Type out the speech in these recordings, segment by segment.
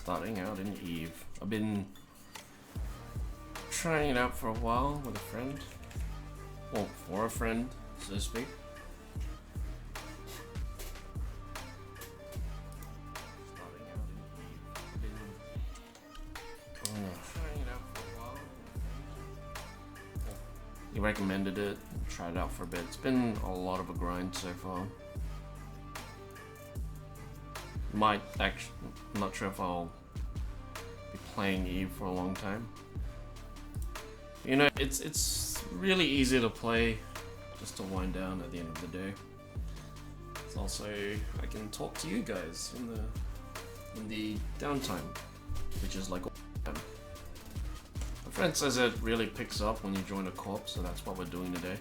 Starting out in Eve. I've been trying it out for a while with a friend. Well, for a friend, so to speak. Starting out in Eve. I've been trying it out for a while with a friend. He recommended it, tried it out for a bit. It's been a lot of a grind so far. Might actually, I'm not sure if I'll be playing Eve for a long time. You know, it's really easy to play just to wind down at the end of the day. It's also, I can talk to you guys in the downtime, which is like all the time. My friend says it really picks up when you join a corp, so that's what we're doing today.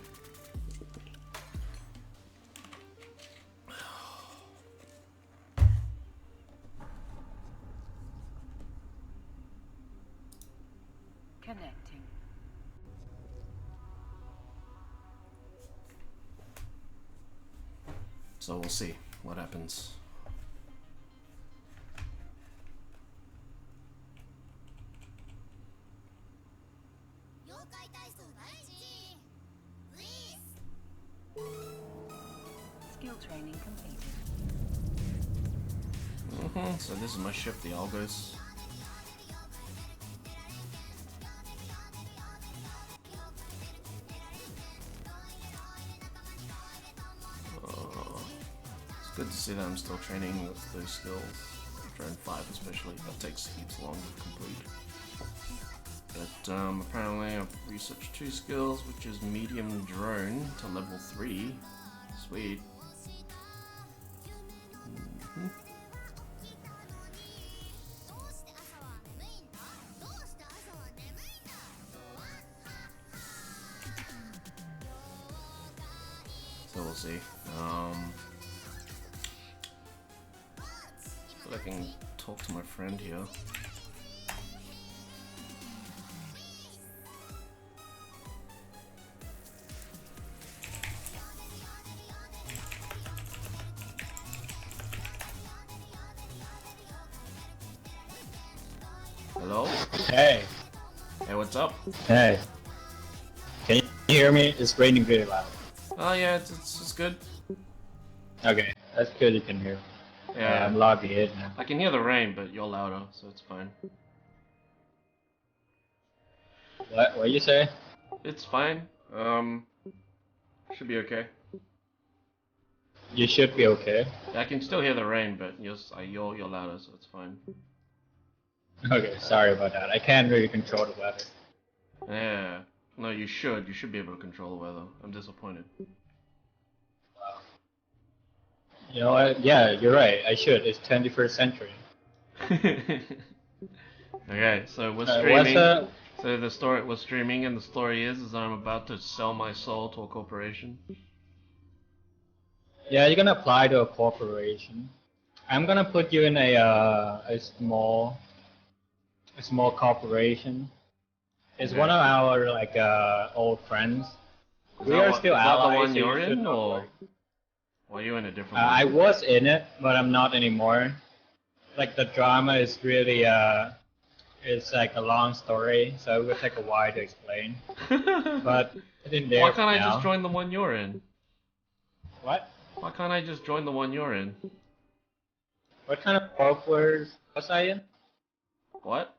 Connecting. So we'll see what happens. Skill training completed. So this is my ship, the AUS. It's good to see that I'm still training with those skills. Drone 5 especially, that takes heaps long to complete. But apparently I've researched 2 skills, which is medium drone to level 3. Sweet. So we'll see. But I can talk to my friend here. Hello? Hey. Hey, what's up? Hey. Can you hear me? It's raining really loud. Oh yeah, it's good. Okay, that's good you can hear. Yeah, I'm logging in now. I can hear the rain, but you're louder, so it's fine. What you say? It's fine. Should be okay. You should be okay. Yeah, I can still hear the rain, but you're louder, so it's fine. Okay, sorry about that. I can't really control the weather. Yeah. No, you should. You should be able to control the weather. I'm disappointed. You know what? Yeah, you're right. I should. It's 21st century. Okay, so we're What's streaming. up? So the story we're streaming, and the story is I'm about to sell my soul to a corporation. Yeah, you're gonna apply to a corporation. I'm gonna put you in a small corporation. It's Okay. one of our old friends. We are still is allies. that the one so you you're should in, not or worry. are you in a different I one? was in it, but I'm not anymore. Like the drama is really it's like a long story, so it would take a while to explain. But it's in there Why can't I now. just join the one you're in? What? Why can't I just join the one you're in? What kind of corporate was I in? What?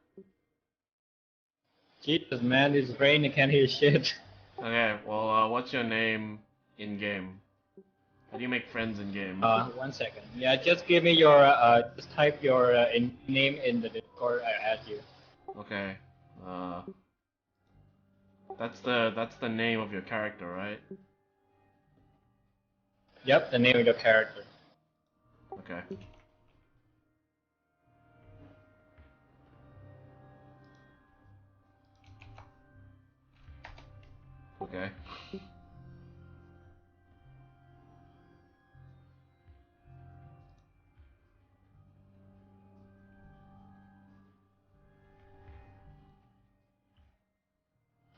Jesus, man, it's rain. I can't hear shit. Okay, well, what's your name in game? How do you make friends in game? 1 second. Yeah, just give me your just type your name in the Discord. I add you. Okay. That's the name of your character, right? Yep, the name of your character. Okay. Okay.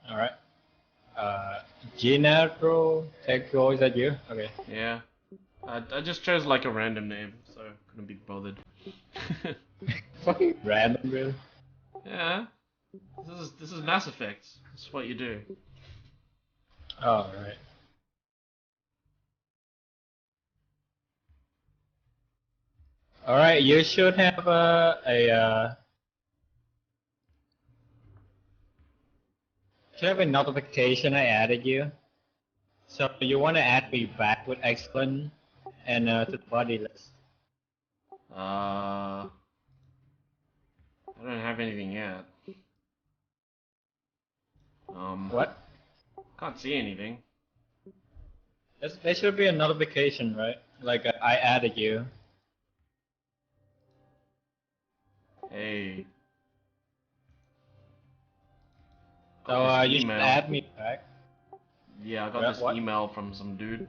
All right. Gina Pro Tech Pro, is that you? Okay. Yeah. I just chose like a random name, so couldn't be bothered. Fucking random, really. Yeah. This is Mass Effect. This is what you do. Oh, right. All right. You should have should have a notification I added you. So you want to add me back with excellent and to the body list. I don't have anything yet. What? Can't see anything. There should be a notification, right? Like I added you. Hey. So Got this you should email. add me back. Yeah, I got this What? email from some dude.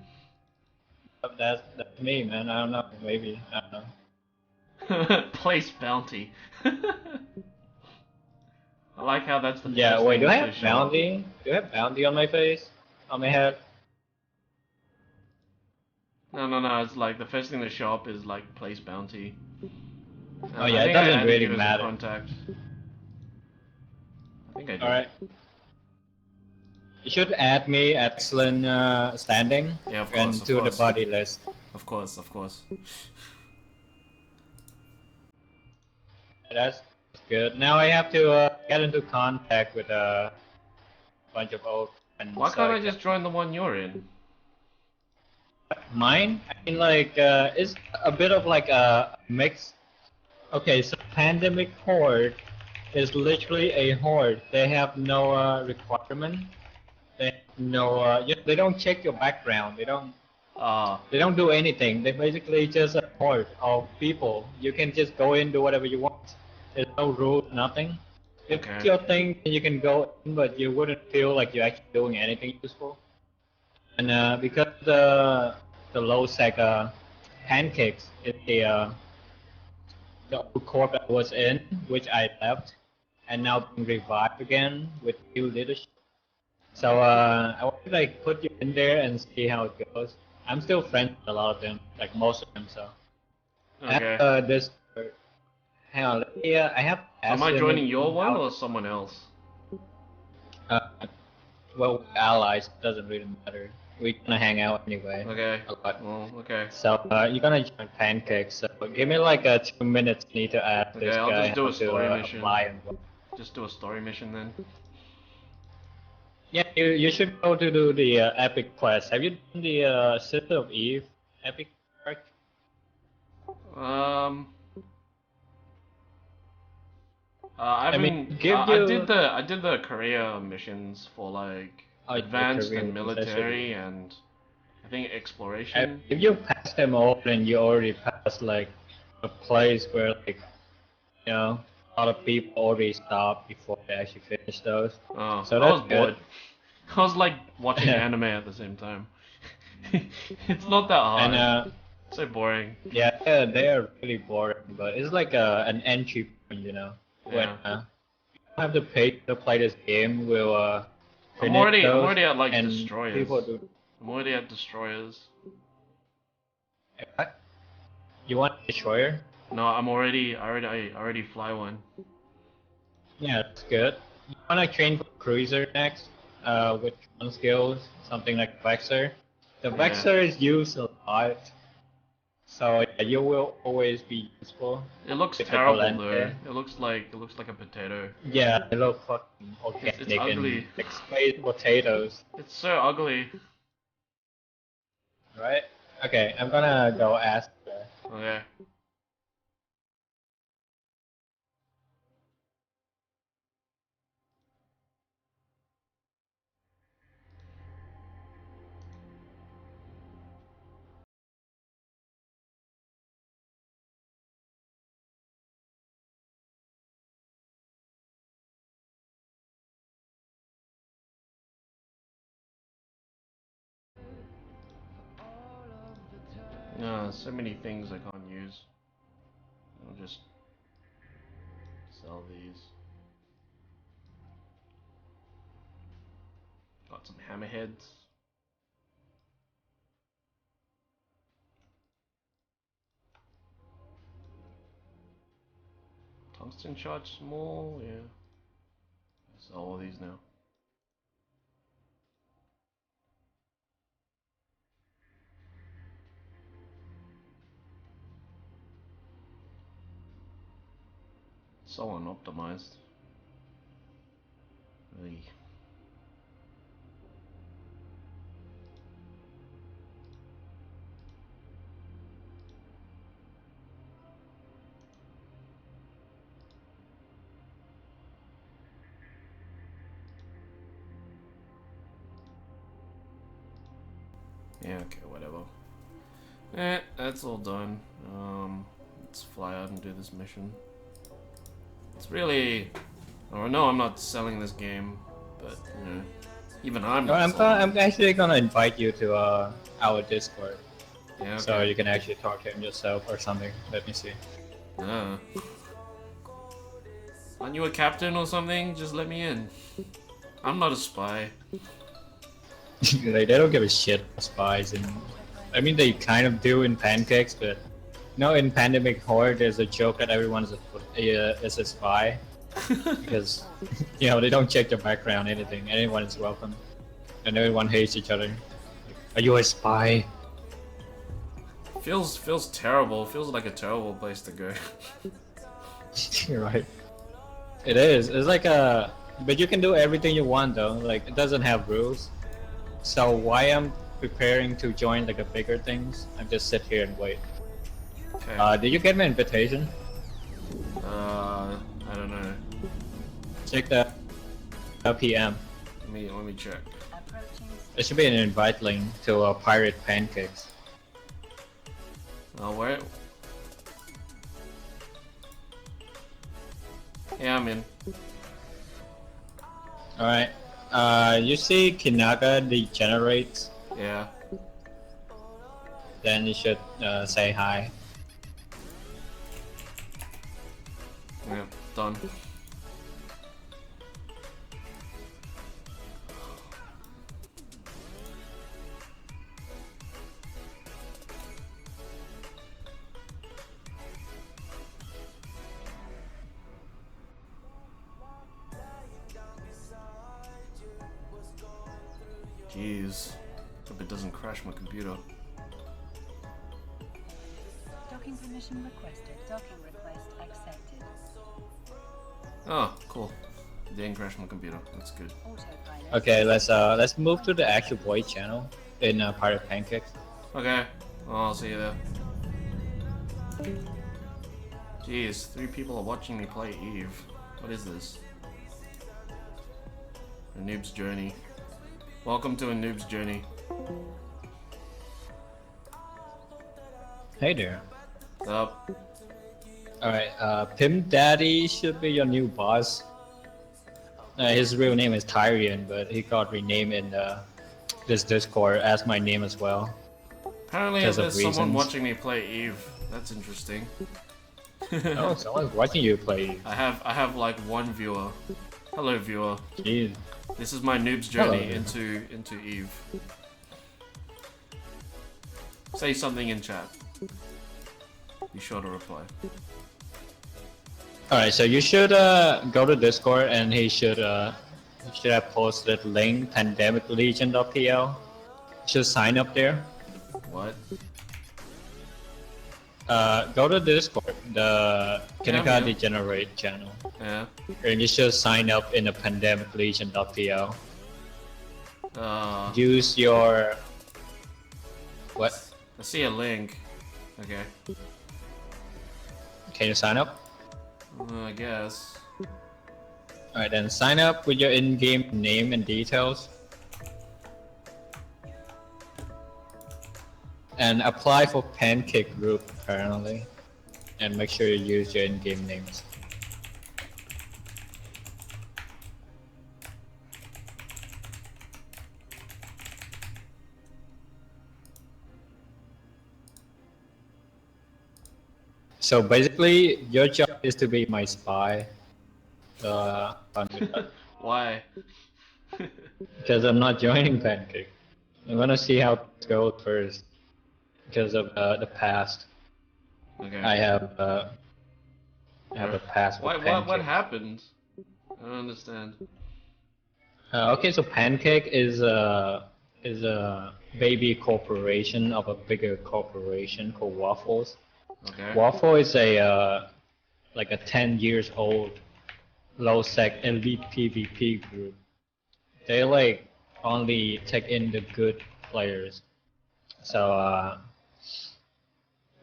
That's me, man. I don't know. Maybe I don't know. Place bounty. I like how that's the Yeah. first Wait. Do thing I to have show up. bounty? Do I have bounty on my face? On my head? No. It's like the first thing to show up is like place bounty. Oh I yeah. It think I doesn't added really you as a matter. contact. I think I did. All right. You should add me at excellent standing Yeah, of and course, of to the course. body list. Of course, of course. That's good. Now I have to get into contact with a bunch of old friends. Why so can't I can- just join the one you're in? Mine? I mean, like, it's a bit of like a mix. Okay, so Pandemic Horde is literally a horde. They have no requirement. They have no. They don't check your background. Ah, They don't do anything. They basically just a horde of people. You can just go in, do whatever you want. There's no rules, nothing. If okay. it's your thing, you can go in, but you wouldn't feel like you're actually doing anything useful. And because the low sec pancakes is the old corp I was in, which I left, and now being revived again with new leadership. So I want to like put you in there and see how it goes. I'm still friends with a lot of them, like most of them. So I have Okay. this. Hang on, let me, I have So am asked I them joining your one how. or someone else? Uh, well, allies doesn't really matter. We gonna hang out anyway. Okay. A lot. Well, okay. So you're gonna join pancakes. So give me like 2 minutes. Need to add Okay, this I'll guy just do how a story to mission. apply and what. Just do a story mission then. Yeah, you should go to do the epic quest. Have you done the Sister of Eve epic arc? Um, I I mean, haven't. give I did the career missions for like oh, advanced career and missions, that should military be- and I think exploration. If you pass them all, then you already passed like a place where like a lot of people already stopped before they actually finish those. Oh, So I that's was good. bored. I was like watching anime at the same time. It's not that hard. And So boring. yeah, they are really boring, but it's like an entry point. When Yeah. you have to pay to play this game, we'll I'm finish already those, at like and destroyers. people do. I'm already at destroyers. What? You want a destroyer? No, I already fly one. Yeah, that's good. You wanna train for cruiser next? With one skills, something like Vexor. The Yeah. Vexor is used a lot, so yeah, you will always be useful. It looks With the terrible Valente. though. It looks like a potato. Yeah, they look fucking organic It's ugly. and like space potatoes, It's so ugly. right? Okay, I'm gonna go ask. Okay. So many things I can't use. I'll just sell these. Got some hammerheads. Tungsten shot small, yeah. Sell all these now. So unoptimized. Really. Yeah, okay, whatever. That's all done. Let's fly out and do this mission. It's really... Oh, no, I'm not selling this game, but, you know, even I'm not selling I'm actually gonna invite you to our Discord, Yeah, okay. so you can actually talk to him yourself or something. Let me see. Aren't you a captain or something? Just let me in. I'm not a spy. Like, they don't give a shit about spies, and I mean they kind of do in Pancakes, but in Pandemic Horde there's a joke that everyone is a spy because they don't check their background, anything. Anyone is welcome, and everyone hates each other. Like, are you a spy? Feels terrible. Feels like a terrible place to go. You're right. It is. It's like but you can do everything you want though. Like, it doesn't have rules. So why I'm preparing to join like the bigger things, I just sit here and wait. Okay. Did you get my invitation? I don't know. Check the PM. Let me check. Approaching There should be an invite link to Pirate Pancakes. Oh, where? Yeah, I'm in. Alright. You see Kinaga degenerates, Yeah. then you should say hi. Yeah, done. Jeez. Hope it doesn't crash my computer. docking permission requested. Docking request accepted. Oh, cool. It didn't crash my computer. That's good. Autopilot. Okay, let's move to the actual voice channel in Pirate Pancakes. Okay. Well, I'll see you there. Jeez, 3 people are watching me play Eve. What is this? A noob's journey. Welcome to a noob's journey. Hey there. What's up? Alright, Pimp Daddy should be your new boss. His real name is Tyrion, but he got renamed in this Discord as my name as well. Apparently Because there's of someone reasons. watching me play Eve. That's interesting. Oh, someone's watching you play. I have like 1 viewer. Hello viewer. Jeez. This is my noob's journey Hello. into Eve. Say something in chat. Be sure to reply. Alright, so you should go to Discord and he should have posted link pandemiclegion.pl. You should sign up there. What? Go to Discord, the Kineka yeah. Degenerate channel. Yeah. And you should sign up in the pandemiclegion.pl. Use your... What? I see a link. Okay. Can you sign up? I guess. Alright, then sign up with your in-game name and details. And apply for Pancake Group, apparently. And make sure you use your in-game names. So basically, your job is to be my spy. Fun with that. Why? Because I'm not joining Pancake. I'm gonna see how it goes first. Because of the past, Okay. I have a past with Pancake. What happened? I don't understand. Okay, so Pancake is a baby corporation of a bigger corporation called Waffles. Okay. Waffle is a like a 10 years old low sec elite PvP group. They like only take in the good players. So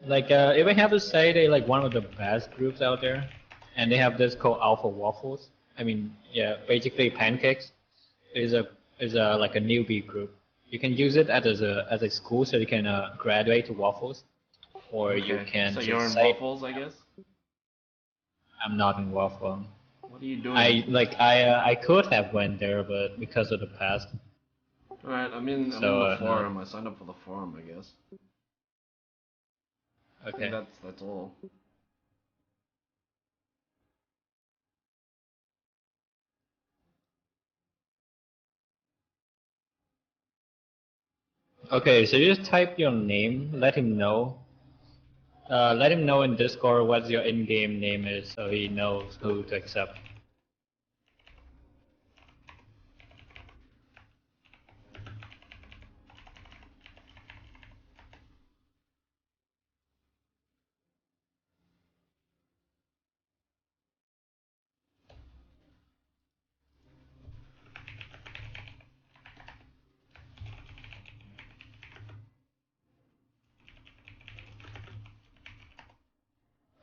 if I have to say, they like one of the best groups out there, and they have this called Alpha Waffles. I mean, yeah, basically Pancakes is a like a newbie group. You can use it as a school, so you can graduate to Waffles, or you Okay. can So just you're in say, Waffles, I guess? I'm not in Waffle. What are you doing? I could have went there, but because of the past. Alright, I'm in So the no. forum. I signed up for the forum, I guess. I think Okay. that's all. Okay, so you just type your name, let him know. Let him know in Discord what your in-game name is, so he knows who to accept.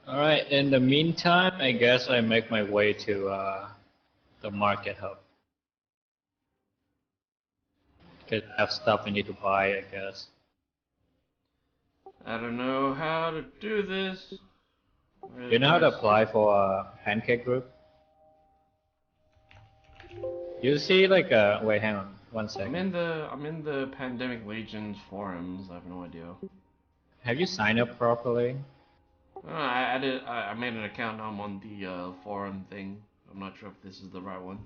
Alright, in the meantime, I guess I make my way to the market hub. Because I have stuff I need to buy, I guess. I don't know how to do this. You know how to apply for a pancake group? You see like wait, hang on, one second. I'm in the Pandemic Legions forums. I have no idea. Have you signed up properly? I made an account. Now I'm on the forum thing. I'm not sure if this is the right one.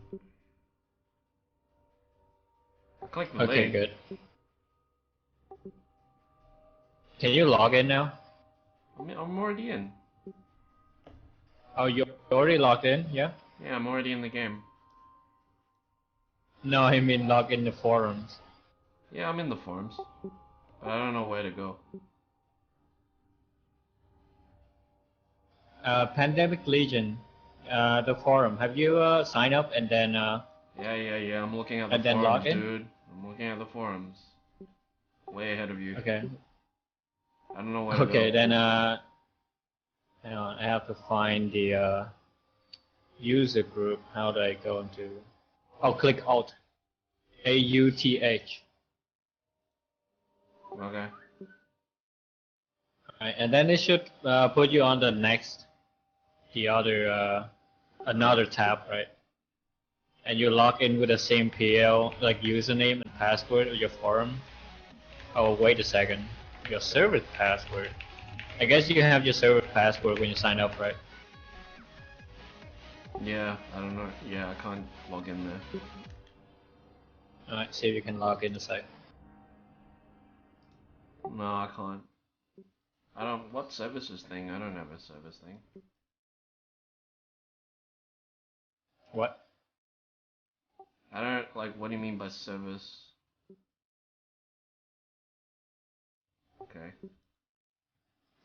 Click the Okay, link. good. Can you log in now? I'm already in. Oh, you're already logged in, yeah? Yeah, I'm already in the game. No, I mean log in the forums. Yeah, I'm in the forums. But I don't know where to go. Pandemic Legion, the forum. Have you signed up and then Yeah. I'm looking at the and then forums, log in? dude. I'm looking at the forums. Way ahead of you. Okay. I don't know where to go. Okay, then hang on, I have to find the user group. How do I go into? Oh, click Alt. AUTH. Okay. Right, and then it should put you on the next, the other another tab, right? And you log in with the same PL, like username and password of your forum. Oh, wait a second. Your service password. I guess you have your service password when you sign up, right? Yeah, I don't know. Yeah, I can't log in there. Alright, see if you can log in the site. No, I can't. I don't. What services thing? I don't have a service thing. What? I don't like. What do you mean by service? Okay.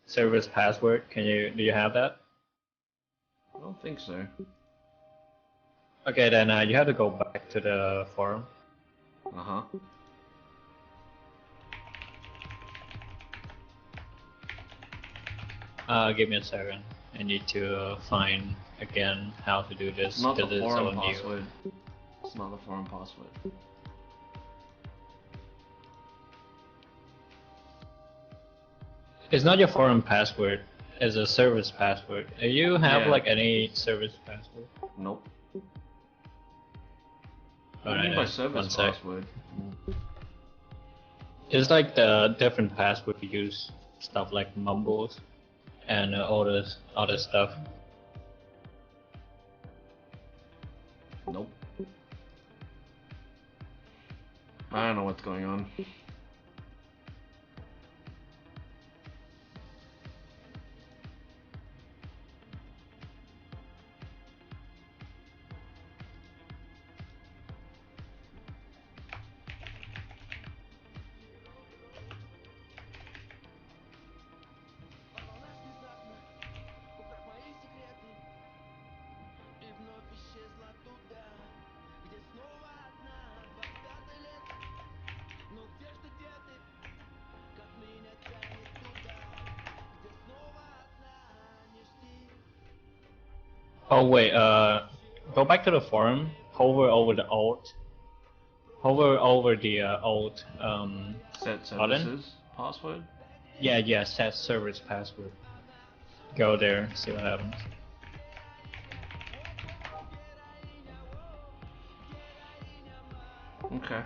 Service password? Do you have that? I don't think so. Okay, then you have to go back to the forum. Uh huh. Give me a second. I need to find again how to do this It's not the because it's forum so password. new. It's not the forum password. It's not your forum password. It's a service password. Do you have Yeah. like any service password? Nope. What do you Alright, mean by service one sec. password? It's like the different password you use, stuff like mumbles, and all this other stuff. Nope. I don't know what's going on. Oh wait, go back to the forum. Hover over the alt. Hover over the alt Set button. services password. Yeah, set service password. Go there, see what happens. Okay.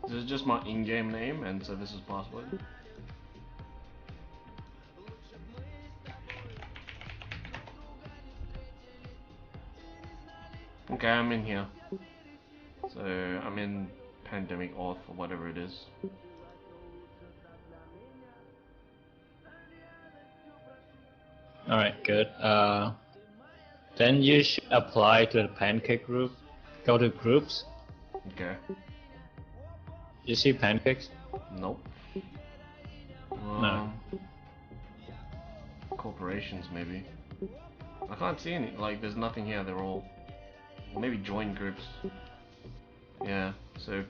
This is just my in-game name, and so this is password. Okay, I'm in here. So I'm in pandemic auth or whatever it is. Alright, good. Then you should apply to the pancake group. Go to groups. Okay. You see pancakes? Nope. No. Corporations maybe. I can't see any. Like, there's nothing here. They're all maybe join groups. Yeah. So.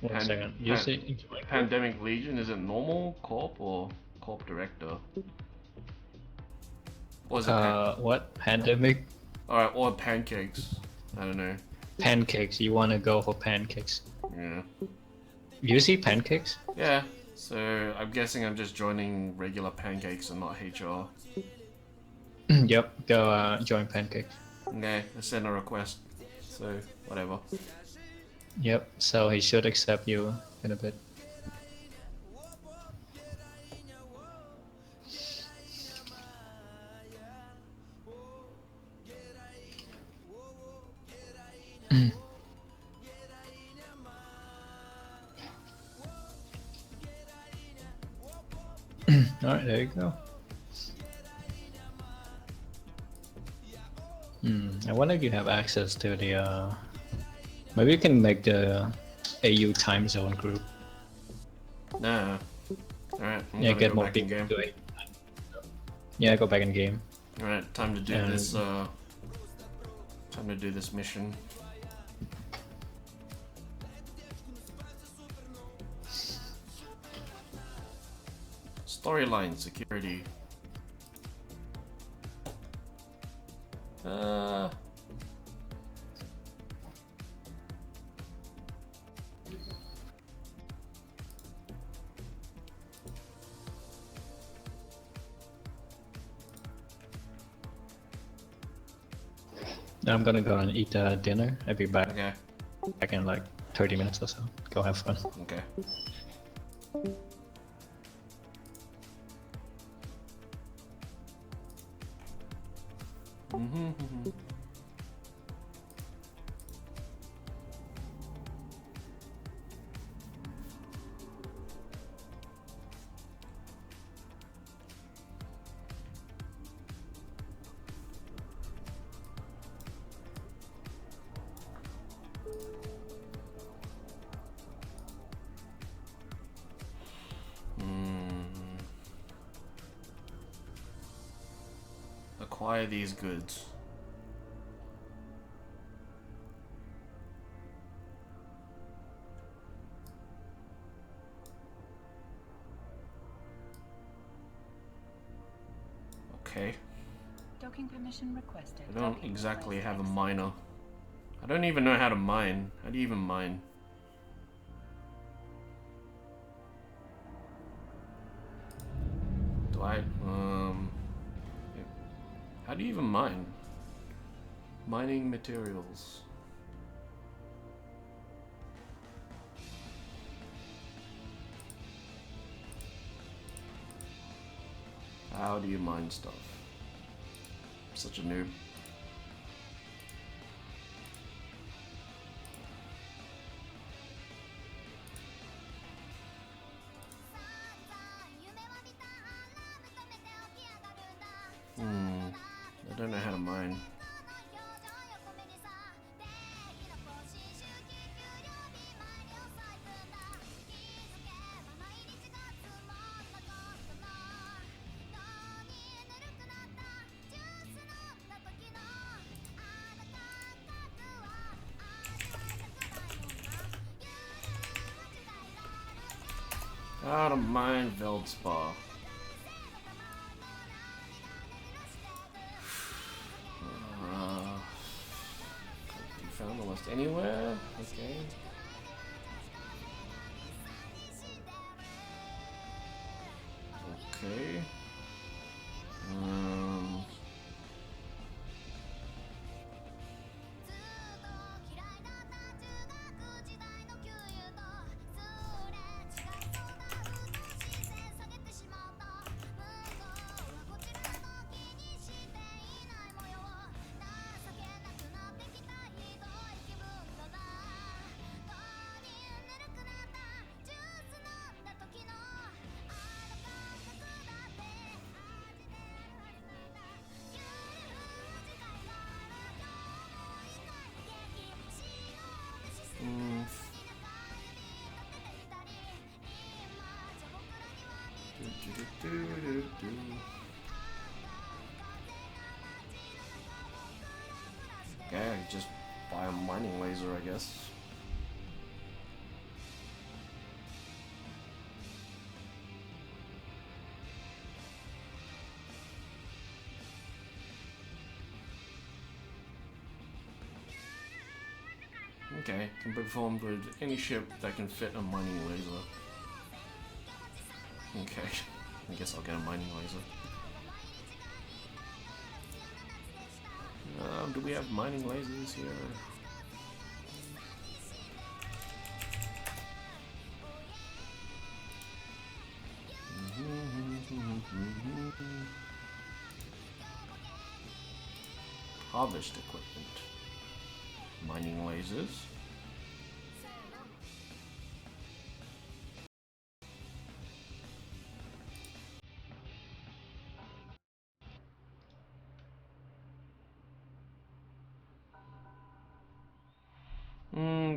One second. You see Pandemic Legion, is it normal corp or corp director? Or is it what? Pandemic? Alright, or pancakes. I don't know. Pancakes. You want to go for pancakes? Yeah. You see pancakes? Yeah. So I'm guessing I'm just joining regular pancakes and not HR. Yep. Go join pancakes. Okay, I sent a request. So whatever. Yep. So he should accept you in a bit. Alright, there you go. I wonder if you have access to the maybe you can make the AU time zone group. Nah. Alright, I'm Yeah, gonna get go more back in people game. to it. Yeah, go back in game. Alright, time to do this time to do this mission. Storyline security. I'm gonna go and eat dinner. I'll be back. Okay. Back in like 30 minutes or so. Go have fun. Okay. Acquire these goods. Okay. Docking permission requested. I don't Docking exactly request have a accepted. miner. I don't even know how to mine. How do you even mine? Do I, how do you even mine? Mining materials. How do you mine stuff? I'm such a noob. I don't know how to mine. How to mine Veldspar. You found the list anywhere? Okay. Okay. Okay, I just buy a mining laser, I guess. Okay, can be performed with any ship that can fit a mining laser. Okay, I guess I'll get a mining laser. Do we have mining lasers here? Harvest equipment. Mining lasers.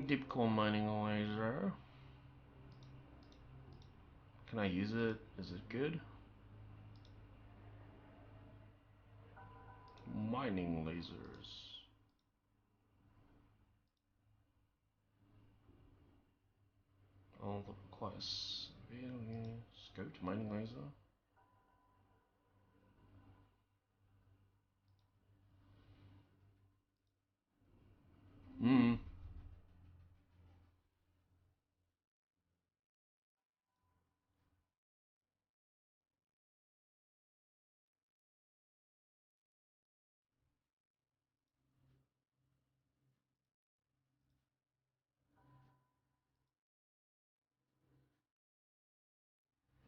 Deep core mining laser. Can I use it? Is it good? Mining lasers. All the class. Scoped mining laser.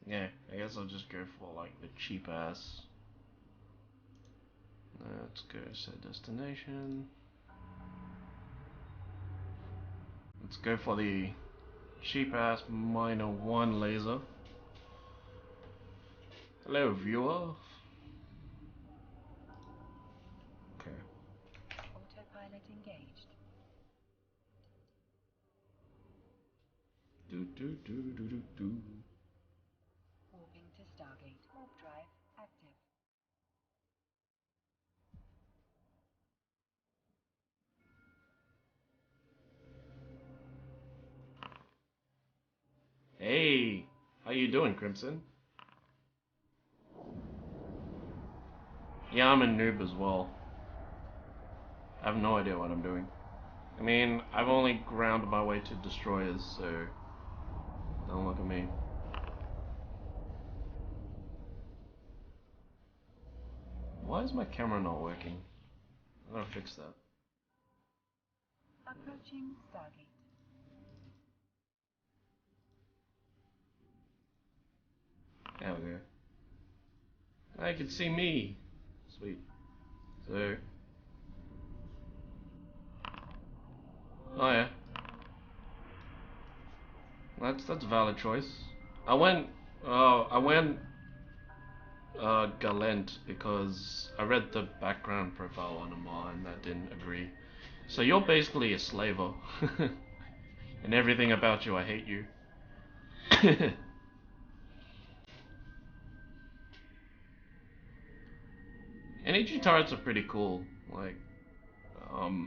Yeah, I guess I'll just go for like the cheap ass. Let's go set destination. Let's go for the cheap ass minor 1 laser. Hello viewer. Okay. Autopilot engaged. Warping to Stargate. Warp drive active. Hey, how you doing, Crimson? Yeah, I'm a noob as well. I have no idea what I'm doing. I mean, I've only grounded my way to destroyers, so don't look at me. Why is my camera not working? I'm gonna fix that. Approaching Stargate. There we go. I can see me. Sweet. So. Oh yeah. That's a valid choice. I went Galent because I read the background profile on Amar and that didn't agree. So you're basically a slaver. And everything about you, I hate you. Energy turrets are pretty cool. Like,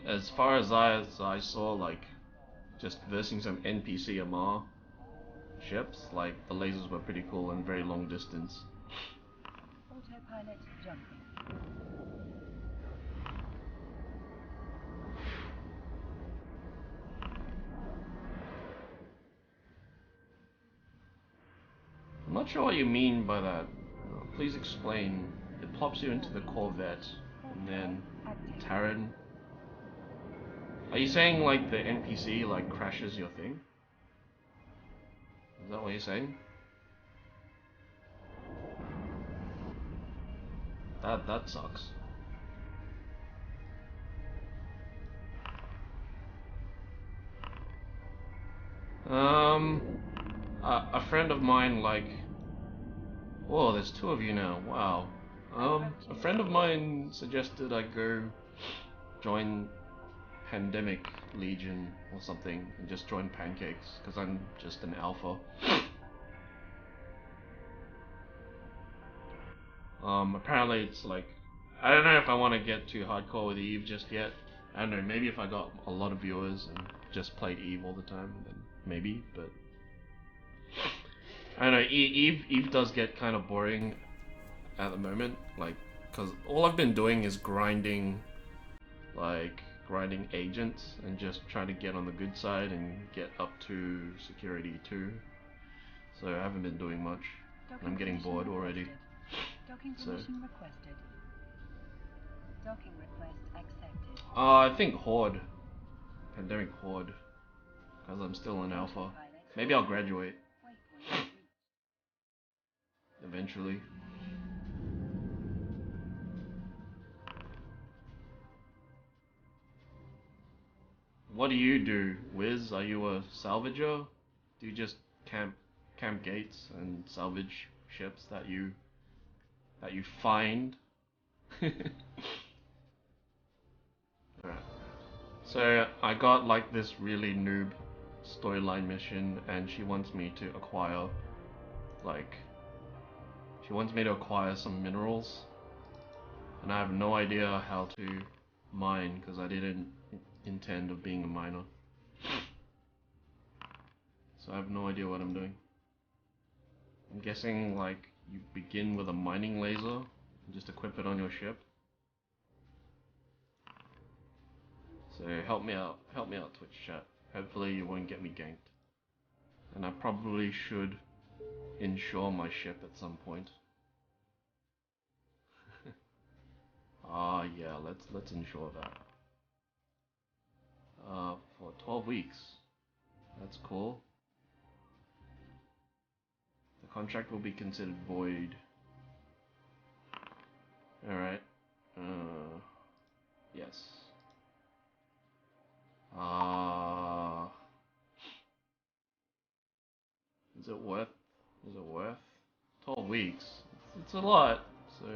as far as I saw, like, just versing some NPC Amar ships, like, the lasers were pretty cool and very long distance. Autopilot jumping. I'm not sure what you mean by that. Please explain. It plops you into the Corvette, and then Terran. Are you saying like the NPC like crashes your thing? Is that what you're saying? That sucks. A friend of mine like. Whoa, there's two of you now. Wow. A friend of mine suggested I go join Pandemic Legion or something and just join Pancakes because I'm just an alpha. Apparently it's like, I don't know if I want to get too hardcore with Eve just yet. I don't know, maybe if I got a lot of viewers and just played Eve all the time, then maybe, but I don't know, Eve does get kind of boring at the moment, like, because all I've been doing is grinding agents and just trying to get on the good side and get up to security 2. So I haven't been doing much. I'm getting bored already. Docking permission requested. Docking request accepted. I think Horde. Pandemic Horde. Because I'm still in alpha. Maybe I'll graduate. Eventually. What do you do, Wiz? Are you a salvager? Do you just camp gates and salvage ships that you find? Alright. So I got like this really noob storyline mission and she wants me to acquire some minerals and I have no idea how to mine because I didn't intend of being a miner. So I have no idea what I'm doing. I'm guessing like you begin with a mining laser and just equip it on your ship. So help me out Twitch chat. Hopefully you won't get me ganked. And I probably should insure my ship at some point. Yeah, let's insure that. For 12 weeks. That's cool. The contract will be considered void. Alright. Yes. Is it worth? 12 weeks. It's a lot. So,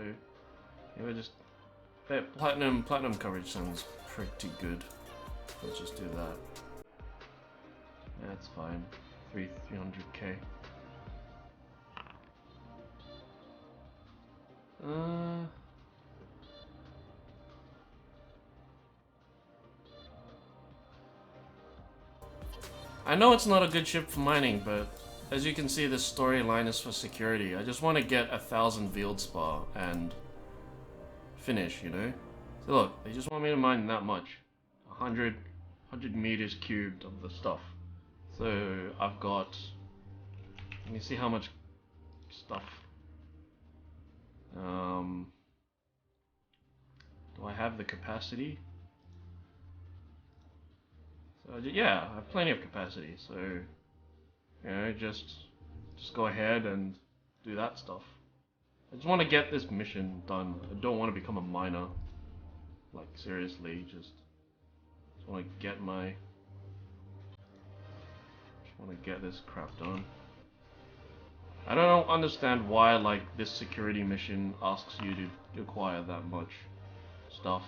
yeah, we just platinum coverage sounds pretty good. Let's just do that. That's fine. 300k. I know it's not a good ship for mining, but as you can see, this storyline is for security. I just want to get 1,000 Veldspar and finish, you know? So look, they just want me to mine that much. 100 meters cubed of the stuff. So I've got, let me see how much stuff. Do I have the capacity? Yeah, I have plenty of capacity, so you know, just go ahead and do that stuff. I just want to get this mission done. I don't want to become a miner. Like seriously, just want to get my. Just want to get this crap done. I don't understand why like this security mission asks you to acquire that much stuff.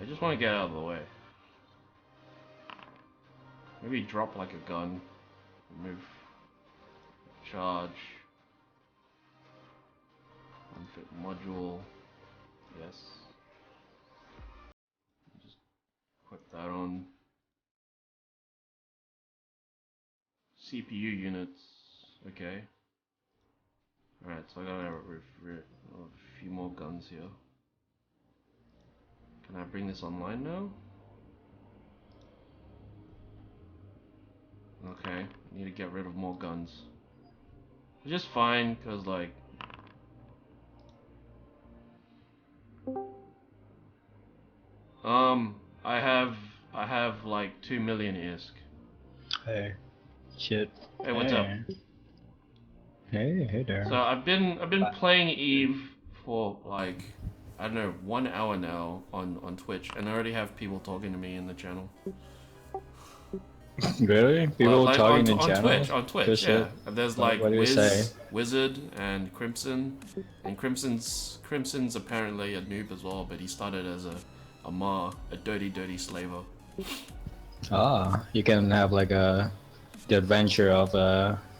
I just want to get out of the way. Maybe drop like a gun. Remove. Charge. Unfit module. Yes. Just put that on. CPU units. Okay. Alright, so I gotta a few more guns here. Can I bring this online now? Okay, I need to get rid of more guns. Which is fine, cause like I have like 2 million ISK. Hey. Shit. Hey, what's up? Hey there. So I've been playing Eve for like I don't know 1 hour now on Twitch, and I already have people talking to me in the channel. Really? People like, talking in on channel? On Twitch, Good yeah. shit. And there's What like do you say? Wizard and Crimson, and Crimson's apparently a noob as well, but he started as a dirty slaver. Ah, you can have like the adventure of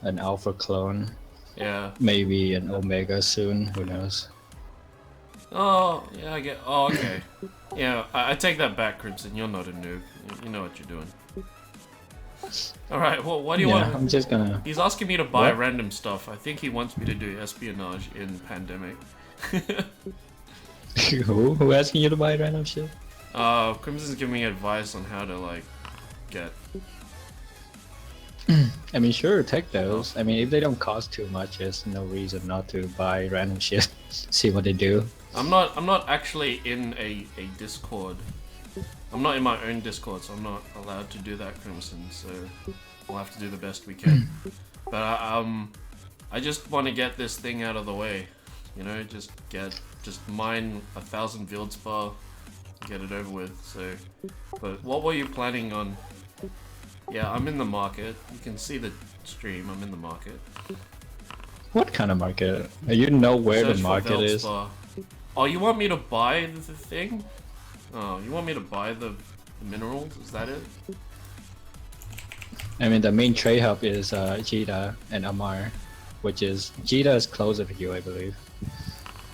an alpha clone. Yeah. Maybe an omega soon. Who knows? Oh yeah, I get. Oh okay. Yeah, I take that back, Crimson. You're not a noob. You know what you're doing. Alright, well, what do you want? I'm just gonna... He's asking me to buy What? random stuff. I think he wants me to do espionage in Pandemic. Who asking you to buy random shit? Crimson's giving me advice on how to, like, get... I mean, sure, take those. I mean, if they don't cost too much, there's no reason not to buy random shit. See what they do. I'm not actually in a Discord. I'm not in my own Discord, so I'm not allowed to do that, Crimson, so we'll have to do the best we can. But I just want to get this thing out of the way, you know, just mine 1,000 Vildspar, get it over with, so... But what were you planning on? Yeah, I'm in the market. You can see the stream, I'm in the market. What kind of market? You know where Search the for market is. Veldspar. Oh, you want me to buy the thing? Oh, you want me to buy the minerals? Is that it? I mean, the main trade hub is Jita and Amar, which is... Jita is closer to you, I believe.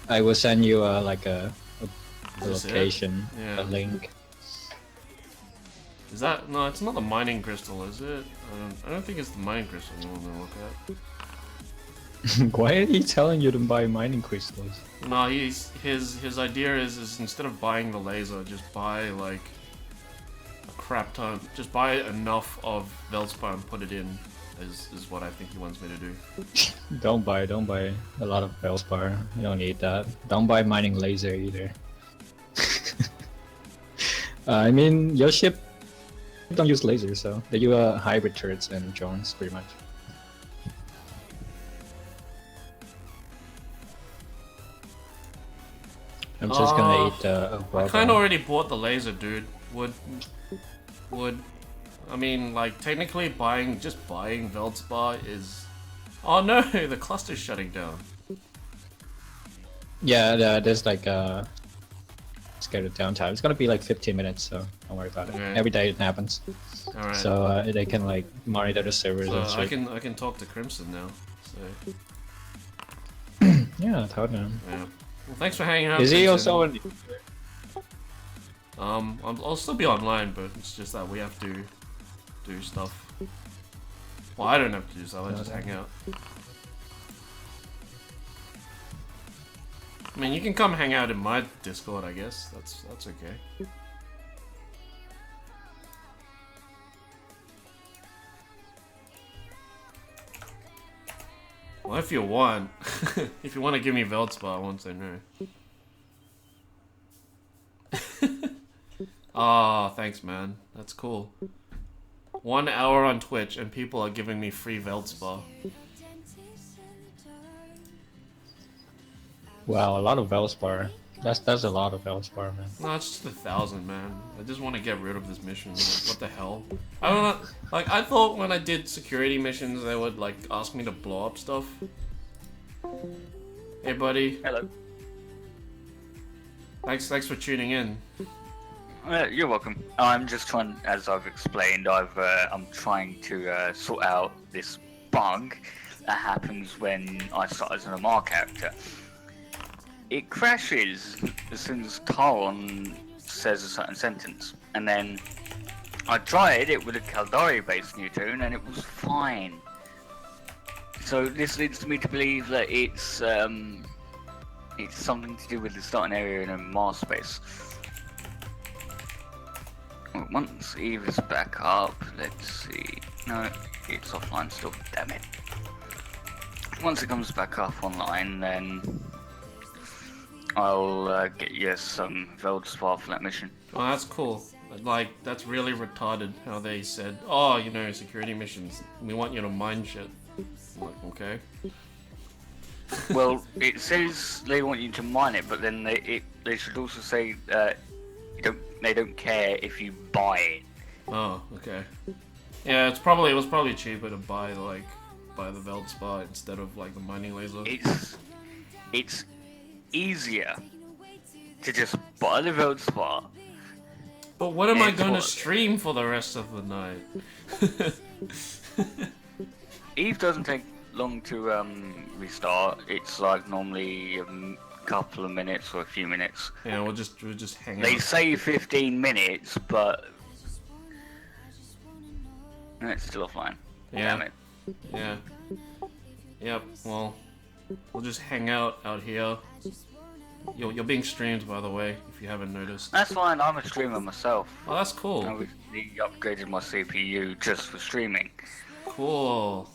I will send you like a location, Yeah. a link. Is that... No, it's not the mining crystal, is it? I don't think it's the mining crystal you want me to look at. Why are you telling you to buy mining crystals? No, his idea is instead of buying the laser, just buy like a crap ton. Just buy enough of Veldspar and put it in. Is what I think he wants me to do. Don't buy a lot of Veldspar. You don't need that. Don't buy mining laser either. I mean, your ship don't use lasers, so they use hybrid turrets and drones, pretty much. I'm just gonna eat a I kinda already bought the laser, dude. Would I mean, like, technically just buying Veldspar is... Oh no, the cluster's shutting down. Yeah, there's like scheduled downtime. It's gonna be like 15 minutes, so don't worry about it. Okay. Every day it happens. Alright. So they can like monitor the servers So and shit. I can talk to Crimson now. So Yeah, totally. yeah. Well, thanks for hanging out. Is he Crimson. also in... I'll still be online, but it's just that we have to do stuff. Well, I don't have to do stuff. I just hang out. I mean, you can come hang out in my Discord, I guess. That's okay. Well, if you want, if you want to give me Veldspar, I won't say no. Ah, thanks, man. That's cool. 1 hour on Twitch, and people are giving me free Veldspar. Wow, a lot of Veldspar. That's a lot of Veldspar, man. No, it's just 1,000, man. I just want to get rid of this mission. Like, what the hell? I don't know. Like, I thought when I did security missions, they would like ask me to blow up stuff. Hey, buddy. Hello. Thanks for tuning in. You're welcome. I'm just trying, as I've explained, I'm trying to sort out this bug that happens when I start as an Amar character. It crashes as soon as Taron says a certain sentence, and then I tried it with a Caldari-based new tune, and it was fine. So this leads me to believe that it's something to do with the starting area in a Mars space. Well, once Eve is back up, let's see. No, it's offline still. Damn it. Once it comes back up online, then I'll get you some Veldspar for that mission. Oh, that's cool. Like, that's really retarded how they said, oh, you know, security missions, we want you to mine shit. I'm like, okay. Well, it says they want you to mine it, but then they should also say they don't care if you buy it. Oh, okay. Yeah, it was probably cheaper to buy the Veldspar instead of like the mining laser. It's easier to just buy the Veldspar. But what am I going to stream for the rest of the night? Eve doesn't take long to restart. It's like normally a couple of minutes or a few minutes. Yeah, we'll just hang out. They say 15 minutes, but it's still offline. Yeah. Damn it. Yeah. Yep. Well, we'll just hang out here. You're being streamed, by the way, if you haven't noticed. That's fine. I'm a streamer myself. Oh, that's cool. I recently upgraded my CPU just for streaming. Cool.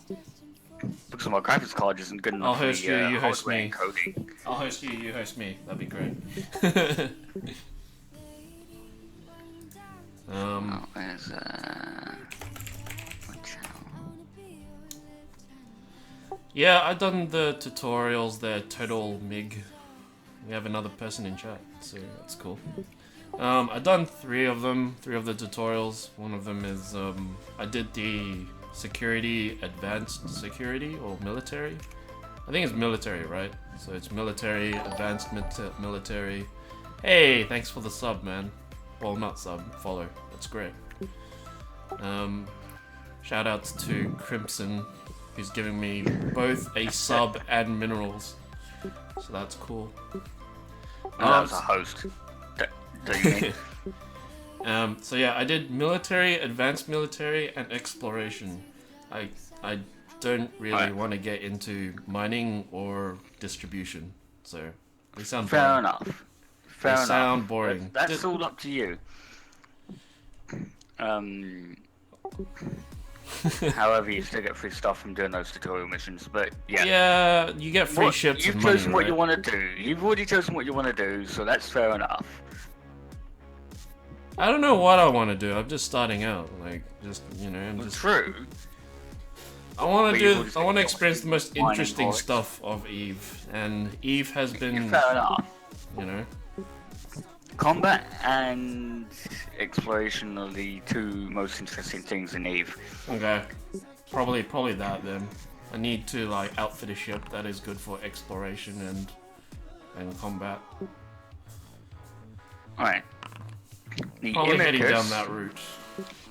Because my graphics card isn't good enough I'll host for you. the You host hardware me. encoding. I'll host you. You host me. That'd be great. There's what channel? Yeah, I've done the tutorials. They're total MIG. We have another person in chat, so that's cool. I've done 3 of them, 3 of the tutorials. One of them is, I did the security, advanced security, or military. I think it's military, right? So it's military, advanced military. Hey, thanks for the sub, man. Well, not sub, follow. That's great. Shout outs to Crimson, who's giving me both a sub and minerals. So that's cool. That was a host. Do you mean? So yeah, I did military, advanced military, and exploration. I don't really want to get into mining or distribution, so they sound boring. Fair enough. Fair enough. Sound boring. That's all up to you. However, you still get free stuff from doing those tutorial missions, but yeah. Yeah, you get free ships You've and money, chosen what right? you want to do. You've already chosen what you want to do, so that's fair enough. I don't know what I want to do. I'm just starting out. Like, just, you know, I'm just... True. I want But to you've do... already I want to got experience the most mining interesting ports. stuff of Eve. And Eve has been, Fair enough. you know... Combat and exploration are the 2 most interesting things in Eve. Okay. Probably that then. I need to, like, outfit a ship that is good for exploration and combat. Alright. The Probably heading down Imicus, that route.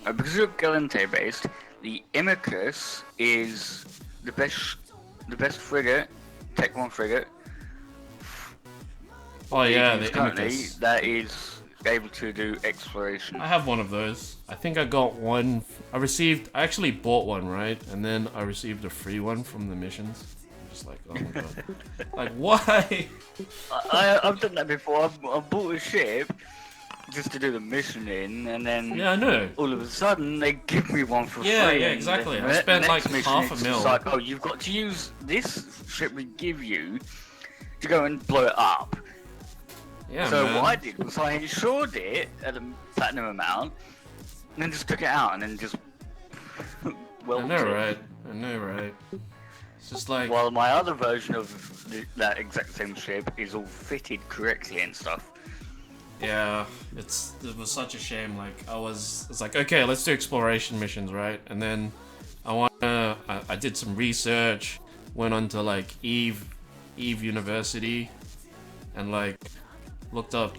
because you're Galante based, the Imicus is the best frigate, Tech 1 frigate. Oh yeah, Eve the currently Imicus. that is able to do exploration. I have one of those. I think I got one. I actually bought one, right? And then I received a free one from the missions. I'm just like, oh my god. Like, why? I've done that before. I've bought a ship just to do the mission in, and then Yeah, I know. all of a sudden they give me one for Yeah, free. yeah, and exactly. the I spent next like mission half a it's mil. Like, oh, you've got to use this ship we give you to go and blow it up. Yeah, So man. what I did was I insured it at a platinum amount, and then just took it out and then just I welded know, it. right? I know, right? It's just like, While my other version of that exact same ship is all fitted correctly and stuff. yeah, it was such a shame. Like it's like, okay, let's do exploration missions, right? And then I did some research, went on to like Eve University, and like looked up,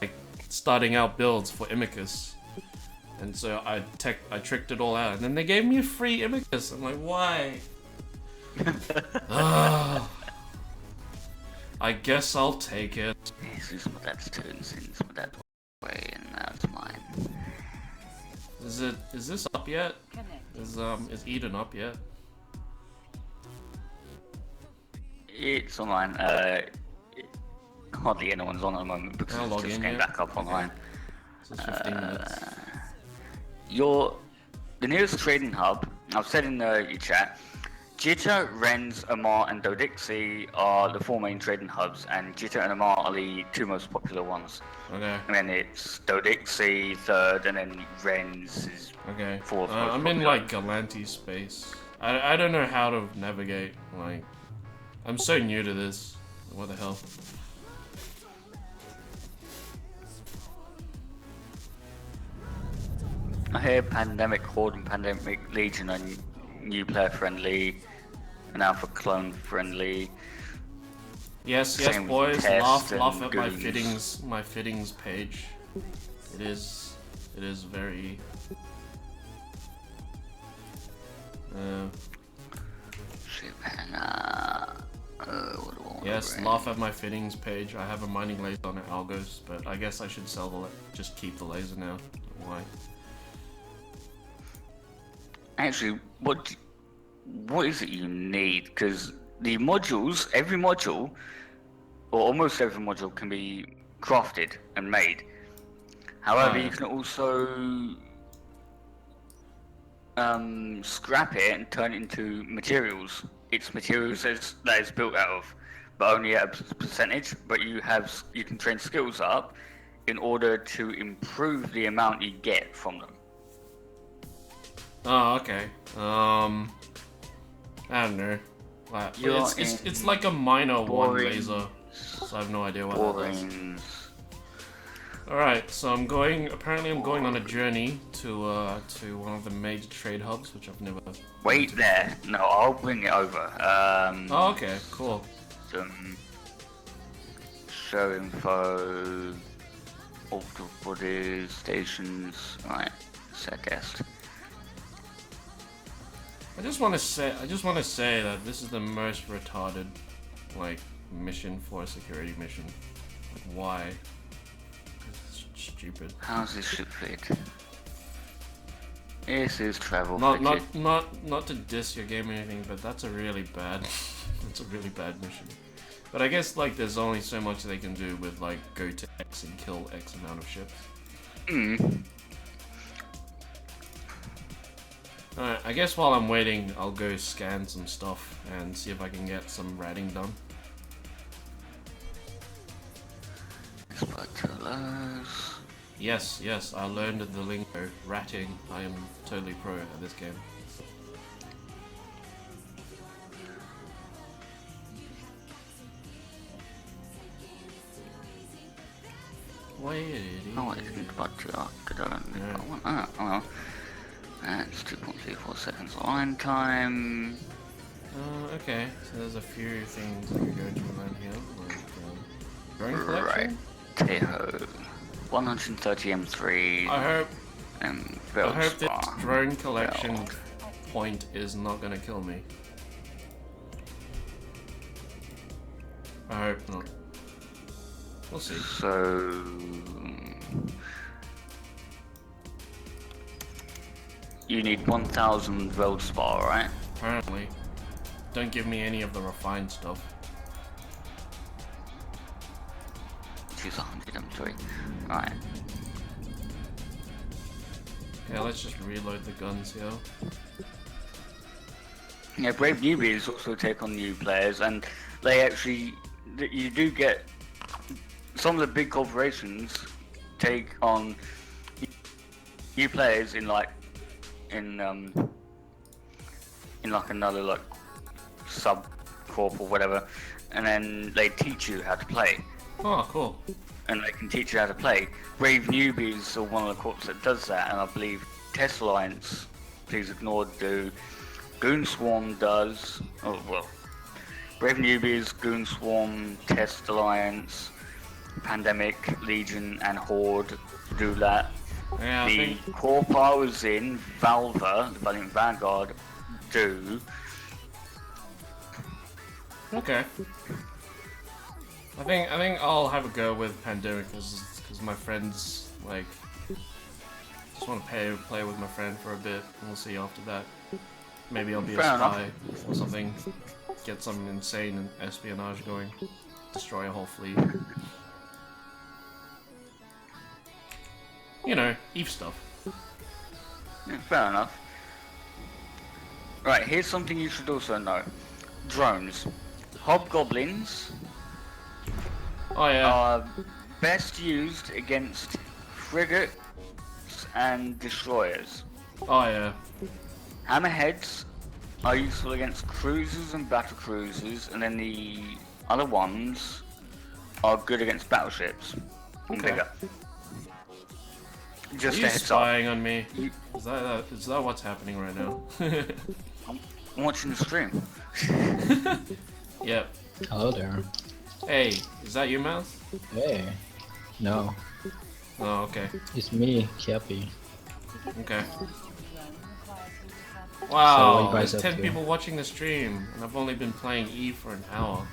like starting out builds for Imicus. And so I tricked it all out, and then they gave me a free Imicus. I'm like, why? I guess I'll take it. This is my dad's turn since my dad went away, and that's mine. Is this up yet? Connected. Is Eden up yet? It's online. Hardly anyone's on at the moment because I'll it's log just in, came yeah. back up online. So it's 15 minutes. The nearest trading hub, I've said in your chat, Jitta, Renz, Amar, and Dodixi are the 4 main trading hubs, and Jitta and Amar are the 2 most popular ones. Okay. And then it's Dodixi third, and then Renz is Okay. fourth. most I'm in popular. like Galanti space. I don't know how to navigate. Like, I'm so new to this. What the hell? I hear Pandemic Horde and Pandemic Legion are new player friendly, and Alpha clone friendly. Yes, Same boys. test Laugh and at goons. my fittings page. It is very. Ship hangar. What do I want to Yes, bring? laugh at my fittings page. I have a mining laser on it, Algos, but I guess I should sell just keep the laser now. Why? Actually, what is it you need? Because the modules, every module, or almost every module, can be crafted and made. However, Oh, yeah. you can also scrap it and turn it into materials. It's materials that is built out of, but only at a percentage. But you can train skills up in order to improve the amount you get from them. Oh, okay. I don't know. Like, it's like a minor one boring- laser, so I have no idea what that does. Boring. Alright, so apparently I'm going on a journey to one of the major trade hubs, which I've never... Wait there. No, I'll bring it over. Oh, okay, cool. Some show info, orbital bodies, stations. Right, set guest. I just want to say that this is the most retarded, like, mission for a security mission. Like, why? It's stupid. How's this ship fit? This is travel Not fitted. not to diss your game or anything, but that's a really bad that's a really bad mission. But I guess like there's only so much they can do with like go to X and kill X amount of ships. Alright, I guess while I'm waiting, I'll go scan some stuff and see if I can get some ratting done. Spatulas. Yes, I learned the lingo. Ratting. I am totally pro at this game. Wait. Oh, I didn't spatula. I want that. Oh well. That's 2.34 seconds line time. Okay, so there's a few things I could go to around here, like drone collection. Right. Teho. 130 M3. And I hope this Feldspar. drone collection Belt. point is not gonna kill me. I hope not. We'll see. So you need 1,000 Feldspar, right? Apparently. Don't give me any of the refined stuff. Choose 100 M3. Right. Yeah, let's just reload the guns here. Yeah, Brave Newbies also take on new players, and they actually, you do get some of the big corporations take on new players in like another like sub corp or whatever, and then they teach you how to play. Oh, cool. And they can teach you how to play. Brave Newbies are one of the corps that does that, and I believe Test Alliance, please ignore, do. Goon Swarm does. Oh well. Brave Newbies, Goon Swarm, Test Alliance, Pandemic, Legion, and Horde do that. Yeah, I The think... corp I was in, Valva, the Valiant Vanguard, do. Okay. I think I'll have a go with Pandemic because my friends like just want to play with my friend for a bit, and we'll see after that. Maybe I'll be a Fair spy or something. Get some insane espionage going. Destroy a whole fleet. You know, Eve stuff. Yeah, fair enough. Right, here's something you should also know. Drones. Hobgoblins Oh yeah. are best used against frigates and destroyers. Oh yeah. Hammerheads are useful against cruisers and battle cruisers, and then the other ones are good against battleships. And Okay. bigger. Are Just you a heads up. spying on me? You- Is that what's happening right now? I'm watching the stream. Yep. Hello there. Hey, is that you, Mouse? Hey. No, Oh, okay. it's me, Kiapi. Okay. Drone requires you to have Wow, what you guys there's up 10 to? people watching the stream, and I've only been playing E for an hour.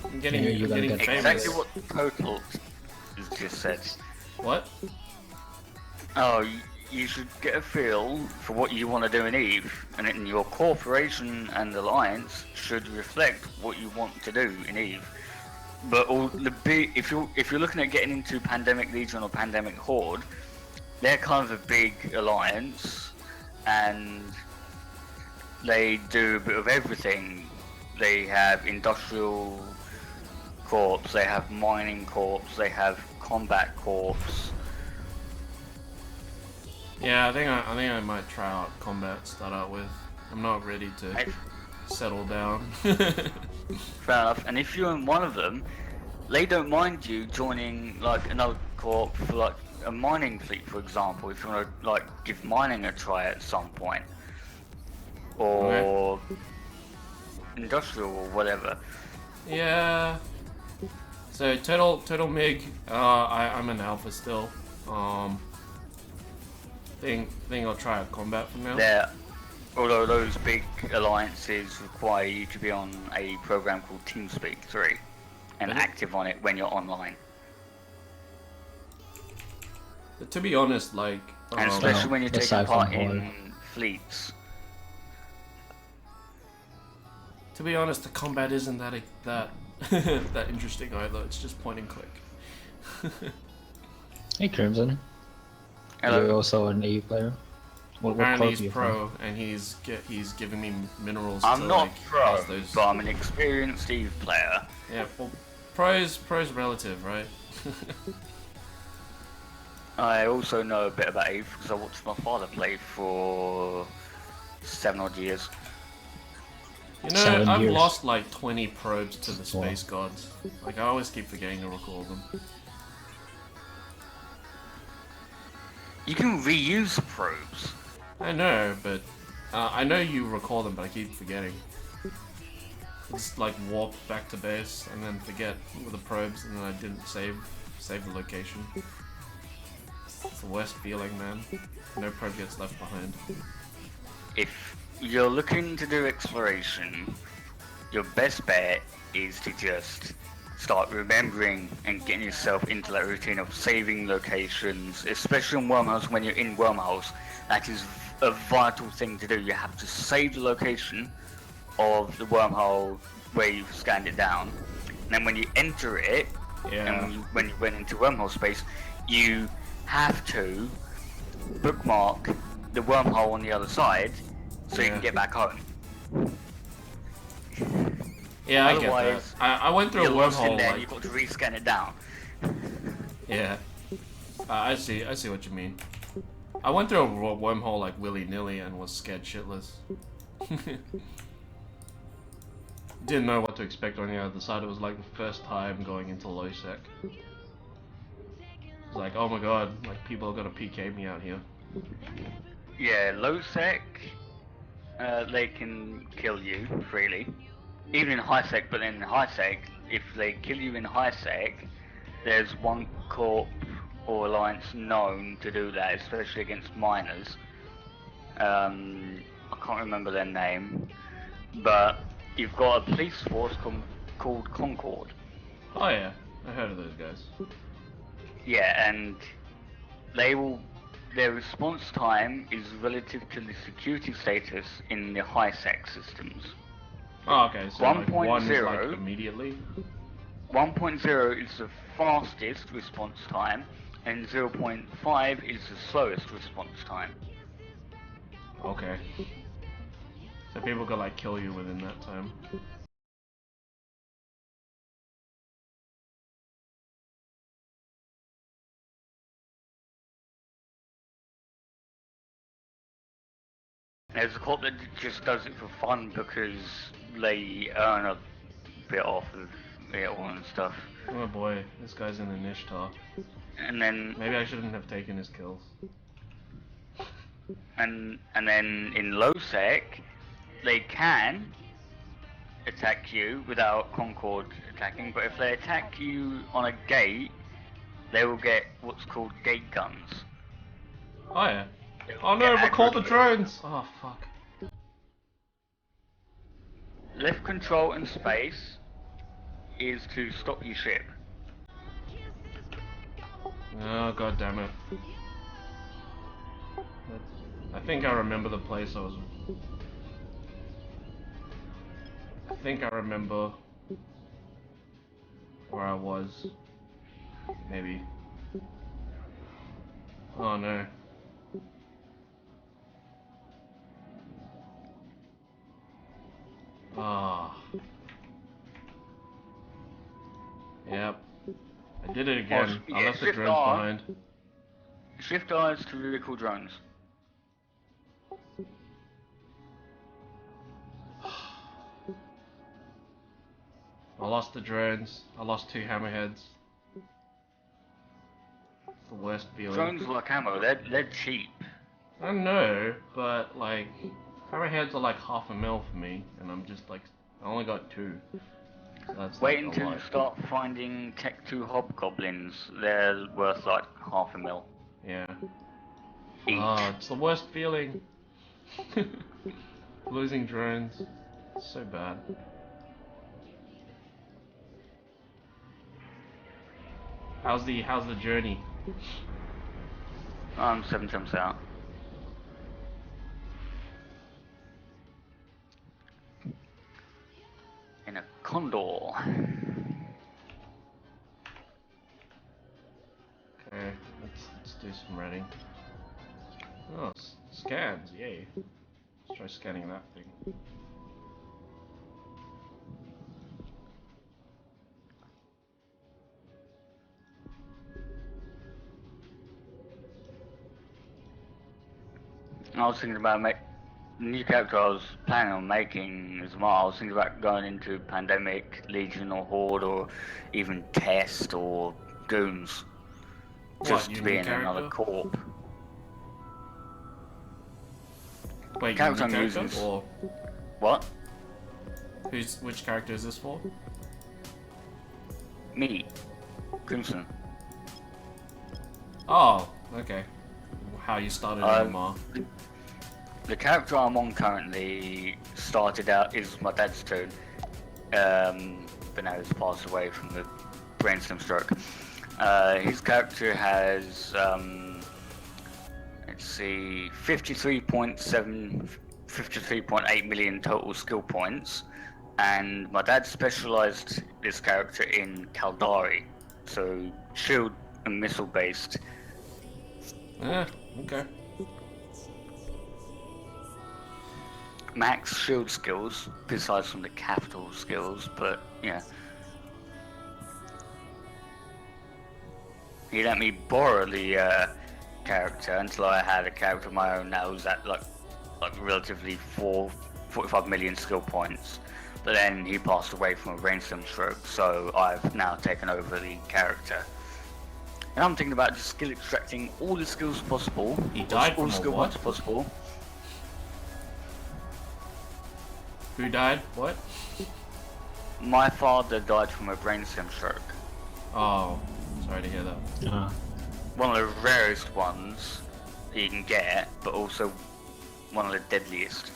I'm getting, Yeah, you I'm gotta getting get famous. Exactly what Total has just said. What? Oh, you should get a feel for what you want to do in Eve, and then your corporation and alliance should reflect what you want to do in Eve. But all the big, if you're looking at getting into Pandemic Legion or Pandemic Horde, they're kind of a big alliance, and they do a bit of everything. They have industrial corps, they have mining corps, they have combat corps. Yeah, I think I might try out combat to start out with. I'm not ready to Right? settle down. Fair enough. And if you're in one of them, they don't mind you joining like another corp for like a mining fleet, for example, if you want to like give mining a try at some point, or industrial or whatever. Yeah. So total mig. I'm an alpha still. Think I'll try out combat from now. There, although those big alliances require you to be on a program called TeamSpeak 3 and Really? active on it when you're online. But to be honest, like, And especially when you're taking aside part from in Horde. fleets. to be honest, the combat isn't that that interesting either. It's just point and click. Hey Crimson. Hello. You're also an A player. What Apparently club he's are you pro, and he's giving me minerals. I'm to, not like, pro, house those. but I'm an experienced Eve player. Yeah, well, pro's relative, right? I also know a bit about Eve because I watched my father play for 7 odd years. You know, 7 I've years. lost like 20 probes to the Wow. space gods. Like, I always keep forgetting to recall them. You can reuse probes. I know, but I know you recall them, but I keep forgetting. It's like warp back to base and then forget with the probes, and then I didn't save the location. It's the worst feeling, man. No probe gets left behind. If you're looking to do exploration, your best bet is to just start remembering and getting yourself into that routine of saving locations, especially in wormholes. When you're in wormholes, that is a vital thing to do. You have to save the location of the wormhole where you've scanned it down, and then when you enter it, Yeah. and when you went into wormhole space, you have to bookmark the wormhole on the other side so you Yeah. can get back home. Yeah, I get that. Otherwise, I went through a you're lost in wormhole. there and Like, you've got to rescan it down. yeah, I see what you mean. I went through a wormhole like willy-nilly and was scared shitless. Didn't know what to expect on the other side. It was like the first time going into low sec. It's like, oh my god, like people are gonna PK me out here. Yeah, low sec, they can kill you freely. Even in high sec, but in high sec, if they kill you in high sec, there's one corp or alliance known to do that, especially against miners. I can't remember their name, but you've got a police force called Concord. Oh yeah, I heard of those guys. Yeah, and their response time is relative to the security status in the high sec systems. Oh, okay, so like 1 is like 1.0 immediately? 1.0 is the fastest response time, and 0.5 is the slowest response time. Okay. So people could like kill you within that time. There's a corp that just does it for fun because they earn a bit off of it all and stuff. Oh boy, this guy's in an Ishtar. And then Maybe I shouldn't have taken his kills. and then in low sec, they can attack you without Concord attacking, but if they attack you on a gate, they will get what's called gate guns. Oh yeah. Oh no, recall the drones! Oh fuck. Left control and space is to stop your ship. Oh god damn it. I think I remember the place I was. I think I remember where I was. Maybe. Oh no. Ah. Yep. I did it again. I left the drones behind. Shift eyes to recall drones. I lost the drones. I lost 2 hammerheads. It's the worst feeling. Drones like ammo, they're cheap. I know, but like hammerheads are like half a mil for me, and I'm just like I only got 2. So that's Wait like until you start finding Tech 2 hobgoblins. They're worth like half a mil. Yeah. Each. Oh, it's the worst feeling. Losing drones. It's so bad. How's the journey? I'm 7 jumps out. In a condor. Okay, let's do some reading. Oh, scans, yay. Let's try scanning that thing. I was thinking about new character I was planning on making as well. I was thinking about going into Pandemic, Legion or Horde or even Test or Goons. Just to be in another corp. Wait, character I'm using or what? Which character is this for? Me. Crimson. Oh, okay. How you started MMR. The character I'm on currently started out is my dad's tune. But now he's passed away from the brainstem stroke. His character has let's see, 53.8 million total skill points, and my dad specialized this character in Kaldari, so shield and missile based. Yeah, okay. max shield skills, besides from the capital skills, but yeah. He let me borrow the character until I had a character of my own that was at like relatively 45 million skill points. But then he passed away from a brainstem stroke, so I've now taken over the character. And I'm thinking about just skill extracting all the skills possible. He died all from skill what? points possible. Who died? What? My father died from a brainstem stroke. Oh, sorry to hear that. One of the rarest ones that you can get, but also one of the deadliest.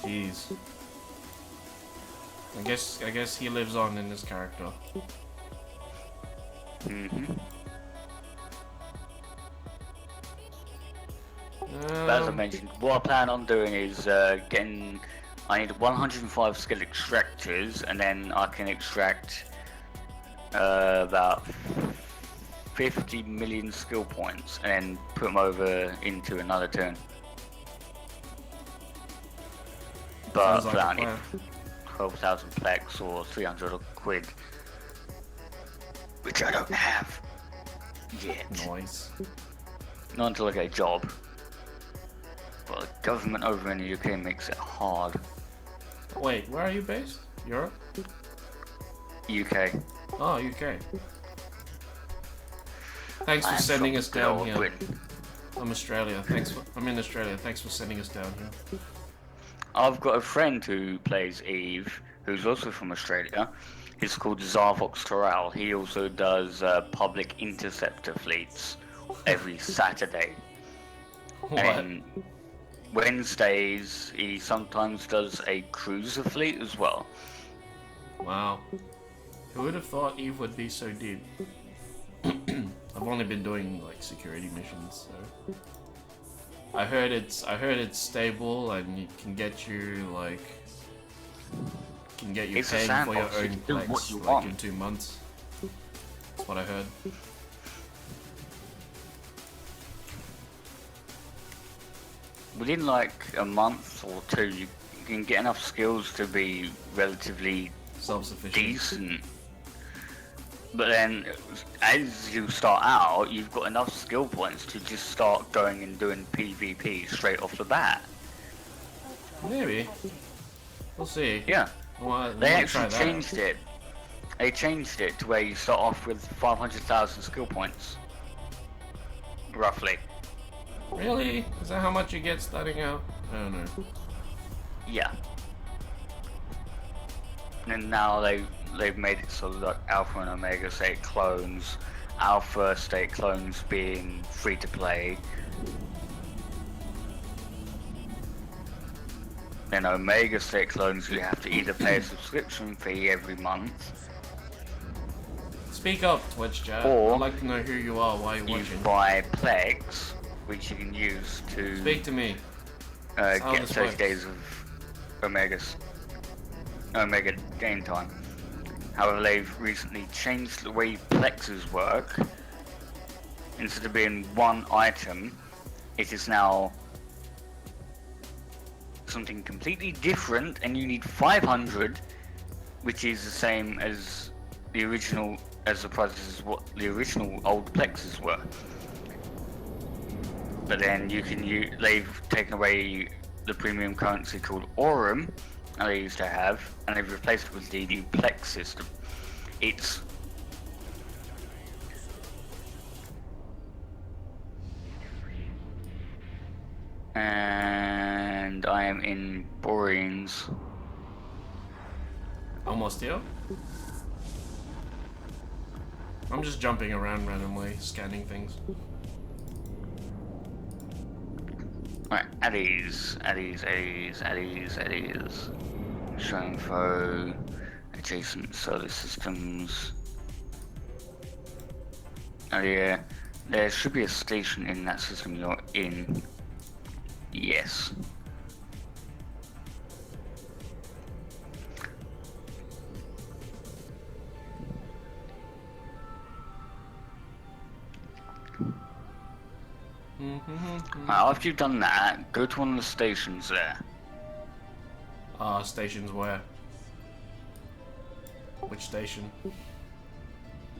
Jeez. I guess he lives on in this character. But as I mentioned, what I plan on doing is I need 105 skill extractors, and then I can extract about 50 million skill points, and then put them over into another turn. But Sounds like for that, a I need plan. 12,000 plex or 300 quid, which I don't have yet. Nice. Not until I get a job. But the government over in the UK makes it hard. Wait, where are you based? Europe? UK. Oh, UK. Thanks for sending us down here. Britain. I'm in Australia. Thanks for sending us down here. I've got a friend who plays Eve, who's also from Australia. He's called Zarvox Toral. He also does public interceptor fleets every Saturday. What? And Wednesdays, he sometimes does a cruiser fleet as well. Wow. Who would have thought Eve would be so deep? I've only been doing like security missions, so I heard it's stable and it can get you It's a paying for your sandbox, you own can do what flex you like want. in 2 months. That's what I heard. Within like a month or two, you can get enough skills to be relatively Self-sufficient. decent. But then, as you start out, you've got enough skill points to just start going and doing PvP straight off the bat. Maybe. We'll see. Yeah, Well, they we'll try actually that out. changed it. They changed it to where you start off with 500,000 skill points. Roughly. Really? Is that how much you get starting out? I don't know. Yeah. And now they've made it so that Alpha and Omega state clones, Alpha state clones being free to play, and Omega state clones you have to either pay a subscription fee every month, Speak up, Twitch chat. Or I'd like to know who you are, why you're you watching. buy Plex, which you can use to Speak to me. how get this 30 works. days of Omega game time. However, they've recently changed the way plexes work. Instead of being one item, it is now something completely different, and you need 500, which is the same as the original, as the prices as what the original old plexes were. But then they've taken away the premium currency called Aurum, that they used to have, and they've replaced it with the new Plex system. It's and I am in Boreans. Almost here? I'm just jumping around randomly, scanning things. Right, at ease. Show info, adjacent solar systems. Oh yeah, there should be a station in that system you're in. Yes. After you've done that, go to one of the stations there. Stations where? Which station?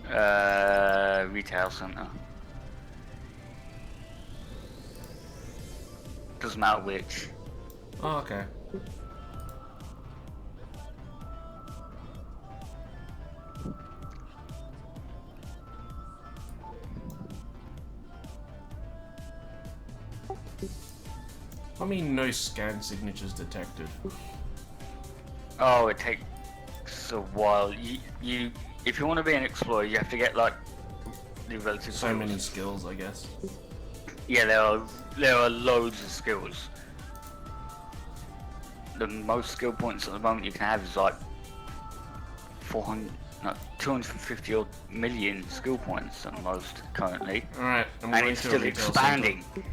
Retail center. Doesn't matter which. Oh, okay. I mean, no scan signatures detected. Oh, it takes a while. You if you want to be an explorer, you have to get like the relative So skills. many skills, I guess. Yeah, there are loads of skills. The most skill points at the moment you can have is like 400, no, 250 odd million skill points at the most currently, Alright, I'm and going it's to a still retail expanding. center.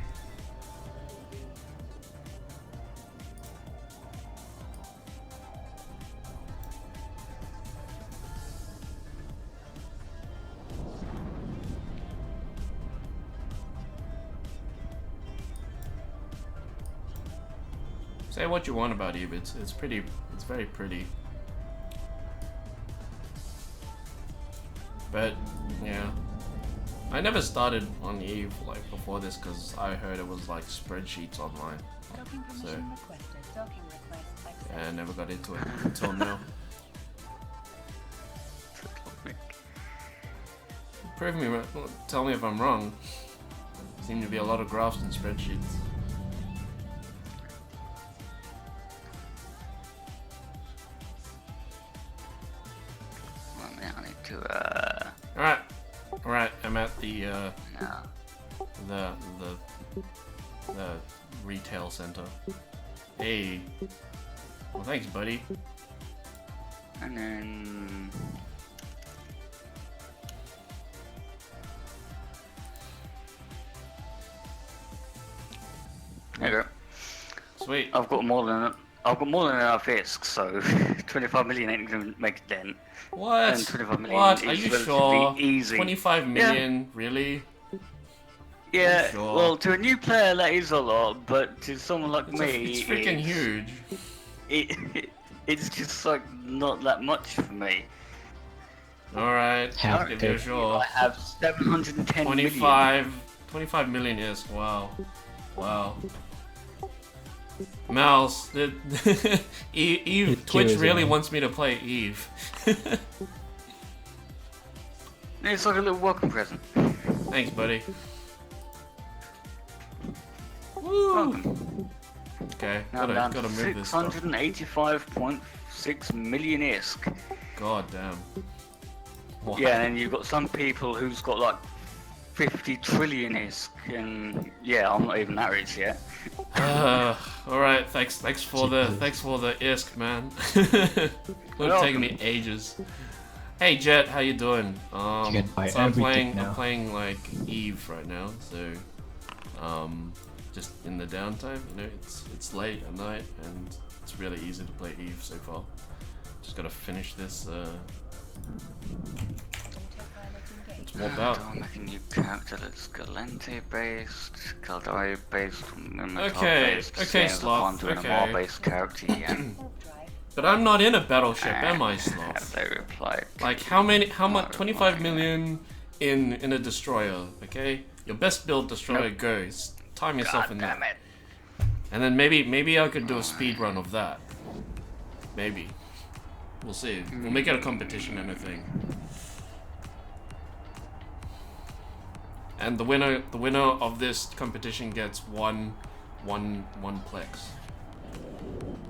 Say what you want about Eve, it's very pretty. But yeah, I never started on Eve like before this because I heard it was like spreadsheets online. Docking permission requested. Docking request accepted. Yeah, I never got into it until now. Prove me, tell me if I'm wrong. Seem to be a lot of graphs and spreadsheets. Alright, I'm at the retail center. Hey. Well, thanks, buddy. And then there you go. Sweet. I've got more than enough ISK, so 25 million ain't gonna make a dent. What? And 25 million What? Are is you relatively sure? easy. 25 million? Really? Yeah, Sure. well, to a new player that is a lot, but to someone like It's, me, it's freaking huge. It's just like not that much for me. Alright, Half if you're take. sure. I have 710 million. 25 million is wow. Wow. Mouse, Eve, Twitch really wants me to play Eve. It's like a little welcome present. Thanks, buddy. Woo! Welcome. Okay, Now I'm down gotta to move this stuff. 685.6 million ISK. God damn. Wow. Yeah, and then you've got some people who's got like 50 trillion ISK, and yeah, I'm not even that rich yet. Alright, thanks for the ISK, man. Would have taken me ages. Hey Jet, how you doing? can buy So I'm everything now. playing like Eve right now, so just in the downtime, you know, it's late at night and it's really easy to play Eve so far. Just gotta finish this it's warped out. I'm making a new character that's Galente based, Caldari based, Okay, based, okay, same as Sloth, I'm doing okay. a Mar based character again. But I'm not in a battleship, am I, Have Sloth? they replied? Like how much 25 million in a destroyer, okay? Your best build destroyer goes. Time yourself in Damn that. it. And then maybe I could do a speed run of that. Maybe. We'll see. We'll make it a competition and a thing. And the winner of this competition gets one plex.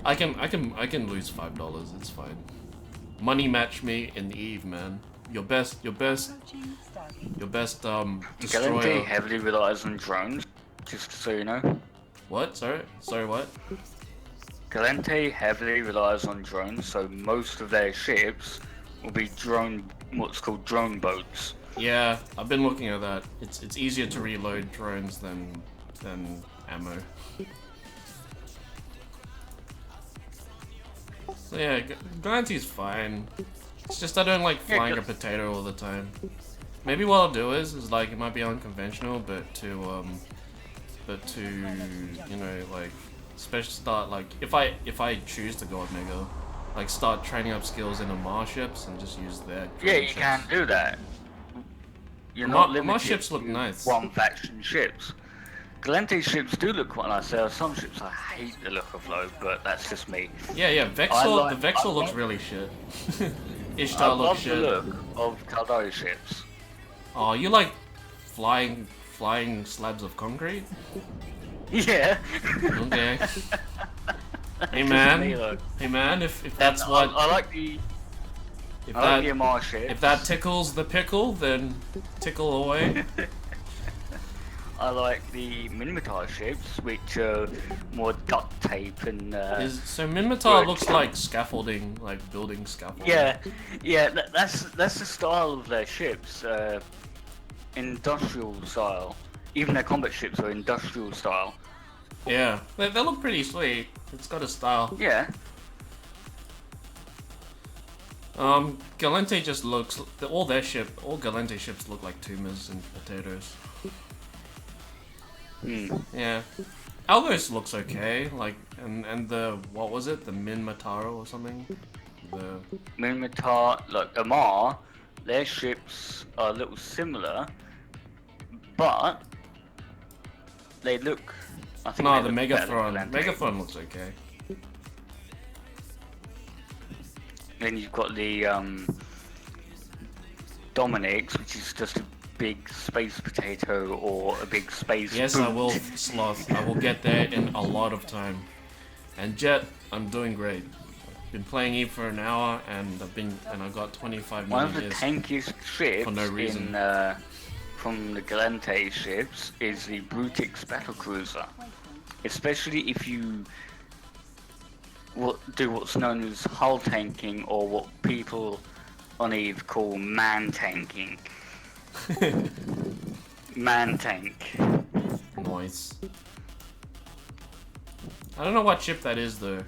I can lose $5. It's fine. Money match me in Eve, man. Your best Approaching Stargate. destroyer. Galente heavily relies on drones, just so you know. What? Sorry, what? Galente heavily relies on drones, so most of their ships will be what's called drone boats. Yeah, I've been looking at that. It's easier to reload drones than ammo. So yeah, Galante's fine. It's just I don't like flying a potato all the time. Maybe what I'll do is like it might be unconventional, but to you know, like especially start like if I choose to go Omega, like start training up skills in Amar ships and just use their. Yeah, you ships. can do that. You're not Amar limited ships look to nice. one faction ships. Galente ships do look quite nice. There are some ships I hate the look of though, but that's just me. Yeah, Vexor. like- The Vexor I looks like- really shit. I Ishtar looks love shit. the look of Caldari ships. Oh, you like flying slabs of concrete? Yeah. Okay. Hey Just man. me, though. Hey man, if that's what I like the if I like the that Amar ships. if that tickles the pickle, then tickle away. I like the Minotaur ships, which are more duct tape and. So Minmatar Work. looks like scaffolding, like building scaffolding. Yeah, that's the style of their ships, industrial style. Even their combat ships are industrial style. Yeah, they look pretty sweet. It's got a style. Yeah, Galente just looks. All Galente ships look like tumors and potatoes. Yeah. Algos looks okay, like, and the, what was it? The Minmataro or something? The... Minotaur, like Amar, their ships are a little similar, but they look. I think No, they the look better than Megathron. Galente. Megathron looks okay. Then you've got the Dominix, which is just a big space potato or a big space. Yes, boot. I will, Sloth. I will get there in a lot of time. And Jet, I'm doing great. I've been playing Eve for an hour, and I got 25 One million of the years. tankiest ships for no reason. from the Galente ships is the Brutix battlecruiser, especially if you do what's known as hull tanking, or what people on Eve call man tanking. Man tank. Nice. I don't know what ship that is though.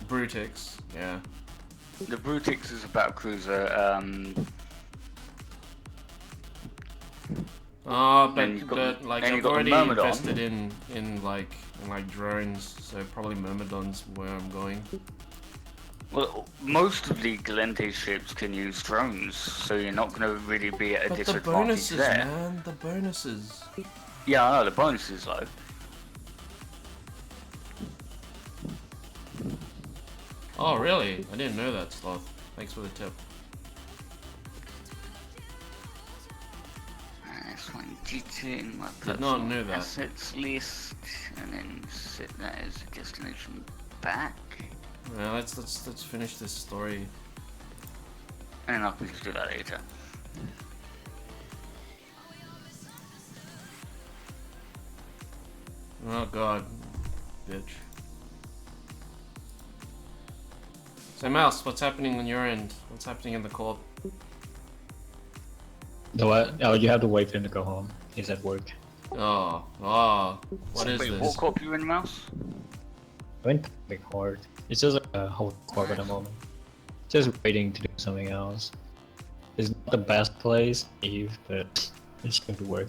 Brutix, yeah. The Brutix is a battlecruiser. Then you've got- like then I've you've got the already Myrmidon. invested in like drones, so probably Myrmidon's where I'm going. Well, most of the Galente ships can use drones, so you're not going to really be at a But the disadvantage bonuses, there. man, the bonuses. Yeah, I know, the bonuses though. Oh really? I didn't know that, Sloth. Thanks for the tip. That's one G2 in my Did not personal know that. assets list, and then set that as a destination back, Yeah, let's finish this story. and I can just do that later. Oh god, bitch. So Mouse, what's happening on your end? What's happening in the corp? No, what? Oh, you have to wait for him to go home. He's at work. What is Wait, this? what corp you in, Mouse? I went big hard. It's just like a whole corp at the moment. Just waiting to do something else. It's not the best place, Eve, but it's going to work.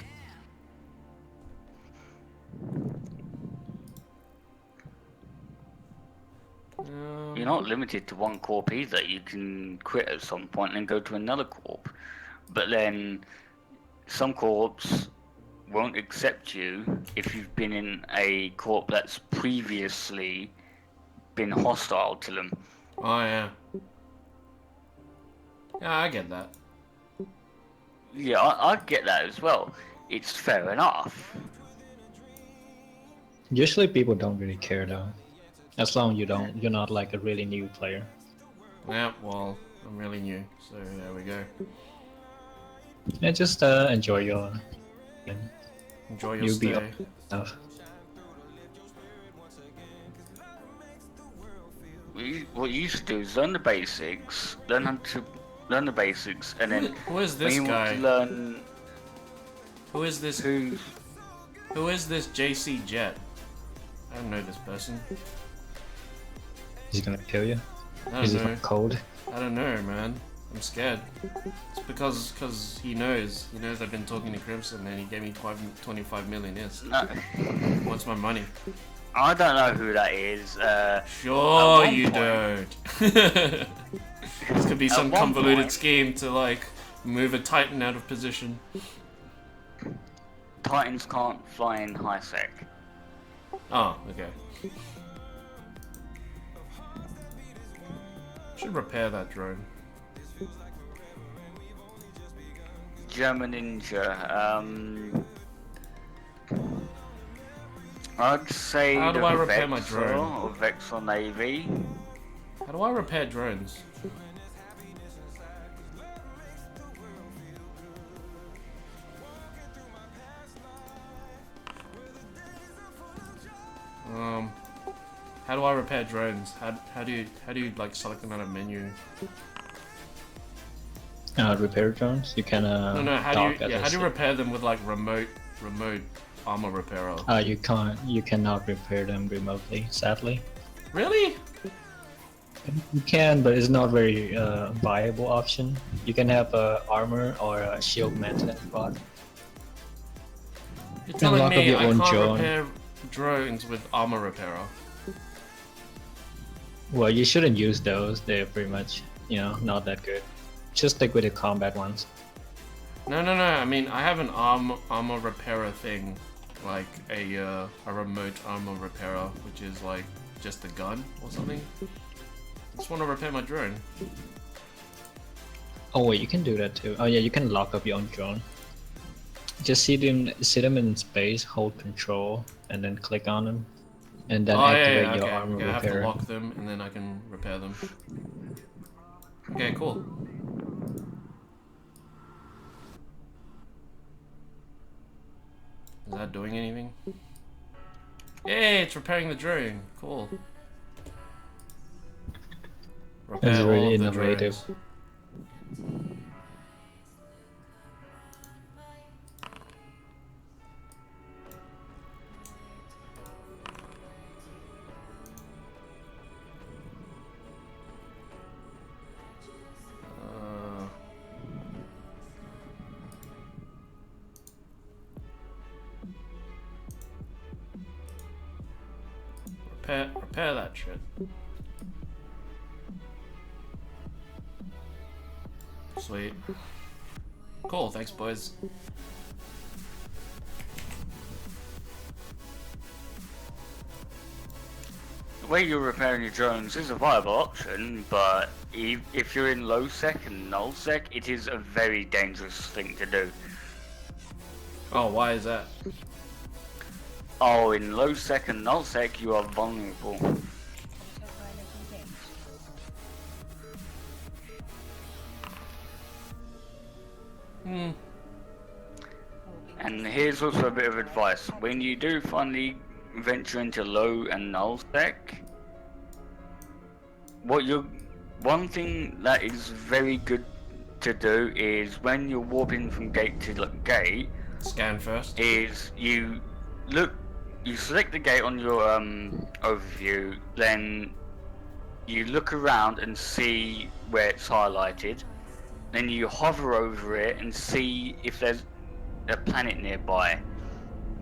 You're not limited to one corp either. You can quit at some point and go to another corp. But then some corps won't accept you if you've been in a corp that's previously been hostile to them. Oh yeah. Yeah, I get that. Yeah, I get that as well. It's fair enough. Usually people don't really care though. As long as you're not like a really new player. Yeah, well, I'm really new, so there we go. Yeah, just enjoy your Enjoy your You'll be stay. stuff. What you should do is learn the basics, learn the basics, and then Who is when this you guy? want to learn Who is this? who Who is this JC Jet? I don't know this person. He's gonna kill you. I Is don't he know. from cold? I don't know, man. I'm scared. It's because he knows. He knows I've been talking to Crimson and he gave me 25 million. Yes. no. What's my money? I don't know who that is. Sure one you point- don't. This could be some one convoluted point- scheme to like move a Titan out of position. Titans can't fly in high sec. Oh, okay. Should repair that drone. German Ninja. I'd say How do the I repair my Vexor drone? or Vexor Navy. How do I repair drones? How do I repair drones? How do you like select them out of menu? Repair drones. You can No, how dock do as you a how do you stick. repair them with like remote armor repairer? You can't. You cannot repair them remotely. Sadly, Really? you can, but it's not very viable option. You can have a armor or a shield maintenance bot. You're telling lock up me your I own can't drone. repair drones with armor repairer? Well, you shouldn't use those. They're pretty much, not that good. Just stick with the combat ones. No. I mean, I have an armor repairer thing, like a remote armor repairer, which is like just a gun or something. I just want to repair my drone. Oh wait, you can do that too. Oh yeah, you can lock up your own drone. Just sit them in space, hold control, and then click on them, and then activate your okay. armor Okay, I have to repair. lock them and then I can repair them. Okay, cool. Is that doing anything? Yay, it's repairing the drone. Cool. Repair It's all really of the innovative. drones. Repair that shit. Sweet. Cool, thanks boys. The way you're repairing your drones is a viable option, but if you're in low sec and null sec, it is a very dangerous thing to do. Oh, why is that? Oh, in low sec and null sec, you are vulnerable. Autopilot engaged. And here's also a bit of advice. When you do finally venture into low and null sec, one thing that is very good to do is when you're warping from gate to gate, Scan first. is you select the gate on your overview, then you look around and see where it's highlighted, then you hover over it and see if there's a planet nearby.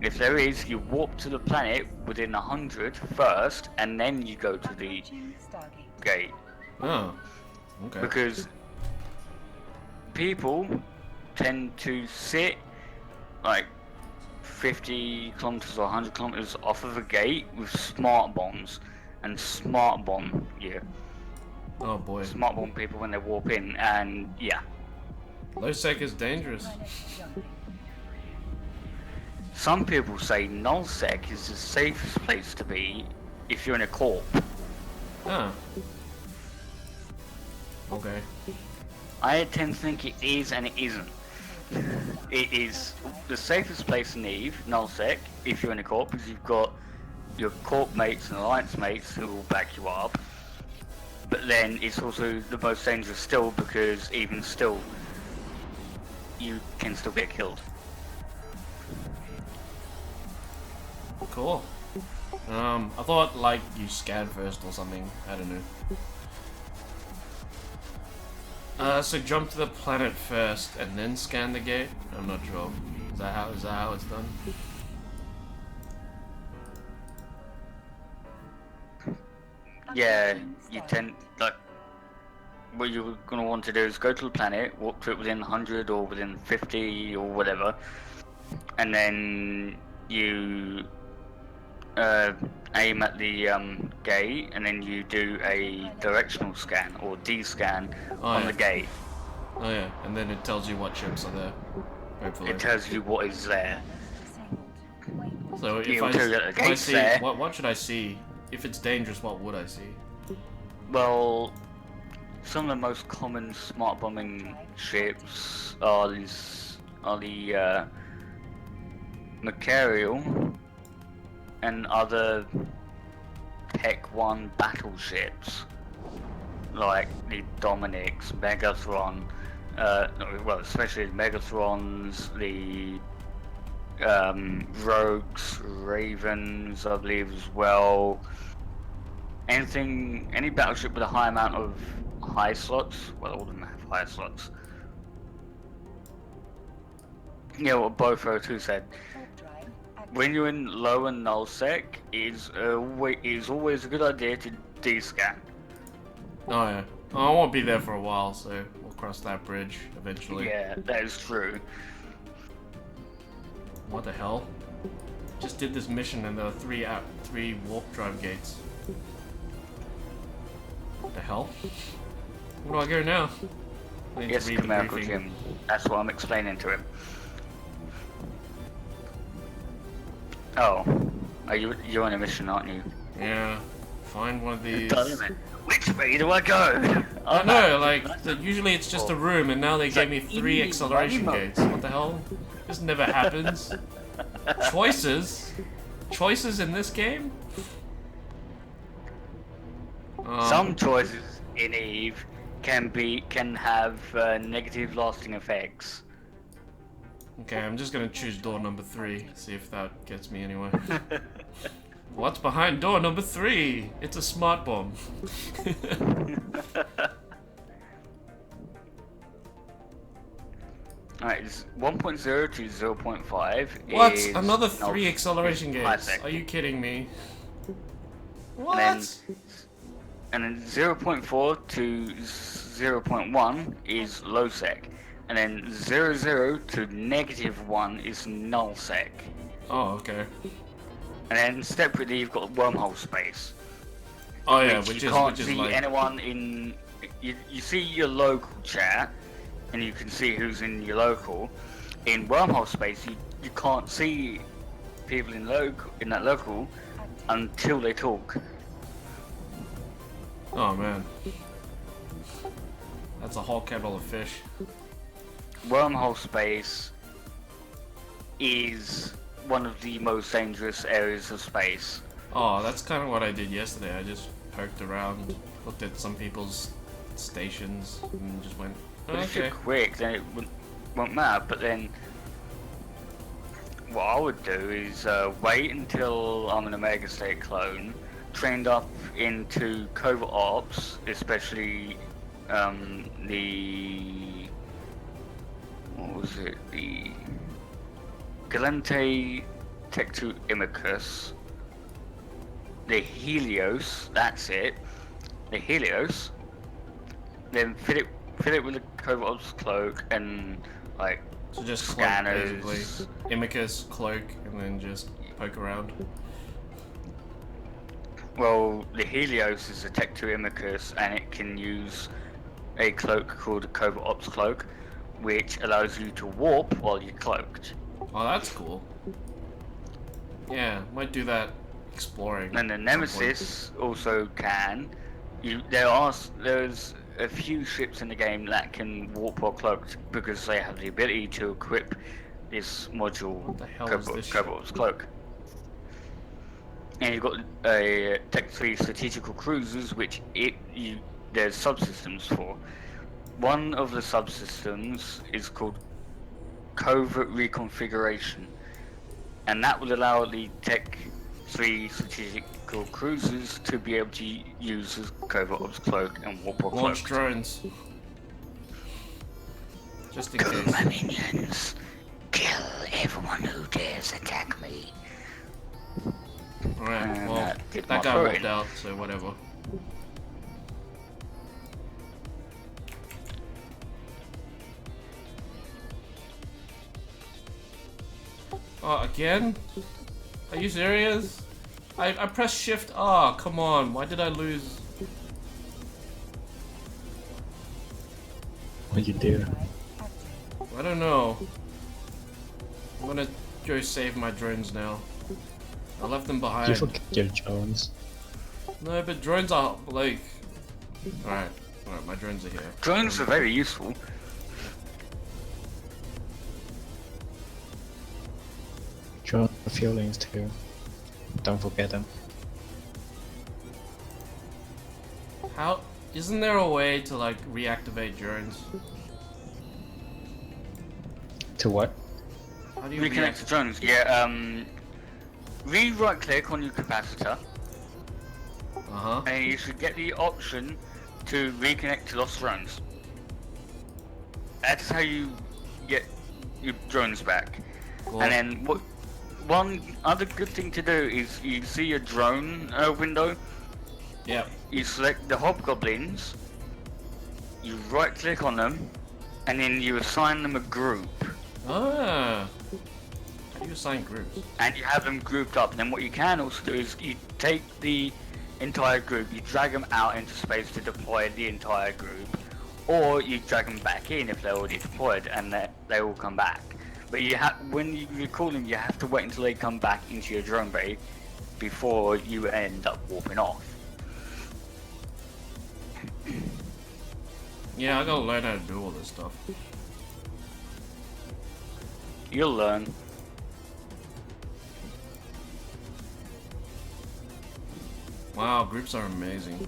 If there is, you warp to the planet within 100 first, and then you go to the Approaching Stargate. gate. Oh, okay. Because people tend to sit like 50 kilometers or 100 kilometers off of a gate with smart bombs, and smart bomb Oh boy. smart bomb people when they warp in, and yeah. Low sec is dangerous. Pilot jumping. Some people say nullsec is the safest place to be if you're in a corp. Ah. Okay. I tend to think it is and it isn't. It is the safest place in Eve, nullsec, if you're in a corp, because you've got your corp mates and alliance mates who will back you up. But then it's also the most dangerous still, because even still, you can still get killed. Cool. I thought like you scan first or something. I don't know. So jump to the planet first and then scan the gate? I'm not sure. Is that how it's done? yeah, you tend like what you're gonna want to do is go to the planet, walk to it within 100 or within 50 or whatever, and then you aim at the gate, and then you do a directional scan or D-scan Oh, on yeah. the gate. Oh yeah, and then it tells you what ships are there. Hopefully. It tells you what is there. Disabled. Waypoint. So if It'll I, tell you that the if I gate's see, there. what should I see? If it's dangerous, what would I see? Well, some of the most common smart bombing ships are the Macarial and other Tech 1 battleships, like the Dominics, Megathron, well, especially the Megathrons, the Rogues, Ravens, I believe as well. Any battleship with a high amount of high slots, well, all of them have high slots. Yeah, what Bofo2 said. Warp drive active. When you're in low and null sec, it is always a good idea to D-scan. Oh yeah. Oh, I won't be there for a while, so we'll cross that bridge eventually. Yeah, that is true. What the hell? Just did this mission and there are three warp drive gates. What the hell? Where do I go now? I need to Yes, read the Chimerical briefing. Jim. That's what I'm explaining to him. Oh, you're on a mission, aren't you? Yeah. Find one of these. Doesn't it? Which way do I go? I know, like, usually it's just a room, and now they It's gave like me 3 in acceleration Rainbow. gates. What the hell? This never happens. Choices? Choices in this game? Some choices in Eve can have negative lasting effects. Okay, I'm just gonna choose door number 3, see if that gets me anywhere. What's behind door number 3? It's a smart bomb. Alright, it's 1.0 to 0.5. What? is Another null- 3 acceleration is high gates? sec. Are you kidding me? What? And then 0.4 to 0.1 is low sec. And then 0 to -1 is null sec. Oh, okay. And then separately you've got wormhole space. Oh yeah, which which you is can't which is see like anyone in. You see your local chat, and you can see who's in your local. In wormhole space, you can't see people in that local until they talk. oh man, that's a whole kettle of fish. Wormhole space is one of the most dangerous areas of space. Oh, that's kind of what I did yesterday. I just poked around, looked at some people's stations, and just went, But if you're okay. quick, then it won't matter. But then, what I would do is wait until I'm an Omega State clone, trained up into covert ops, especially the what was it? The Galente Tech 2 Imicus, the Helios. That's it. The Helios. Then fit it with a covert ops cloak and like So just cloak, scanners. basically. Imicus, cloak, and then just poke around. Well, the Helios is a Tech 2 Imicus, and it can use a cloak called a Covert Ops Cloak, which allows you to warp while you're cloaked. Oh, that's cool. Yeah, might do that exploring. And the at some Nemesis also can. There's a few ships in the game that can warp or cloaked because they have the ability to equip this module, What the hell is this shit? Covert Ops Cloak. And you've got a Tech 3 strategical cruisers, which there's subsystems for. One of the subsystems is called covert reconfiguration, and that will allow the Tech 3 strategical cruisers to be able to use the covert ops cloak and warp or point. Launch cloak. drones. Just in Go, case. my minions! Kill everyone who dares attack me. Alright, And well, that did that my guy throwing. walked out, so whatever. Oh, again? Are you serious? I pressed shift R, come on, why did I lose? What you do? I don't know. I'm gonna go save my drones now. I left them You behind. forget your drones. No, but drones are like... Alright, my drones are here. Drones are very useful. Drone feelings too. Don't forget them. How... Isn't there a way to like reactivate drones? To what? How do you Reconnect to drones. Yeah. Right click on your capacitor, Uh-huh. and you should get the option to reconnect to lost drones. That's how you get your drones back. Cool. And then one other good thing to do is you see your drone window. Yep. You select the hobgoblins. You right click on them, and then you assign them a group. Ah. How do you assign groups? And you have them grouped up. And then what you can also do is you take the entire group, you drag them out into space to deploy the entire group, or you drag them back in if they're already deployed, and they all come back. But you when you recall them, you have to wait until they come back into your drone bay before you end up warping off. Yeah, I gotta learn how to do all this stuff. You'll learn. Wow, groups are amazing.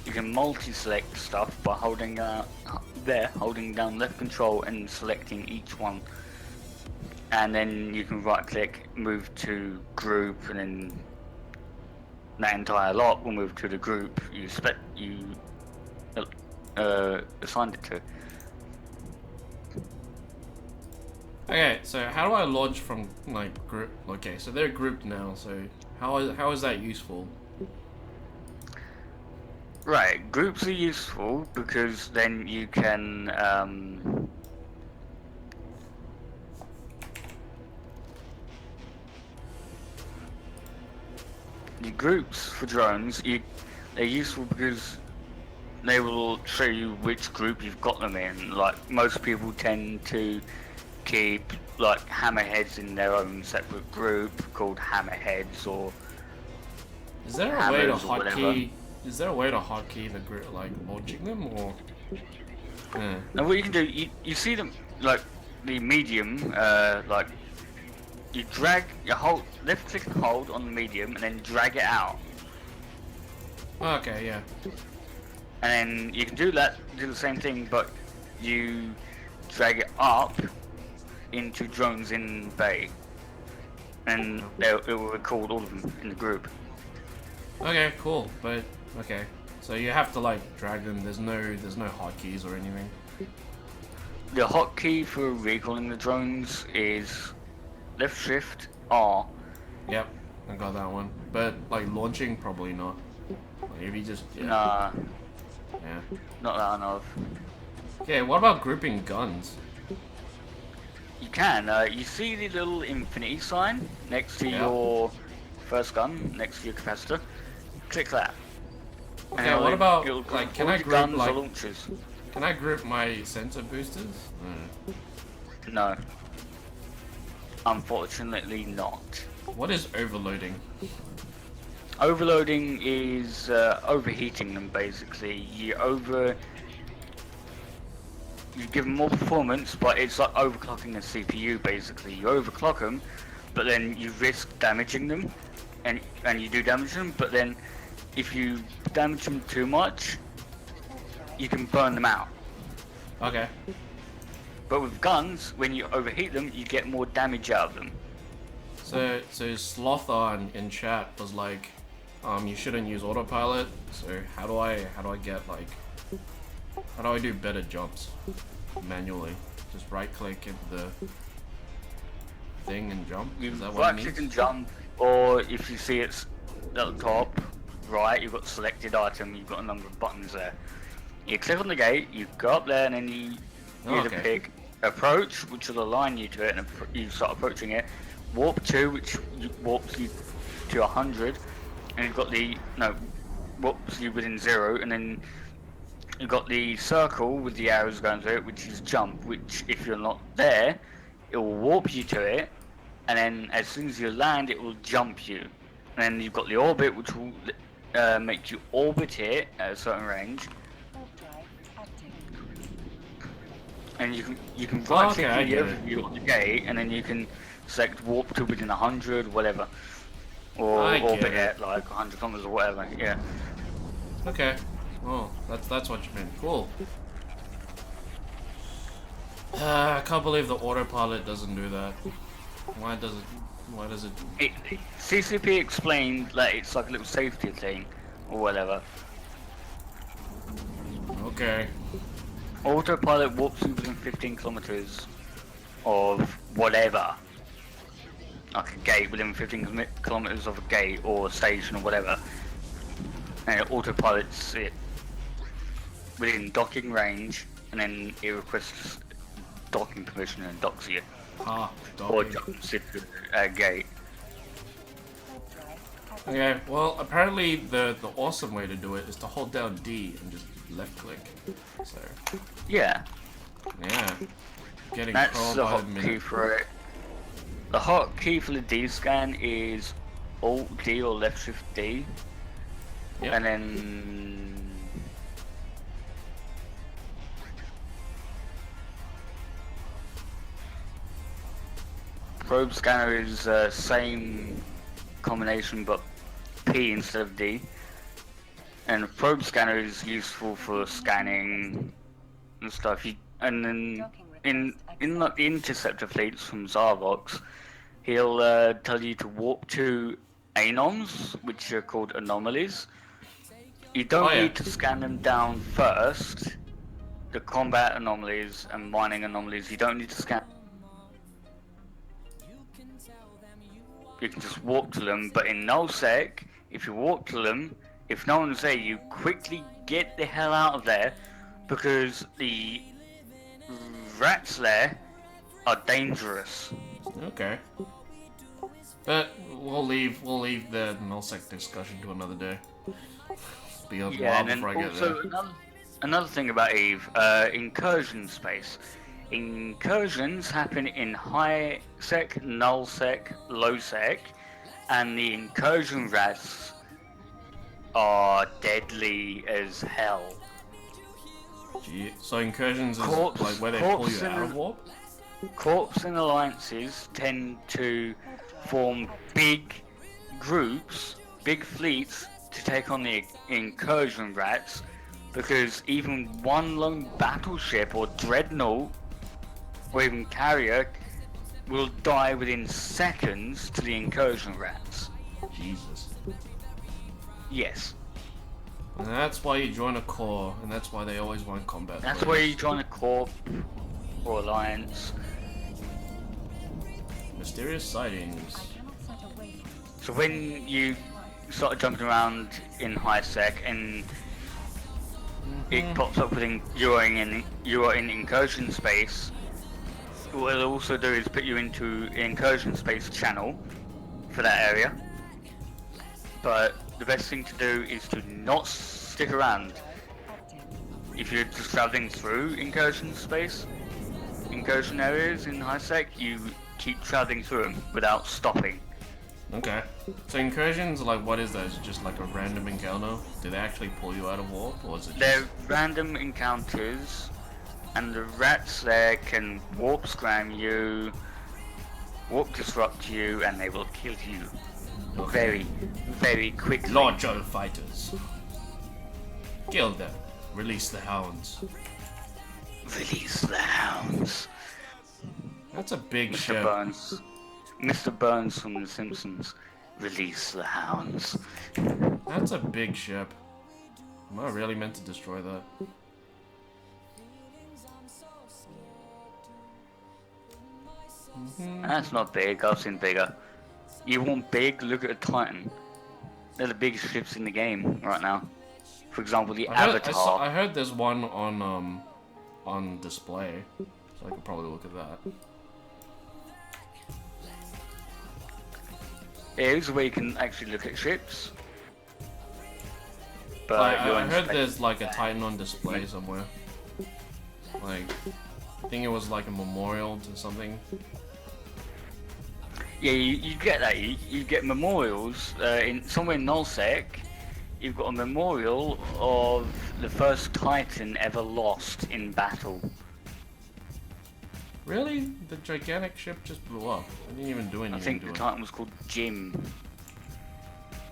You can multi-select stuff by holding holding down left control and selecting each one, and then you can right click, move to group, and then that entire lot will move to the group you assigned it to. Okay, so how do I launch from like group? Okay, so they're grouped now. So how is that useful? Right, groups are useful because then you can the groups for drones, they're useful because they will show you which group you've got them in. Like most people tend to keep like hammerheads in their own separate group called hammerheads, or Is there a way to hammers or whatever. hotkey? Is there a way to hotkey the group, like launching them, or? Yeah. Now what you can do, you see them like the medium, like you hold left click and hold on the medium and then drag it out, Okay, yeah. and then you can do the same thing, but you drag it up into drones in bay, and it will record all of them in the group. Okay, cool. But okay, so you have to like drag them. There's no hotkeys or anything. The hotkey for recalling the drones is left shift R. Yep, I got that one. But like launching, probably not. Like, if you just Nah, yeah. not that I know of. Okay, what about grouping guns? You can. You see the little infinity sign next to Yeah. your first gun, next to your capacitor? Click that. Okay, what about it'll like group can all I your group guns or like launchers? can I group my sensor boosters? No. Unfortunately not. What is overloading? Overloading is overheating them basically. You give them more performance, but it's like overclocking a CPU basically. You overclock them, but then you risk damaging them, and you do damage them, but then if you damage them too much, you can burn them out. Okay. But with guns, when you overheat them, you get more damage out of them. So Slothar in chat was like, you shouldn't use autopilot. So how do I get like, how do I do better jumps manually? Just right click into the thing and jump. You Is that what it right click means? and jump, or if you see it's at the top right, you've got selected item, you've got a number of buttons there. You click on the gate, you go up there, and then you either Okay. pick approach, which will align you to it, and you start approaching it. Warp 2, which warps you to 100, and you've got the warps you within 0, and then you've got the circle with the arrows going through it, which is jump, which if you're not there, it will warp you to it, and then as soon as you land, it will jump you. And then you've got the orbit, which will make you orbit it at a certain range. Warp drive active. And you can right click I on the get it. overview on the gate, and then you can select warp to within 100, whatever, or I get orbit it. at like 100 kilometers or whatever. Yeah. Okay. Oh, that's what you mean. Cool. I can't believe the autopilot doesn't do that. Why does it? CCP explained that it's like a little safety thing, or whatever. Okay. Autopilot warps you within 15 kilometers of whatever. Like a gate within 15 kilometers of a gate or a station or whatever. And it autopilots it within docking range, and then it requests docking permission and docks you. Ah, Or docking. jumps into a gate. Warp drive active. Okay, well, apparently the awesome way to do it is to hold down D and just left click. So, Yeah, yeah. Getting that's crawled the by the hotkey minute. for it. The hotkey for the D scan is Alt D or left shift D. Yep. And then probe scanner is same combination but P instead of D. And probe scanner is useful for scanning and stuff. And then in like the interceptor fleets from Zarvox, he'll tell you to warp to anoms, which are called anomalies. You don't Oh, yeah. need to scan them down first. The combat anomalies and mining anomalies, you don't need to scan. You can just walk to them, but in nullsec, if you walk to them, if no one's there, you quickly get the hell out of there, because the rats there are dangerous. Okay. But we'll leave the nullsec discussion to another day. Be a Yeah, while and then before I get also there. another thing about Eve, incursion space. Incursions happen in high sec, null sec, low sec, and the incursion rats are deadly as hell. Gee, so incursions is Corpse- like where they pull corpse you out in of a- warp? Corps and alliances tend to form big groups, big fleets to take on the incursion rats, because even one lone battleship or dreadnought or even carrier will die within seconds to the incursion rats. Jesus. Yes, And that's why you join a corps, and that's why they always want combat. that's players. where you join a corp or alliance. Mysterious sightings. I cannot set a waypoint. So when you start jumping around in high sec and it pops up within you are in incursion space, what it'll also do is put you into an incursion space channel for that area. But the best thing to do is to not stick around. Active. If you're just traveling through incursion space, incursion areas in high sec, you keep traveling through them without stopping. Okay. So incursions, like, what is that? Is it just like a random encounter? Do they actually pull you out of warp, or is it just... They're random encounters, and the rats there can warp scram you, warp disrupt you, and they will kill you very, very quickly. Launch all fighters. Kill them. Release the hounds. Release the hounds. That's a big Mr. ship. Burns. Mr. Burns from The Simpsons. Release the hounds. That's a big ship. Am I really meant to destroy that? That's not big, I've seen bigger. You want big? Look at a Titan. They're the biggest ships in the game right now. For example, the Avatar. I heard there's one on display, so I could probably look at that. Here's where you can actually look at ships. But I heard there's like a Titan on display somewhere. Like, I think it was like a memorial to something. Yeah, you get that. You get memorials somewhere in Nullsec. You've got a memorial of the first Titan ever lost in battle. Really? The gigantic ship just blew up. It didn't even do anything. I think to the it. Titan was called Jim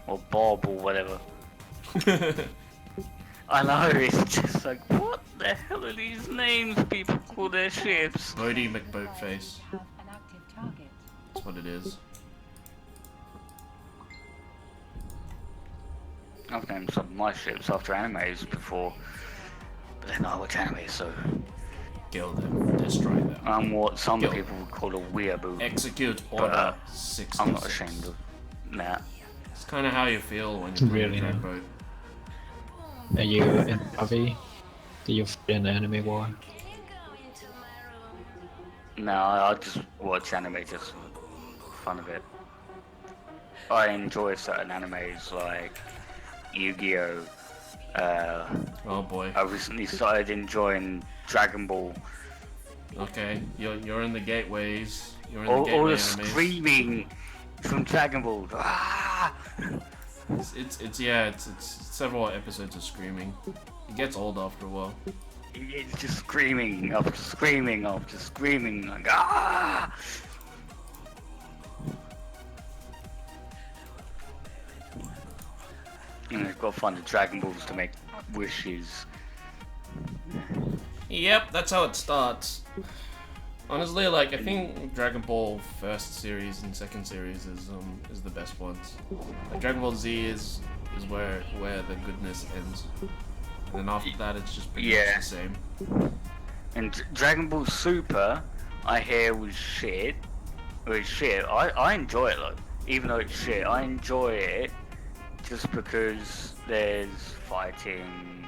or Bob or whatever. I know, it's just like, what the hell are these names people call their ships? Bodie McBoatface. Have an active target. That's what it is. I've named some of my ships after animes before, but they're not watch anime, so Kill them. Destroy them. I'm what some Kill. people would call a weeaboo. Execute But, Order 66. I'm not ashamed of that. It's kind of how you feel when you play Really a not. boat. Are you in Ravi? Do you fight in the enemy war? No, I just watch anime just for fun of it. I enjoy certain animes like Yu-Gi-Oh! Oh boy. I recently started enjoying Dragon Ball. Okay, you're in the gateways. You're in the All gateway the animes. screaming from Dragon Ball. Ah! It's several episodes of screaming. It gets old after a while. It's just screaming after screaming after screaming, like ah! And they've got to find the Dragon Balls to make wishes. Yep, that's how it starts. Honestly, like I think Dragon Ball first series and second series is the best ones. Like, Dragon Ball Z is where the goodness ends, and then after that it's just pretty much the same. And Dragon Ball Super, I hear was shit. Well, it's shit. I enjoy it though, even though it's shit. I enjoy it just because there's fighting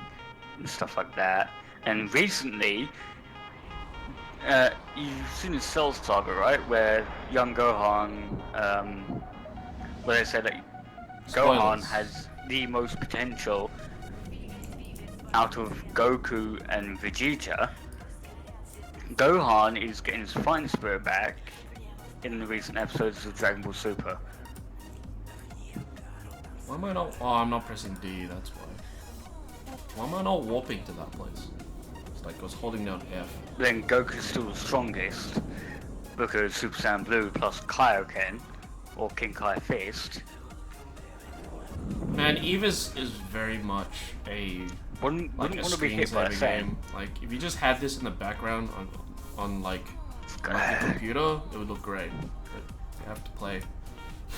and stuff like that. And recently, you've seen the Cell Saga, right? Where young Gohan, where they say that Gohan Spoilers. has the most potential out of Goku and Vegeta. Gohan is getting his fighting spirit back in the recent episodes of Dragon Ball Super. Why am I not? Oh, I'm not pressing D. That's why. Why am I not warping to that place? It's like I was holding down F. Then Goku's still the strongest because Super Saiyan Blue plus Kaioken or King Kai Fist. Man, Eva's is very much a Wouldn't like a want to be hit by a screensaver fan. game. Like if you just had this in the background on like the computer, it would look great. But you have to play.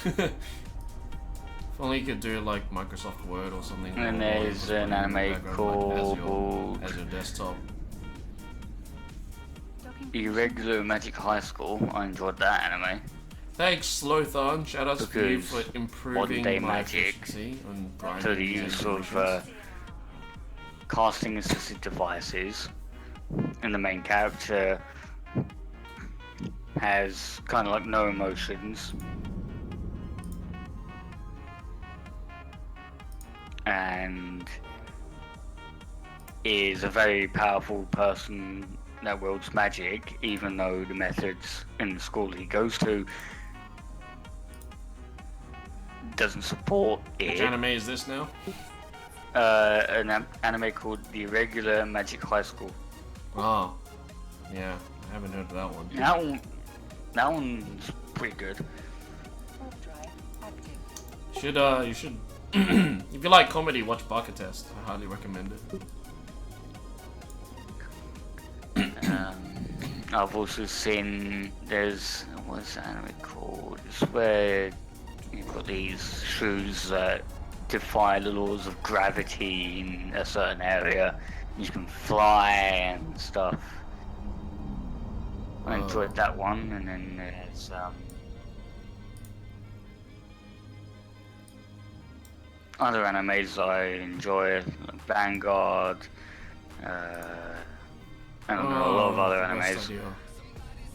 If only you could do like Microsoft Word or something. And or there's just an play in the anime background, called as your desktop. Irregular Magic High School. I enjoyed that anime. Thanks, Slothon. Shout out to you for Because improving modern-day my magic efficiency and So the grinding use and of animations. casting assisted devices, and the main character has kind of like no emotions, and is a very powerful person that wields magic, even though the methods in the school he goes to doesn't support Which it. anime is this now? An anime called The Irregular Magic High School. Oh, yeah, I haven't heard of that one. That one's pretty good. Warp drive active. You should, if you like comedy, watch Barker Test. I highly recommend it. I've also seen what's the anime called? It's where you've got these shoes that defy the laws of gravity in a certain area. You can fly and stuff. I enjoyed that one, and then there's other animes I enjoy, like Vanguard, I don't know, a lot of other best animes.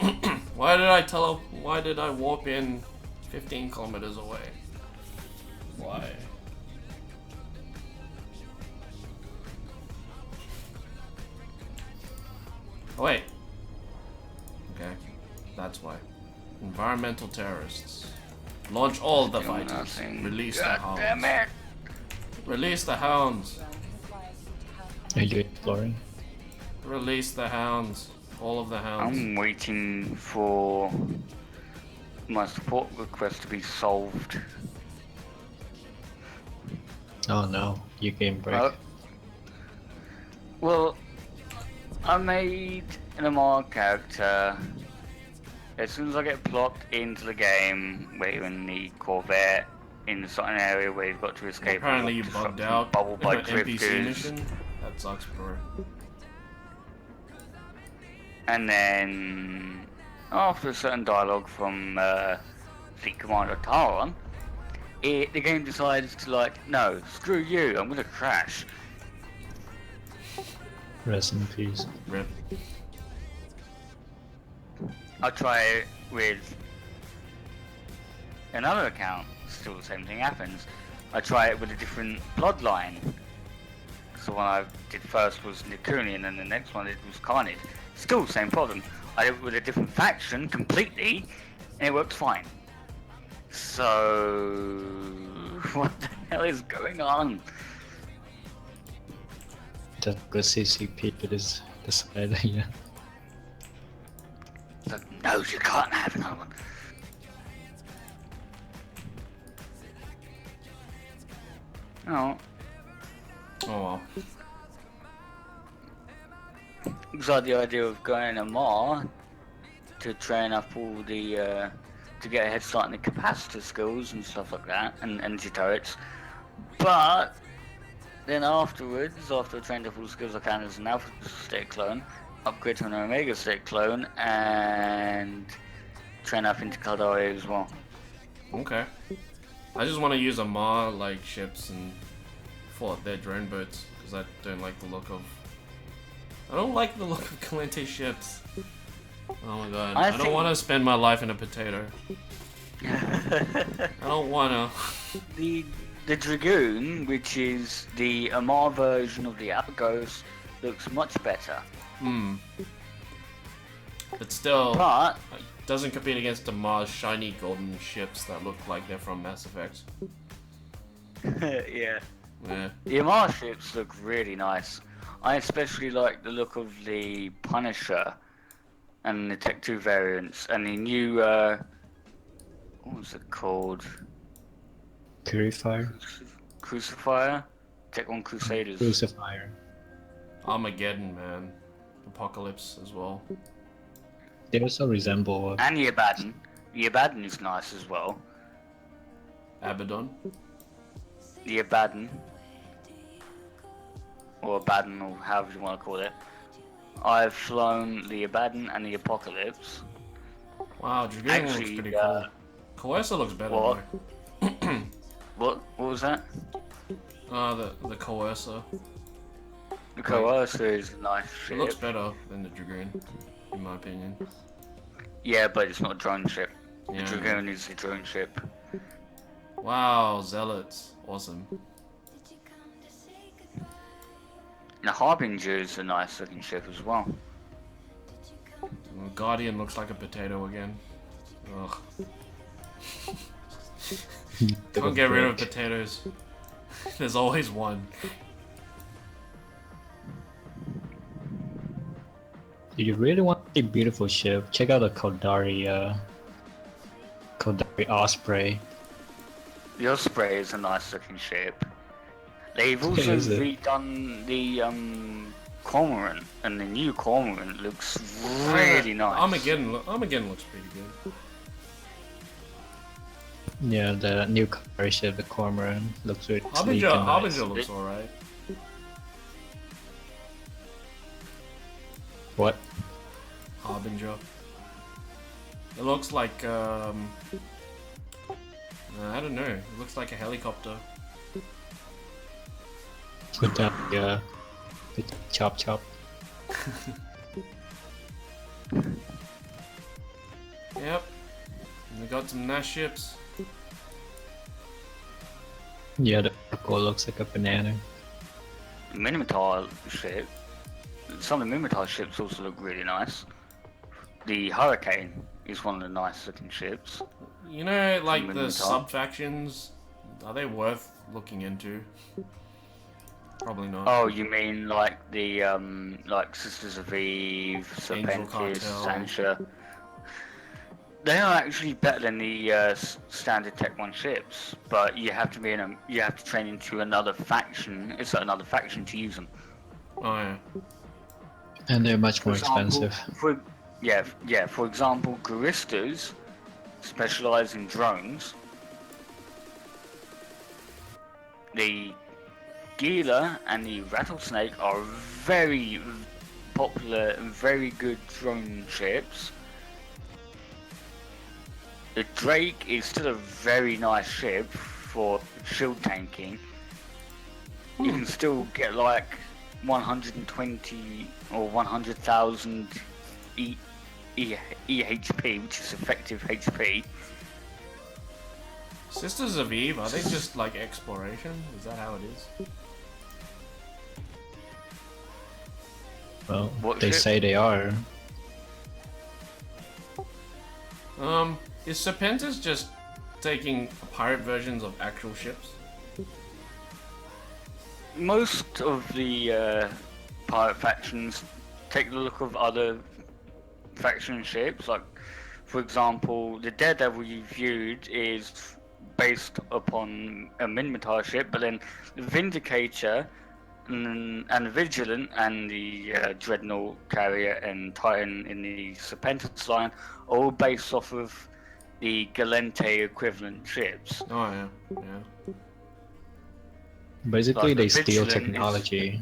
idea. Why did I warp in 15 kilometers away? Why? Oh, wait. Okay, that's why. Environmental terrorists. Launch all the Doing fighters. nothing. Release the God hounds. damn it! Release the hounds. Are you exploring? Release the hounds. All of the hounds. I'm waiting for my support request to be solved. Oh no, you game break. Well, I made an MR character. As soon as I get plopped into the game, where you're in the Corvette, in a certain area where you've got to escape. Apparently you bugged out Bubble in by an NPC drifters. mission. That sucks, bro. And then, after a certain dialogue from Fleet Commander Taron, the game decides to like, no, screw you, I'm gonna crash. Rest in peace. Rip. I try it with another account, still the same thing happens. I try it with a different bloodline. So one I did first was Nikunian and the next one I did was Carnage. Still the same problem. I did it with a different faction completely and it worked fine. So what the hell is going on? That good CCP to this side, yeah. It's like, no, you can't have another one. Oh, Oh well. so the idea of going to Mar to train up all the to get a head start in the capacitor skills and stuff like that, and energy turrets. But then afterwards, after I trained up all the skills I can as an alpha state clone, upgrade to an omega state clone, and train up into Caldari as well. Okay. I just want to use Amar like ships and fought their drone boats because I don't like the look of. I don't like the look of Calente ships. Oh my god! I don't think- want to spend my life in a potato. I don't wanna. The Dragoon, which is the Amar version of the Outghost, looks much better. Hmm. But still, But it doesn't compete against Amar's shiny golden ships that look like they're from Mass Effect. yeah, Yeah. the Amar ships look really nice. I especially like the look of the Punisher and the Tech 2 variants and the new what was it called? Purifier? Crucifier? Tech 1 Crusaders. Crucifier. Armageddon, man. Apocalypse as well. They also resemble And the Abaddon. The Abaddon is nice as well. Abaddon. The Abaddon. Or Abaddon, or however you want to call it. I've flown the Abaddon and the Apocalypse. Wow, Dragoon looks Actually, pretty cool. Coercer looks better what? though. What was that? The Coercer. The Coercer is a nice It ship. looks better than the Dragoon, in my opinion. Yeah, but it's not a drone ship. The Yeah. Dragoon is the drone ship. Wow, Zealots. Awesome. The Harbinger is a nice looking ship as well. Guardian looks like a potato again. Ugh. Can't get rid of potatoes. There's always one. Do you really want a beautiful ship? Check out the Caldari Osprey. The Osprey is a nice looking ship. They've also Is it? redone the Cormorant, and the new Cormorant looks really nice. Armageddon looks pretty good. Yeah, the new Caldari ship, the Cormorant, looks really sleek and nice. Harbinger looks alright. What? Harbinger. It looks like I don't know. It looks like a helicopter. put down the chop chop. Yep. And we got some nice ships. Yeah, the purple looks like a banana. Minotaur ship. Some of the Minotaur ships also look really nice. The Hurricane is one of the nice looking ships. You know, like the Minotaur. sub-factions, are they worth looking into? Probably not. Oh, you mean like the like Sisters of Eve, Angel Serpentis, Cartel. Sancha? They are actually better than the standard Tech 1 ships, but you have to be you have to train into another faction. It's another faction to use them. Oh yeah. And they're much For more example, expensive. For example, Guristas specialize in drones. The Gila and the Rattlesnake are very popular and very good drone ships. The Drake is still a very nice ship for shield tanking. You can still get like 120 or 100,000 EHP, which is effective HP. Sisters of Eve, are they just like exploration? Is that how it is? Well, What they ship? say they are. Is Serpentis just taking pirate versions of actual ships? Most of the pirate factions take the look of other faction ships. Like, for example, the Daredevil you viewed is based upon a Minotaur ship, but then the Vindicator and the Vigilant and the Dreadnought carrier and Titan in the Serpentis line are all based off of the Galente equivalent ships. Oh yeah, yeah. Basically, Like they the steal Vigilant is- technology.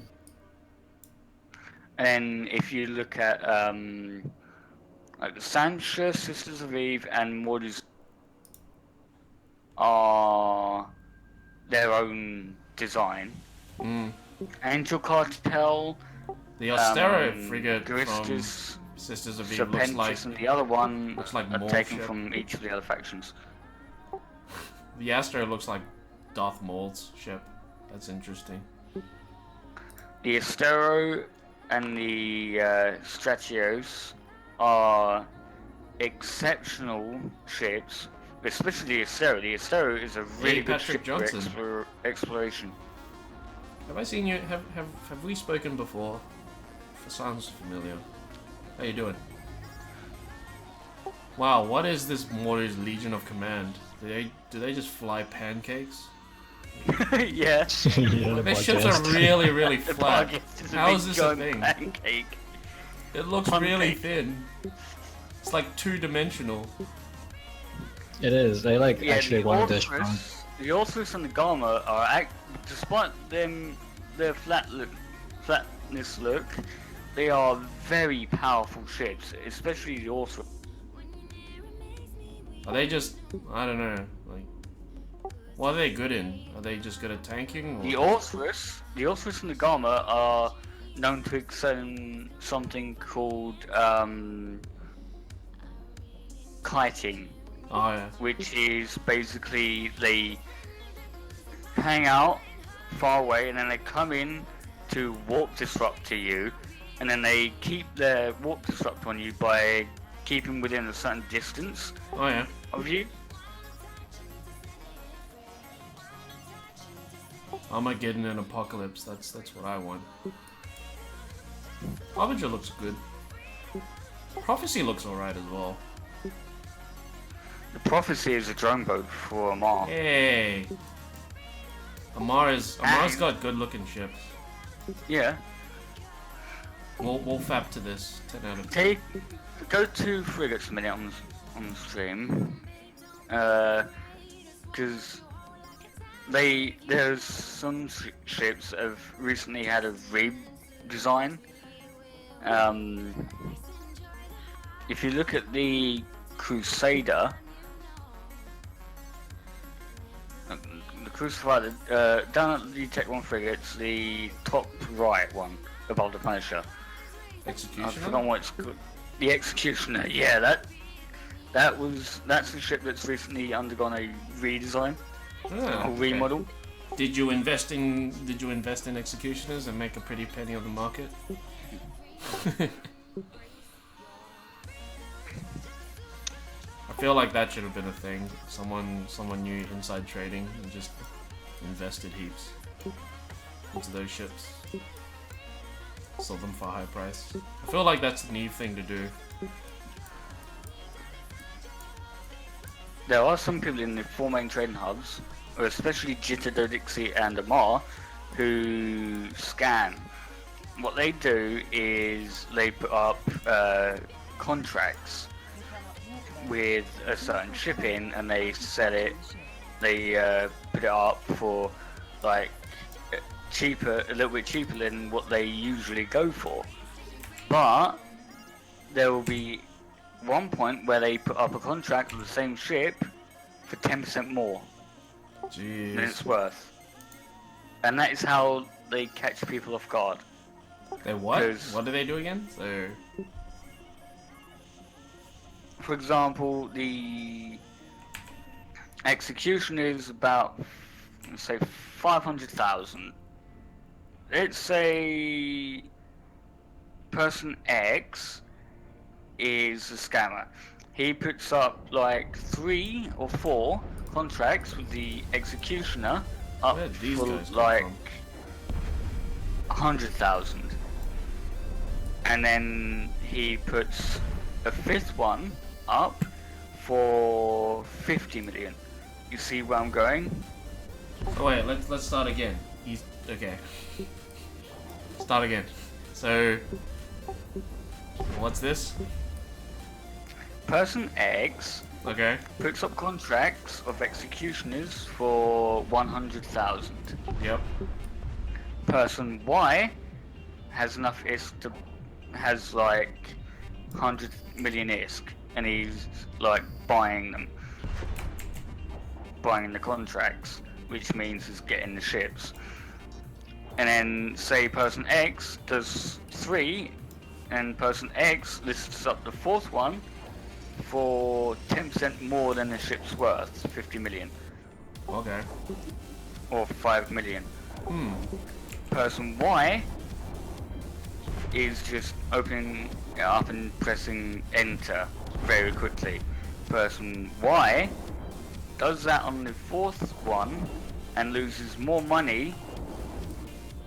And if you look at like the Sancha, Sisters of Eve, and Mortis are their own design. Mm. Angel Cartel, The Austero frigate from Guristas, Sisters of Eve looks like Serpentis, and the other one looks like are Maul taken ship. from each of the other factions. The Astro looks like Darth Maul's ship. That's interesting. The Astero and the Stratios are exceptional ships, especially the Astero. The Astero is a really good Patrick ship Johnson. for exploration. Have I seen you? Have we spoken before? Sounds familiar. How you doing? Wow, what is this Mortar's Legion of Command? Do they just fly pancakes? Yeah. Yeah, the Their ships are podcast. really The flat. target is How big is this a giant thing? pancake. It looks Pancake. really thin. It's like two-dimensional. It is. They like Yeah, actually the one dish wrong. Orthrus, the Orthrus and the Gamma are, despite them their flatness look, they are very powerful ships, especially the Orthrus. Are they just? I don't know. Like, what are they good in? Are they just good at tanking? Or? The Orthrus and the Gamma are known to excel in something called kiting, Oh yeah. which is basically they hang out far away and then they come in to warp disrupt to you, and then they keep their warp disrupt on you by keeping within a certain distance Oh yeah. of you. Armageddon and Apocalypse. That's what I want. Harbinger looks good. Prophecy looks alright as well. The Prophecy is a drone boat for Amar. Hey. Amar's got good looking ships. Yeah. We'll fap to this. 10 out of 10. Go to frigates a minute on the stream, because there's some ships have recently had a redesign. If you look at the Crusader, The Crucified, down at the Tech 1 frigates, the top right one, above the Punisher. I've Executioner? forgotten what it's called. The Executioner, yeah, that's the ship that's recently undergone a redesign, Ah, or okay. remodel. Did you invest in executioners and make a pretty penny on the market? I feel like that should have been a thing. Someone knew inside trading and just invested heaps into those ships. Sold them for a high price. I feel like that's the new thing to do. There are some people in the four main trading hubs, especially Jitter, Dodixie, and Amar, who scan. What they do is they put up contracts with a certain ship in, and they sell it. They put it up for like cheaper, a little bit cheaper than what they usually go for. But there will be one point where they put up a contract with the same ship for 10% more than it's Jeez. worth, and that is how they catch people off guard. They what? 'Cause- What do they do again? So For example, the execution is about, let's say, 500,000. Let's say person X is a scammer. He puts up like 3 or 4 contracts with the executioner up where did these for guys come like from? 100,000, and then he puts a 5th one up for 50 million. You see where I'm going? Oh wait, let's start again. He's okay. Start again. So what's this? Person X Okay. puts up contracts of executioners for 100,000. Yep. Person Y has enough ISK to has like 100 million ISK, and he's like buying the contracts, which means he's getting the ships. And then say person X does 3, and person X lists up the 4th one for 10% more than the ship's worth, 50 million Okay. or 5 million. Hmm. Person Y is just opening it up and pressing enter very quickly. Person Y does that on the 4th one and loses more money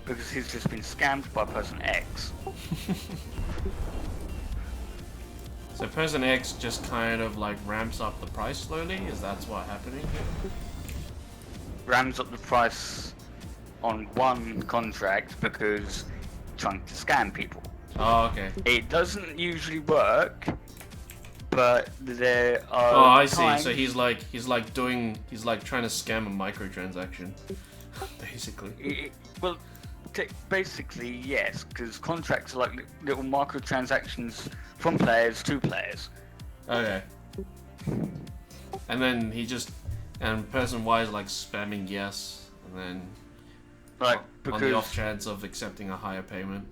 because he's just been scammed by person X. So person X just kind of like ramps up the price slowly? Is that what's happening here? Rams up the price on one contract because trying to scam people. Oh, okay. It doesn't usually work, but there are Oh, I see. times- So he's like trying to scam a microtransaction, basically. Well, basically yes, because contracts are like little microtransactions from players to players. Okay. And then and person Y is like spamming yes, and then Like on the off because chance of accepting a higher payment.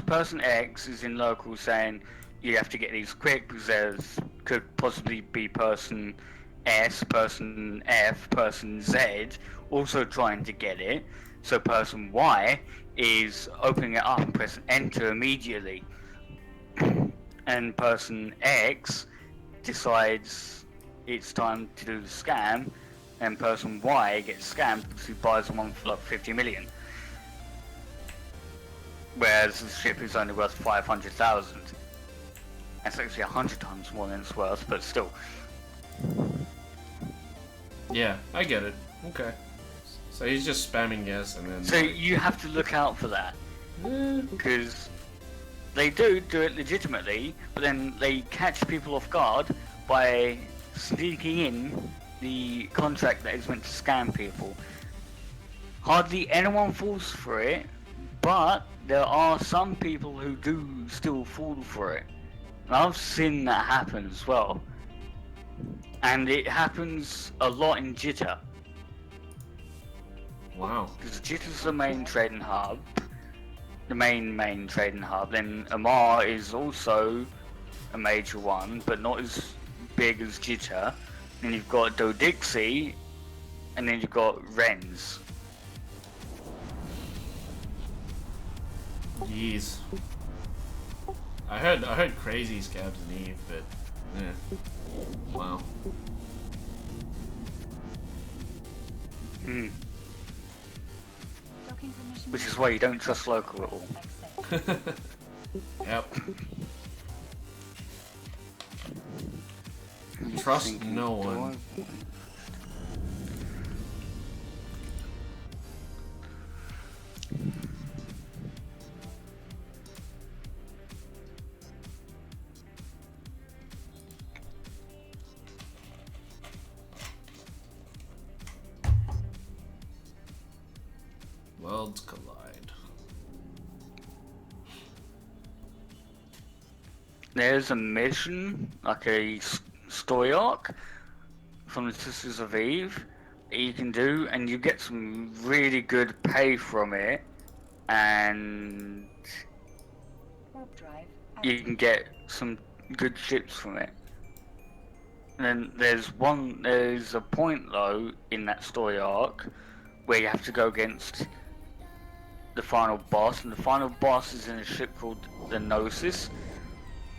person X is in local saying you have to get these quick because there could possibly be person S, person F, person Z also trying to get it. So person Y is opening it up and pressing enter immediately. And person X decides it's time to do the scam, and person Y gets scammed because he buys them on for like 50 million. Whereas the ship is only worth 500,000. That's actually 100 times more than it's worth, but still. Yeah, I get it. Okay. So he's just spamming yes, and then. So you have to look out for that. Because they do it legitimately, but then they catch people off guard by sneaking in the contract that is meant to scam people. Hardly anyone falls for it, but there are some people who do still fall for it. And I've seen that happen as well. And it happens a lot in Jitter. Wow. Because Jitter's the main trading hub, the main trading hub. Then Amar is also a major one, but not as big as Jitter. Then you've got Dodixie, and then you've got Renz. Jeez. I heard crazy Scabs and Eve, but wow. Hmm. Docking permission Which is why you don't trust local at all. accepted. Yep. Trust Thinking, no do one. I- Worlds collide. There's a mission, like a story arc from the Sisters of Eve that you can do, and you get some really good pay from it, and Warp drive you active. can get some good ships from it. And then there's a point though in that story arc where you have to go against the final boss, and the final boss is in a ship called the Gnosis.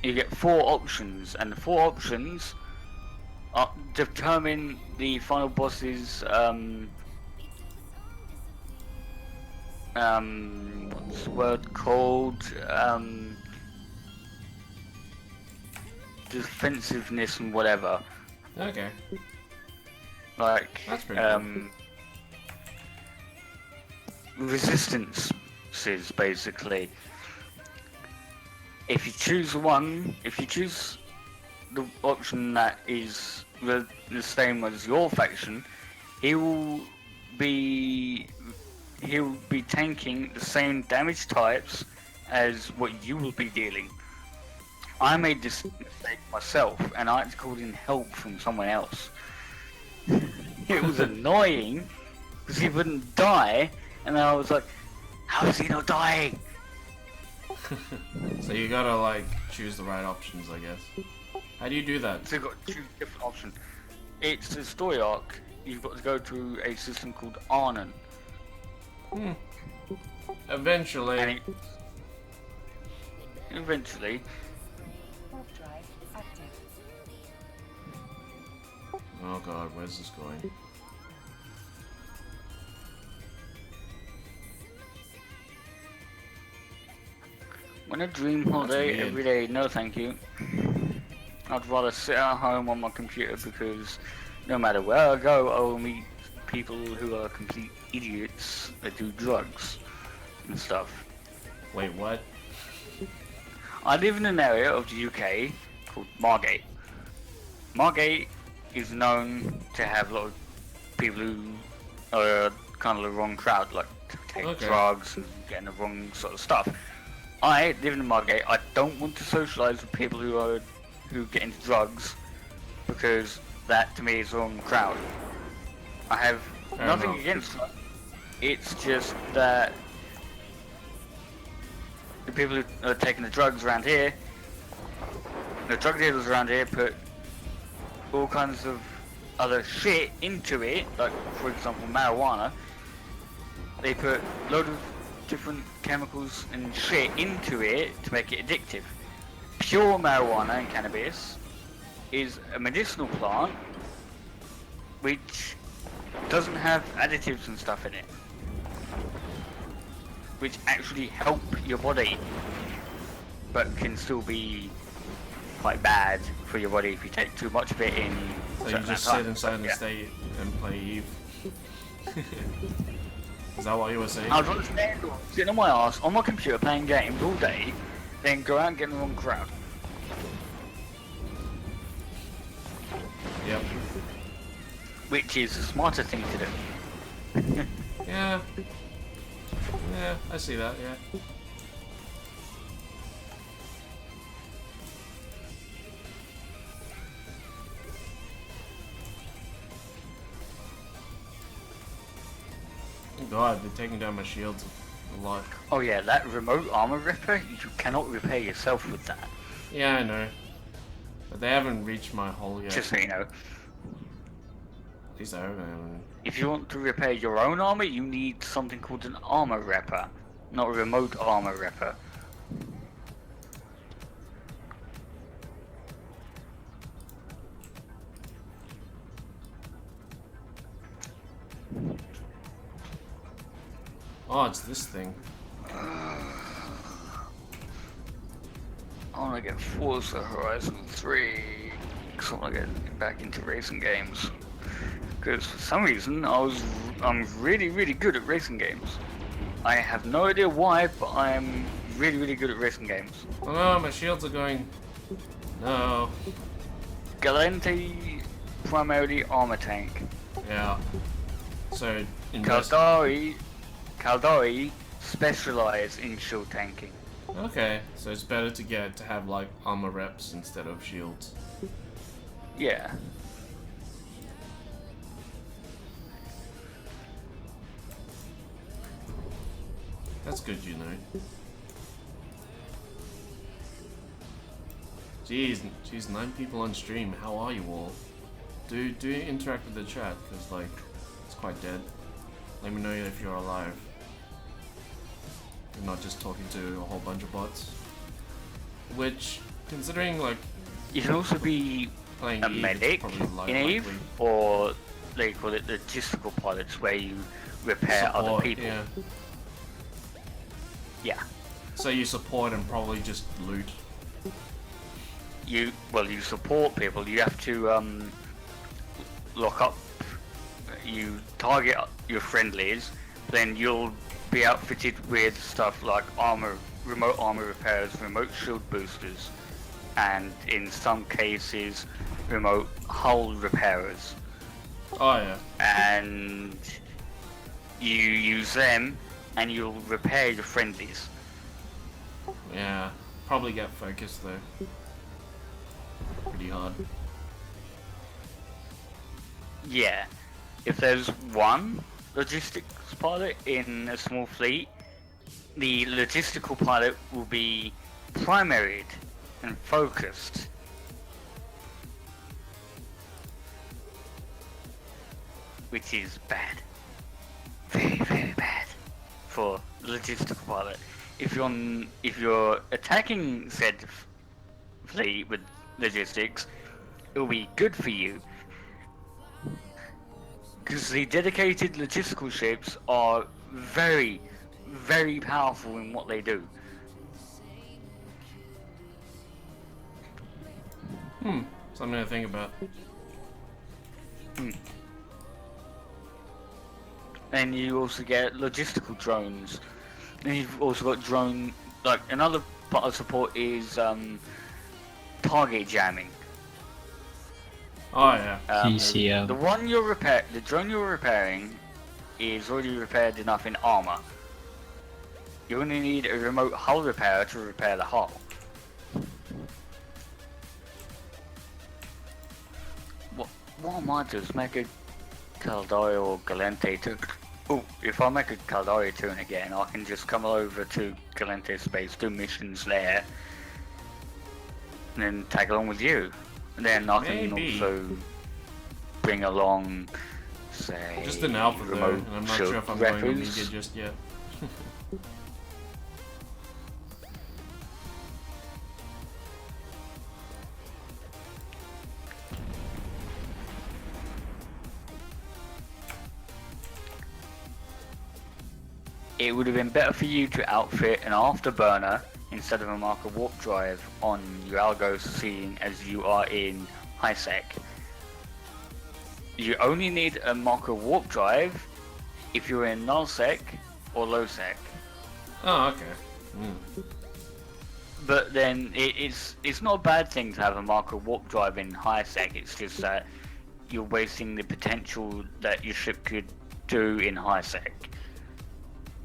You get 4 options, and the 4 options determine the final boss's what's the word called, defensiveness and whatever. Okay. Like That's pretty cool. resistances basically. If you choose the option that is the same as your faction, he'll be tanking the same damage types as what you will be dealing. I made this mistake myself, and I had to call in help from someone else. It was annoying because he wouldn't die, and I was like, "How is he not dying?" So you gotta like choose the right options, I guess. How do you do that? So you've got 2 different options. It's a story arc. You've got to go through a system called Arnon. Eventually. And eventually, Warp drive active. Oh god, where's this going? when a dream holiday weird. every day, no thank you. I'd rather sit at home on my computer because no matter where I go, I will meet people who are complete idiots that do drugs and stuff. Wait, what? I live in an area of the UK called Margate. Margate is known to have a lot of people who are kind of the wrong crowd, like take Okay. drugs and getting the wrong sort of stuff. I live in Margate. I don't want to socialise with people who get into drugs because that to me is the wrong crowd. I have Fair nothing enough. against them. It's just that the people who are taking the drugs around here, the drug dealers around here put all kinds of other shit into it, like for example marijuana. They put a load of different chemicals and shit into it to make it addictive. Pure marijuana and cannabis is a medicinal plant which doesn't have additives and stuff in it, which actually help your body, but can still be quite bad for your body if you take too much of it in. So a you certain just amount sit of time. inside and Yeah. stay and play Eve? Is that what you were saying? I'd rather stay indoors, sitting on my ass on my computer playing games all day, than go out and get in the wrong crowd. Yep. Which is a smarter thing to do. Yeah. Yeah, I see that, yeah. god, they're taking down my shields a lot. Oh yeah, that remote armor ripper, you cannot repair yourself with that. Yeah, I know. But they haven't reached my hull yet. Just so you know. At least I hope they haven't. If you want to repair your own armor, you need something called an armor ripper, not a remote armor ripper. Oh, it's this thing. I want to get Forza Horizon 3, because I want to get back into racing games. Because for some reason, I'm really, really good at racing games. I have no idea why, but I'm really, really good at racing games. Oh no, my shields are going. No. Galente, primarily armor tank. Yeah. So, Caldari specialize in shield tanking. okay, so it's better to have like armor reps instead of shields. Yeah. That's good, you know. Jeez, 9 people on stream. How are you all? Do interact with the chat, because like it's quite dead. Let me know if you're alive. You're not just talking to a whole bunch of bots. Which, considering like You can also be playing a Eve, it's medic probably in Eve, likely. or they call it logistical pilots, where you repair Support, other people. Yeah. Yeah. So you support and probably just loot. You support people. You have to lock up. You target your friendlies, then you'll be outfitted with stuff like armor, remote armor repairs, remote shield boosters, and in some cases, remote hull repairers. Oh yeah. And you use them, and you'll repair your friendlies. Yeah. Probably get focused though. Pretty hard. Yeah. If there's one logistics pilot in a small fleet, the logistical pilot will be primaried and focused. Which is bad. Very, very bad for logistical pilot. If you're attacking said fleet with logistics, it will be good for you. Because the dedicated logistical ships are very, very powerful in what they do. Something to think about. And you also get logistical drones. And you've also got drone, like another part of support is target jamming. Oh yeah. TCM. The drone you're repairing is already repaired enough in armor. You only need a remote hull repair to repair the hull. What I might do is make a Caldari or Galente to... Oh, if I make a Caldari tune again, I can just come over to Galente space, do missions there, and then tag along with you. And then I can Maybe. also bring along, say, Just an alpha though, remote and I'm not shield sure if I'm going reppers. Omega just yet. It would have been better for you to outfit an afterburner instead of a marker warp drive on your Algos, seeing as you are in high sec. You only need a marker warp drive if you're in null sec or low sec. Oh, okay. But then it's not a bad thing to have a marker warp drive in high sec. It's just that you're wasting the potential that your ship could do in high sec.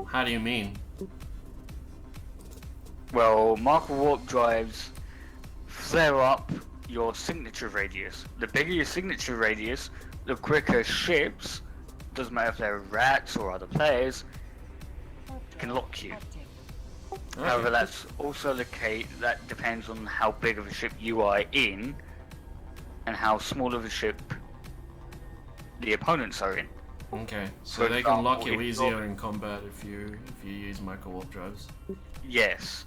How do you mean? Well, marker warp drives flare up your signature radius. The bigger your signature radius, the quicker ships doesn't matter if they're rats or other players, can lock you. Active. However, that's also the case. That depends on how big of a ship you are in, and how small of a ship the opponents are in. Okay, so For they can lock example, you if easier you're- in combat if you use micro warp drives. Yes.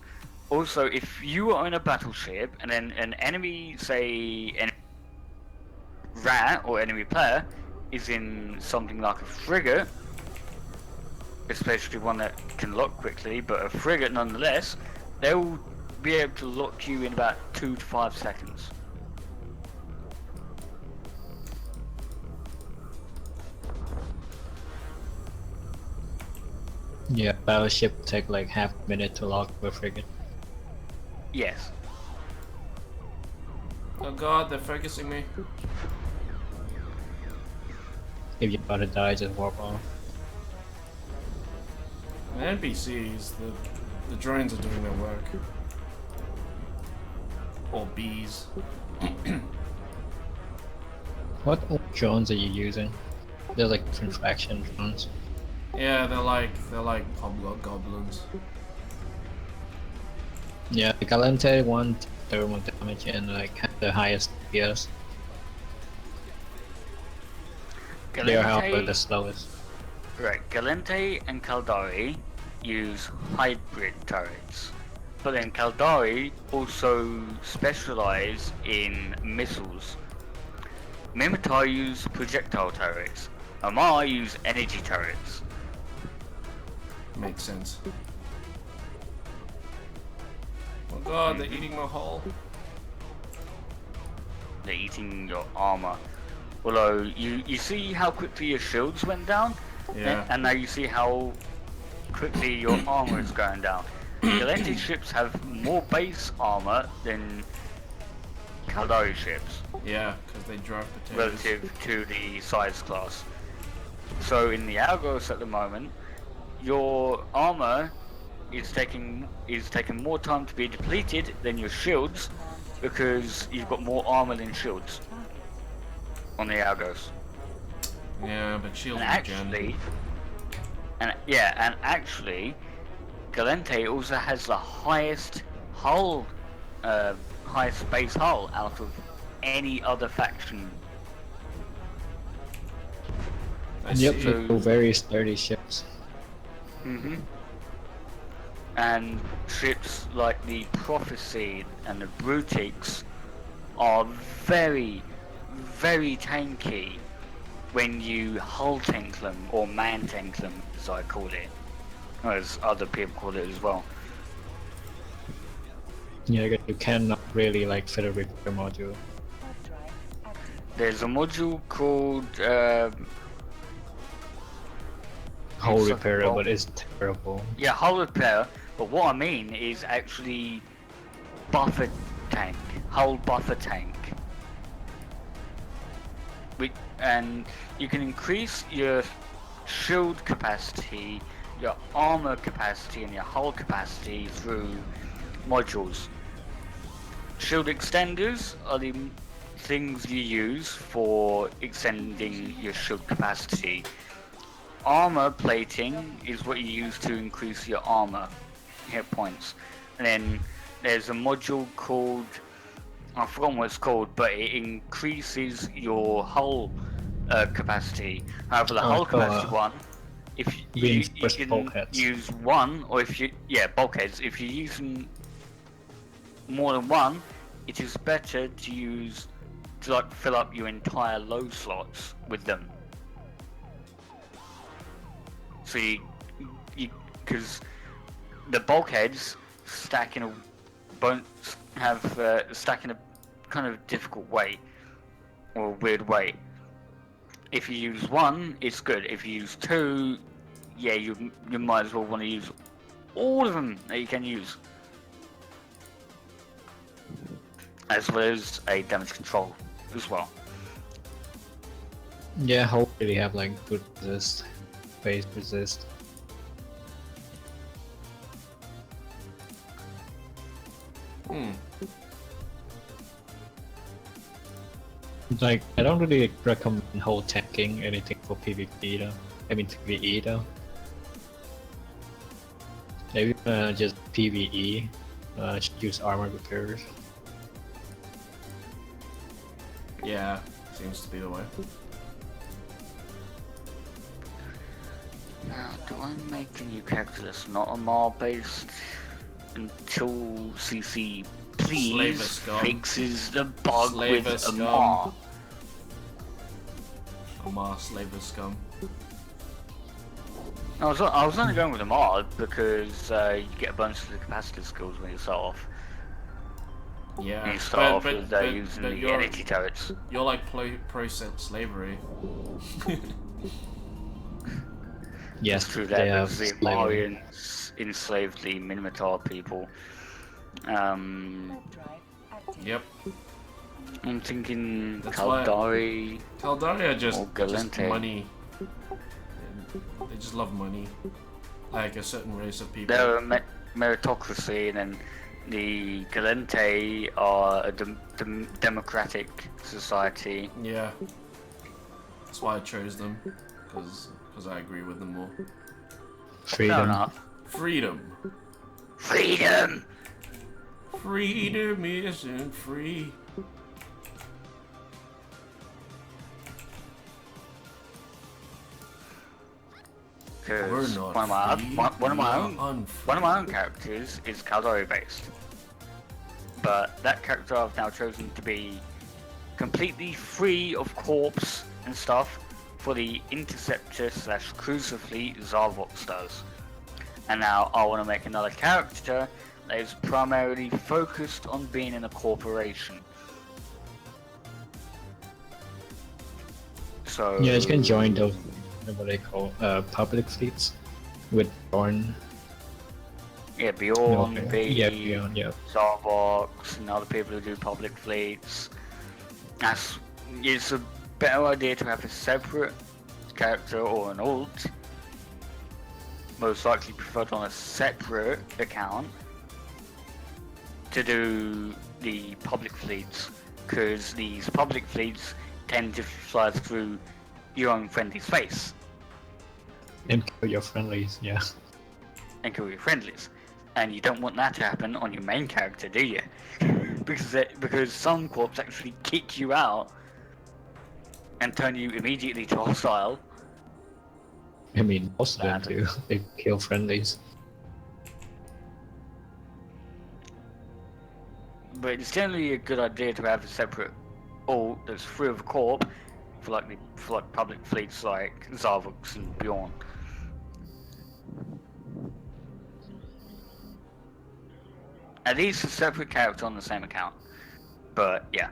Also, if you are in a battleship and then an enemy, say, an rat or enemy player, is in something like a frigate, especially one that can lock quickly, but a frigate nonetheless, they'll be able to lock you in about 2 to 5 seconds. Yeah, battleship take like half a minute to lock a frigate. Yes. Oh god, they're focusing me. If you're about to die, just warp off. The NPCs, the drones are doing their work. Or bees. What drones are you using? They're like different faction drones. Yeah, they're like hobgoblins. Yeah, the Galante one thermal damage and like have the highest DPS. They are however the slowest. Right, Galente and Caldari use hybrid turrets. But then Caldari also specialize in missiles. Mimitar use projectile turrets. Amar use energy turrets. Makes sense. Oh god, they're eating my hull. They're eating your armor. Although you see how quickly your shields went down, Yeah. and now you see how quickly your armor is going down. Galente ships have more base armor than Caldari ships Yeah, because they drive potatoes. relative to the size class. So in the Algos at the moment, your armor is taking more time to be depleted than your shields because you've got more armor than shields on the Algos. Yeah, but shields And regen. actually, Galente also has the highest hull, highest base hull out of any other faction. I Yep, see. so very sturdy ships. And ships like the Prophecy and the Brutix are very, very tanky when you hull tank them or man tank them, as I call it, or as other people call it as well. Yeah, you cannot really like fit a repair module. Warp drive active. There's a module called Whole It's a repair, bulk. but it's terrible. yeah, hull repair, but what I mean is actually buffer tank, hull buffer tank. And you can increase your shield capacity, your armor capacity, and your hull capacity through modules. Shield extenders are the things you use for extending your shield capacity. Armor plating is what you use to increase your armor hit points. And then there's a module called, I forgot what it's called, but it increases your hull capacity. However, the hull capacity one, if you reinforced can bulkheads. use one, or if you, bulkheads, if you're using more than one, it is better to use, to like fill up your entire load slots with them. So because the bulkheads stack in a stack in a kind of difficult way or a weird way. If you use one, it's good. If you use two, yeah, you might as well want to use all of them that you can use, as well as a damage control as well. Yeah, hopefully have like good resist, base resist. Like, I don't really recommend whole tanking anything for PvP though. I mean PvE though. If you just PvE, use armor repairs. Yeah, seems to be the way. Now, do I make a new character that's not a MAR based until CC please Slaver scum. fixes the bug Slaver with a scum. MAR? Omar Slaver Scum. I was only going with a MAR because you get a bunch of the capacitive skills when you start off. Yeah, You start off with using the energy turrets. You're like pro-set slavery. Yes, Through they that have because the slavery. Amarians enslaved the Minotaur people. Warp drive active. Yep. I'm thinking That's why- Caldari. Caldari are just Or Galente. money. They just love money. Like a certain race of people. They're a meritocracy, and then the Galente are a democratic society. Yeah. That's why I chose them. Because I agree with them more. Fair Freedom. enough. Freedom. Freedom! Freedom isn't free. We're Because not one of my free, one of my we own are unfree. one of my own characters is Caldari based, but that character I've now chosen to be completely free of corpse and stuff for the interceptor / cruiser fleet Zarvox does. And now I want to make another character that is primarily focused on being in a corporation. So Yeah, you can join those, what they call, public fleets with Born. yeah, Bjorn, Yeah, Beyond, yeah. Zarvox, and other people who do public fleets. It's a better idea to have a separate character or an alt, most likely preferred on a separate account, to do the public fleets, because these public fleets tend to fly through your own friendly space And kill your friendlies, yeah. and kill your friendlies. And you don't want that to happen on your main character, do you? because some corps actually kick you out and turn you immediately to hostile. I mean, most of them do. They kill friendlies. But it's generally a good idea to have a separate alt that's free of corp for like public fleets like Zarvox and Bjorn. At least a separate character on the same account. But yeah.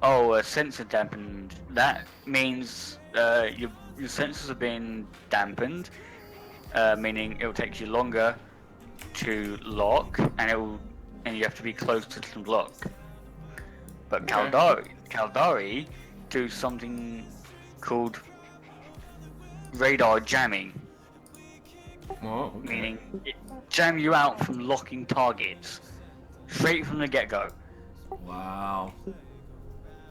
Oh, sensor dampened. That means your sensors are being dampened, meaning it will take you longer to lock, and you have to be close to the lock. But Okay. Caldari do something called radar jamming, Oh, okay. meaning it jam you out from locking targets straight from the get-go. Wow.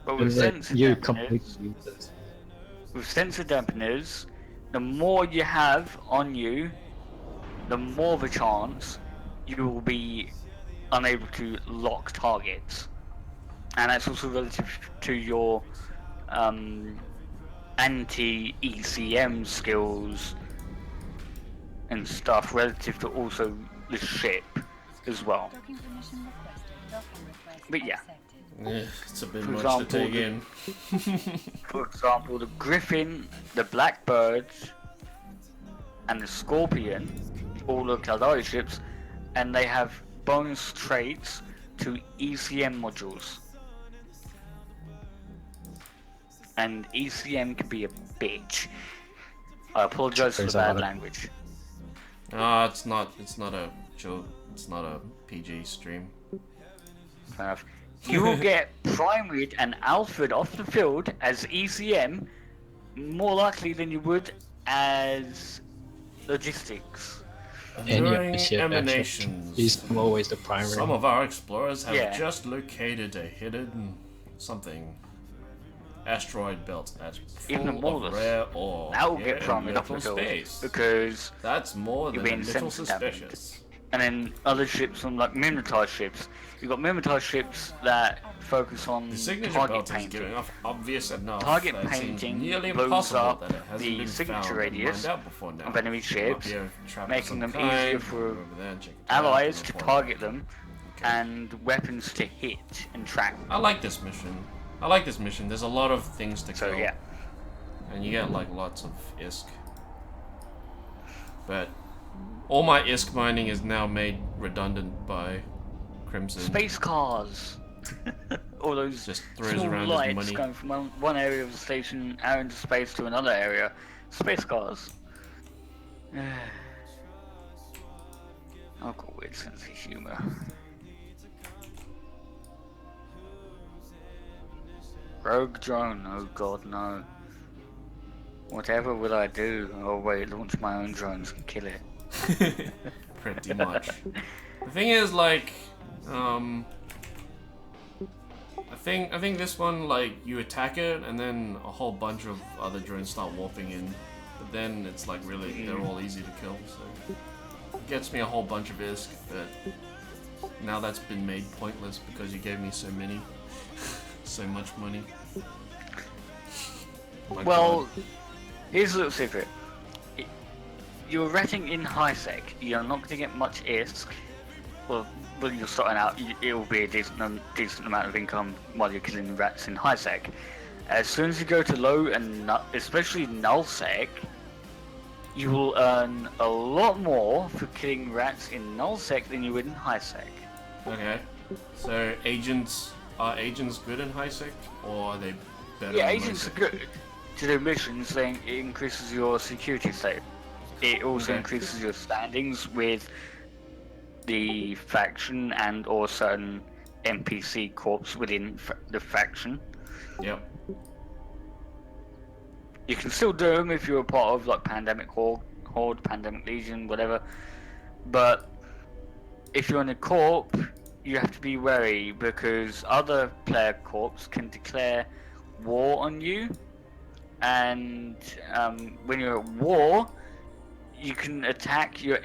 But with sensor You dampeners, completely useless. with sensor dampeners, the more you have on you, the more of a chance you will be unable to lock targets. And that's also relative to your anti-ECM skills and stuff, relative to also the ship as well. Docking permission requested. Docking request But yeah. accepted. Yeah, it's a bit For much example, to take the- in. For example, the Griffin, the Blackbird, and the Scorpion, all are Caldari ships, and they have bonus traits to ECM modules. And ECM can be a bitch. I apologize for the There's a bad lot of- language. It's not a chill. It's not a PG stream. Fair enough. You will get primaried and alphaed off the field as ECM more likely than you would as logistics. Any of During the ship emanations, He's always the primary. some of our explorers have Yeah. just located a hidden something. Asteroid belt that's Even full more of less. rare ore. That will Yeah, get from it up little the space. because That's more you're than a being little sensor damaged. suspicious. And then other ships on like mimetized ships. You've got mimetized ships that focus on The signature target belt is painting. giving off obvious enough Target that it seems painting nearly blows impossible up that it hasn't the been signature found and radius mined out before now. of enemy There might ships, be a trap of making some them kind, easier for go over there and check it out allies and to report target back. them Okay. and weapons to hit and track. I like this mission. There's a lot of things to So kill. yeah. And you get like lots of ISK. But all my ISK mining is now made redundant by Crimson. Space cars. All those Just throws small around his lights money. going from one area of the station out into space to another area. Space cars. I've got a weird sense of humour. Rogue drone, oh god no. Whatever will I do? Oh wait, launch my own drones and kill it. Pretty much. The thing is, like, I think this one, like, you attack it and then a whole bunch of other drones start warping in. But then it's like really, they're all easy to kill, so it gets me a whole bunch of ISK, but now that's been made pointless because you gave me so many, so much money. My Well, God. here's a little secret. You're ratting in high sec. You're not going to get much ISK. Well, when you're starting out, it will be a decent amount of income while you're killing rats in high sec. As soon as you go to low and especially null sec, you will earn a lot more for killing rats in null sec than you would in high sec. Okay, so are agents good in high sec, or are they better? Yeah, in agents low are sec? good to do missions, saying it increases your security state. It also Okay. increases your standings with the faction and or certain NPC corps within the faction. Yep. You can still do them if you're a part of like Pandemic Horde, Pandemic Legion, whatever. But if you're in a corp, you have to be wary because other player corps can declare war on you. And when you're at war, you can attack your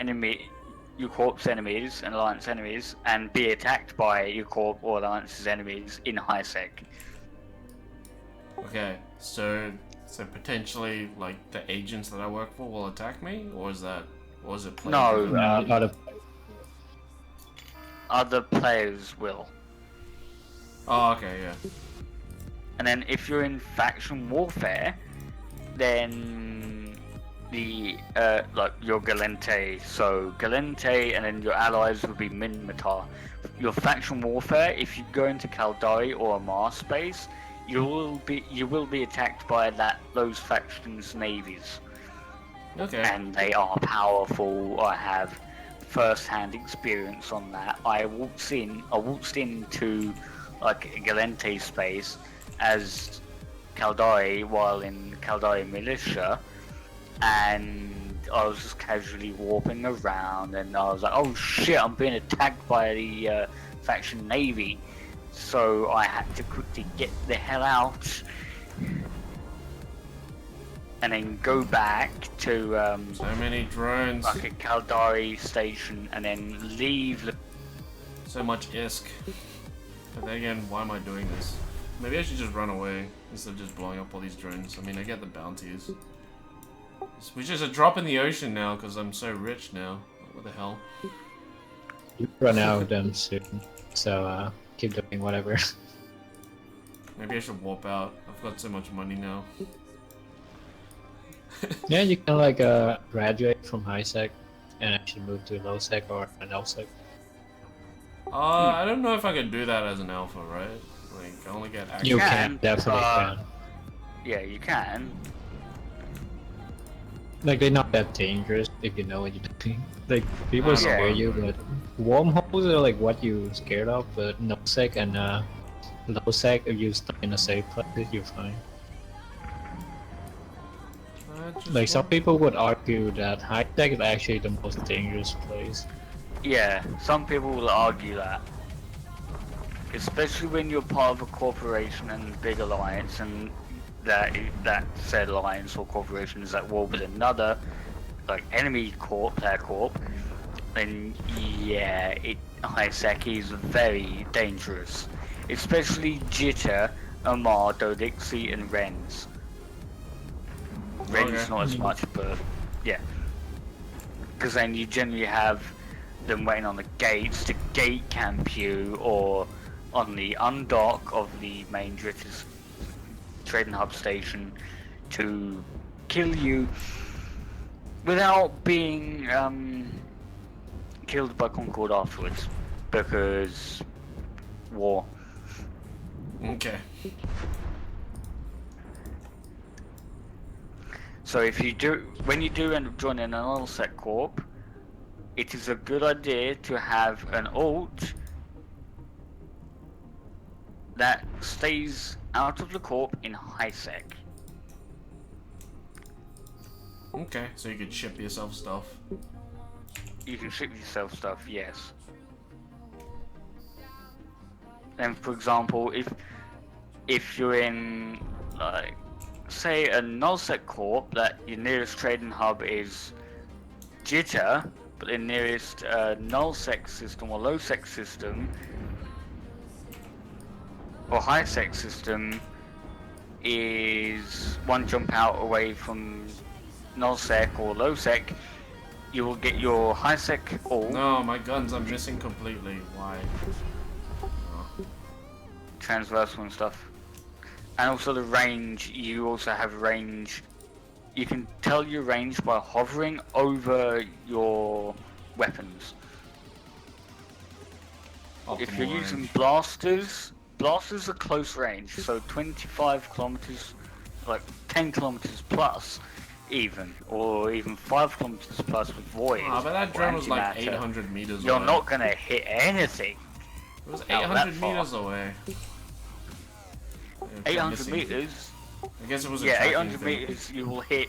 corp's enemies and alliance enemies, and be attacked by your corp or alliance's enemies in high sec. Okay, so potentially like the agents that I work for will attack me, or is it player No, driven? No, other players will. Oh, okay, yeah. And then if you're in faction warfare, then the like your Galente, so Galente, and then your allies would be Minmatar. Your faction warfare, if you go into Caldari or Amar space, you will be attacked by those factions' navies, Okay. and they are powerful. I have first-hand experience on that. I waltzed into like Galente space as Caldari while in Caldari militia, and I was just casually warping around, and I was like, oh shit, I'm being attacked by the faction navy, so I had to quickly get the hell out and then go back to So many drones. like a Caldari station and then leave So much ISK. But then again, why am I doing this? Maybe I should just run away instead of just blowing up all these drones. I mean, I get the bounties. Which is a drop in the ocean now because I'm so rich now. What the hell? you run out of them soon, so keep doing whatever. Maybe I should warp out. I've got so much money now. Yeah, you can like graduate from high sec and actually move to low sec or an L sec. I don't know if I can do that as an alpha, right? Like, I only get access. You can, can, definitely can. Yeah, you can. Like they're not that dangerous if you know what you're doing. Like people I know scare what you, I'm doing. but wormholes are like what you scared of. But no sec and low sec, if you stay in a safe place, you're fine. Like some people would argue that high sec is actually the most dangerous place. Yeah, some people will argue that especially when you're part of a corporation and a big alliance, and that said alliance or corporation is at war with another, like enemy corp, their corp, then yeah, high-sec is very dangerous. Especially Jitter, Amar, Dodixie, and Ren's. Ren's Okay. not as much, but yeah. Because then you generally have them waiting on the gates to gate camp you, or on the undock of the main Dritter's trading hub station to kill you without being killed by Concord afterwards, because war. Okay. So when you do end up joining an Allsec Corp, it is a good idea to have an alt that stays out of the Corp in high sec. Okay, so you could ship yourself stuff. You can ship yourself stuff, yes. And for example, if you're in, like, say a nullsec corp, that your nearest trading hub is Jitter, but the nearest nullsec system or lowsec system or highsec system is one jump out away from nullsec or lowsec, you will get your highsec all. No, my guns are missing completely. Why? Oh. Transversal and stuff. And also the range, you also have range. You can tell your range by hovering over your weapons. If you're Optimal using range. blasters are close range, so 25 kilometers, like 10 kilometers plus, even, or even 5 kilometers plus with void. Ah, but that drone was like antimatter. 800 meters You're away. not gonna hit anything. It was out that 800 far. meters away. Yeah, 800 missing. meters. I guess it was a Yeah, tracking 800 thing. meters you will hit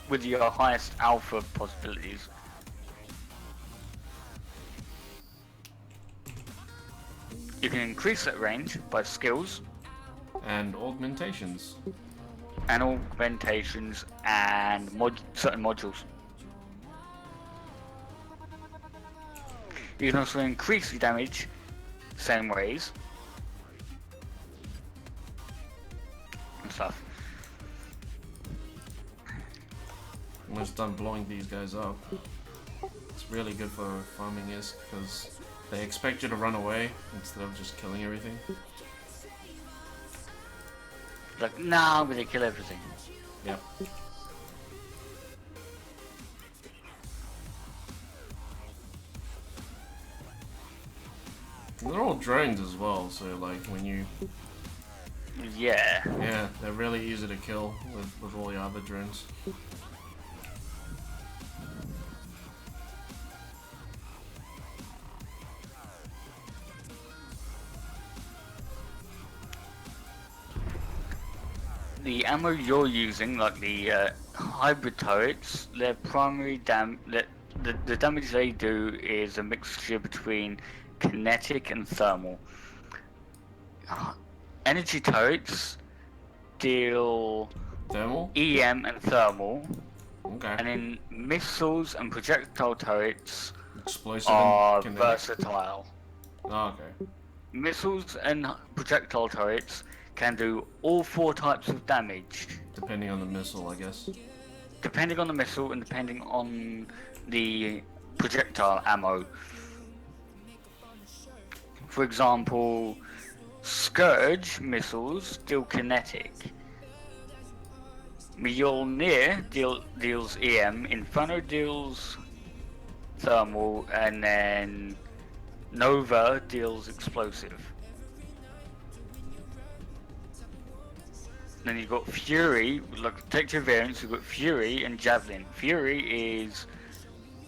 with your highest alpha possibilities. You can increase that range by skills And augmentations. and augmentations and certain modules. You can also increase the damage same ways and stuff. Almost done blowing these guys up. It's really good for farming ISK because they expect you to run away instead of just killing everything. Like, nah, I'm gonna kill everything. Yep. And they're all drones as well, so like when you... Yeah. Yeah, they're really easy to kill with all the other drones. The ammo you're using, like the hybrid turrets, their primary the damage they do is a mixture between kinetic and thermal. Energy turrets deal Thermal? EM and thermal, Okay. and then missiles and projectile turrets Explosive are and kinetic. versatile. Oh, okay. Missiles and projectile turrets can do all 4 types of damage, Depending on the missile, I guess. depending on the missile and depending on the projectile ammo. For example, Scourge missiles deal kinetic. Mjolnir deals EM, Inferno deals thermal, and then Nova deals explosive. Then you've got Fury, like take your variants, you've got Fury and Javelin. Fury is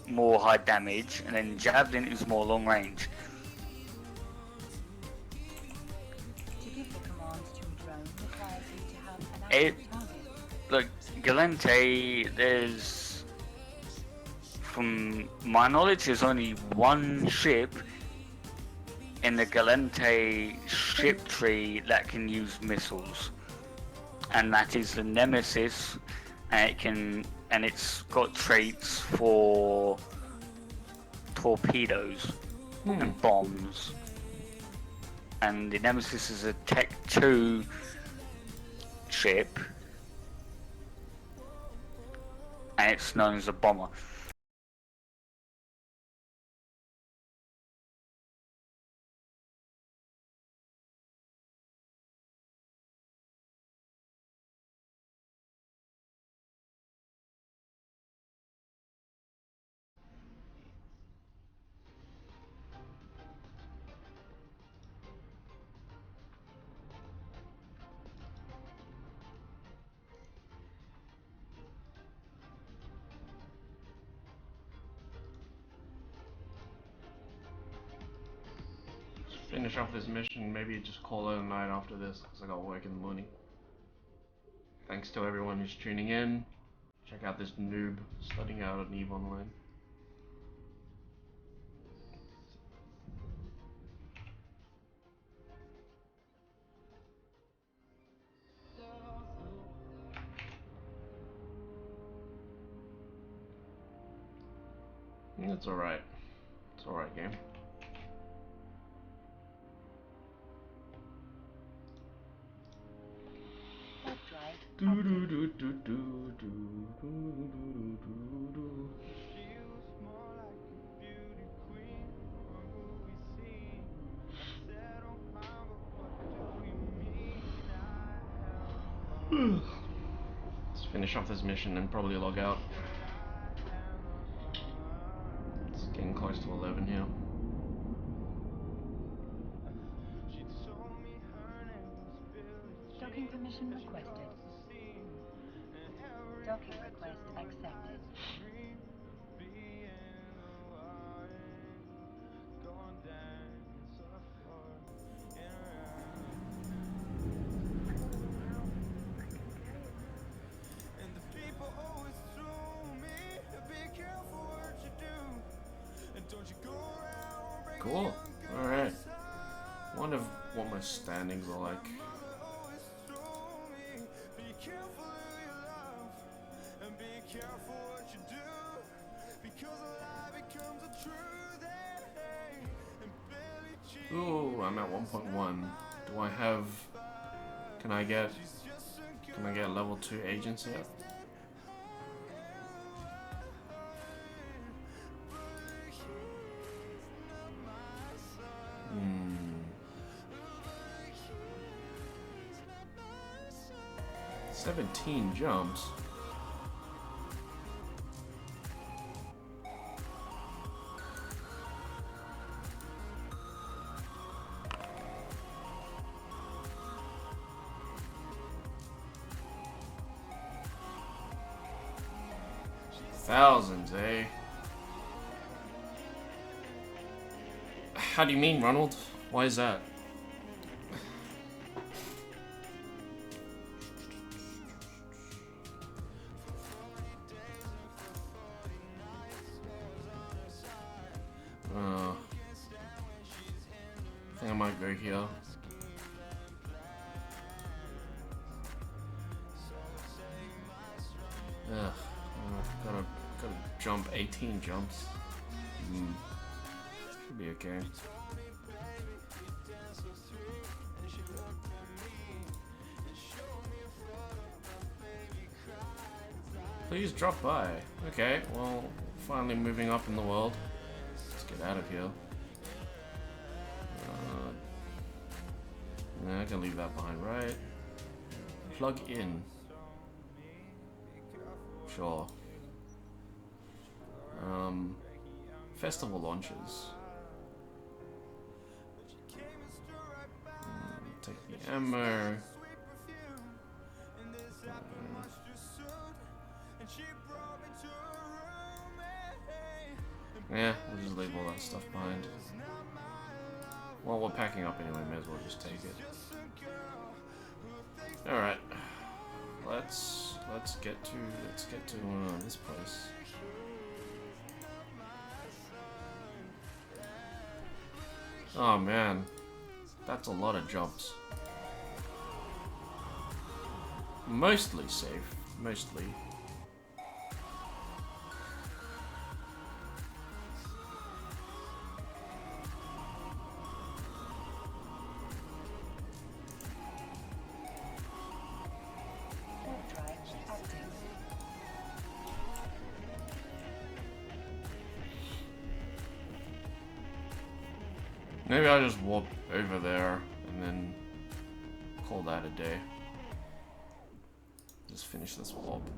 more high damage, and then Javelin is more long range. To give the command to a drone requires you to have an It- active target. Like Galente, there's, from my knowledge, there's only one ship in the Galente ship tree that can use missiles, and that is the Nemesis, and it's got traits for torpedoes and bombs. And the Nemesis is a Tech 2 ship, and it's known as a bomber. Finish off this mission, maybe just call it a night after this, because I got work in the morning. Thanks to everyone who's tuning in. Check out this noob studying out at EVE Online. It's alright. It's alright game. Left drive. Do do do do do do do do do do. Let's finish off this mission and probably log out. It's getting close to 11 here. Docking permission requested. Docking request accepted. Cool. Alright. Wonder what my standings are like. Ooh, I'm at 1.1. Do I have... Can I get level 2 agents yet? Hmm. 17 jumps. Thousands, eh? How do you mean, Ronald? Why is that? I think I might go here. Ugh, gotta jump 18 jumps. Should be okay. Please drop by. Okay, well, finally moving up in the world. Let's get out of here. Nah, I can leave that behind, right? Plug in. Sure. Festival launches. Take the ammo. Yeah, we'll just leave all that stuff behind. Well, we're packing up anyway, may as well just take it. Alright. Let's get to this place. Oh man, that's a lot of jumps. Mostly safe, mostly. Overdrive active. Maybe I'll just warp over there and then call that a day. Just finish this warp.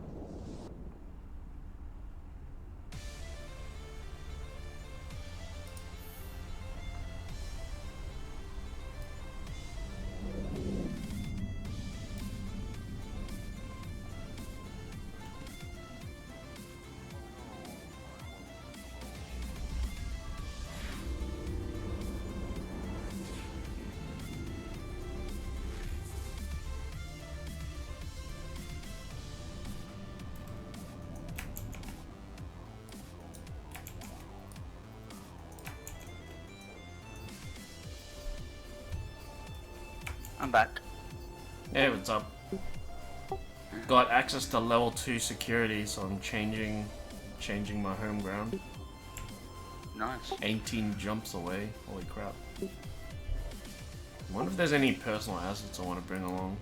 I'm back. Hey, what's up? Got access to level 2 security, so I'm changing my home ground. Nice. 18 jumps away. Holy crap. I wonder if there's any personal assets I want to bring along.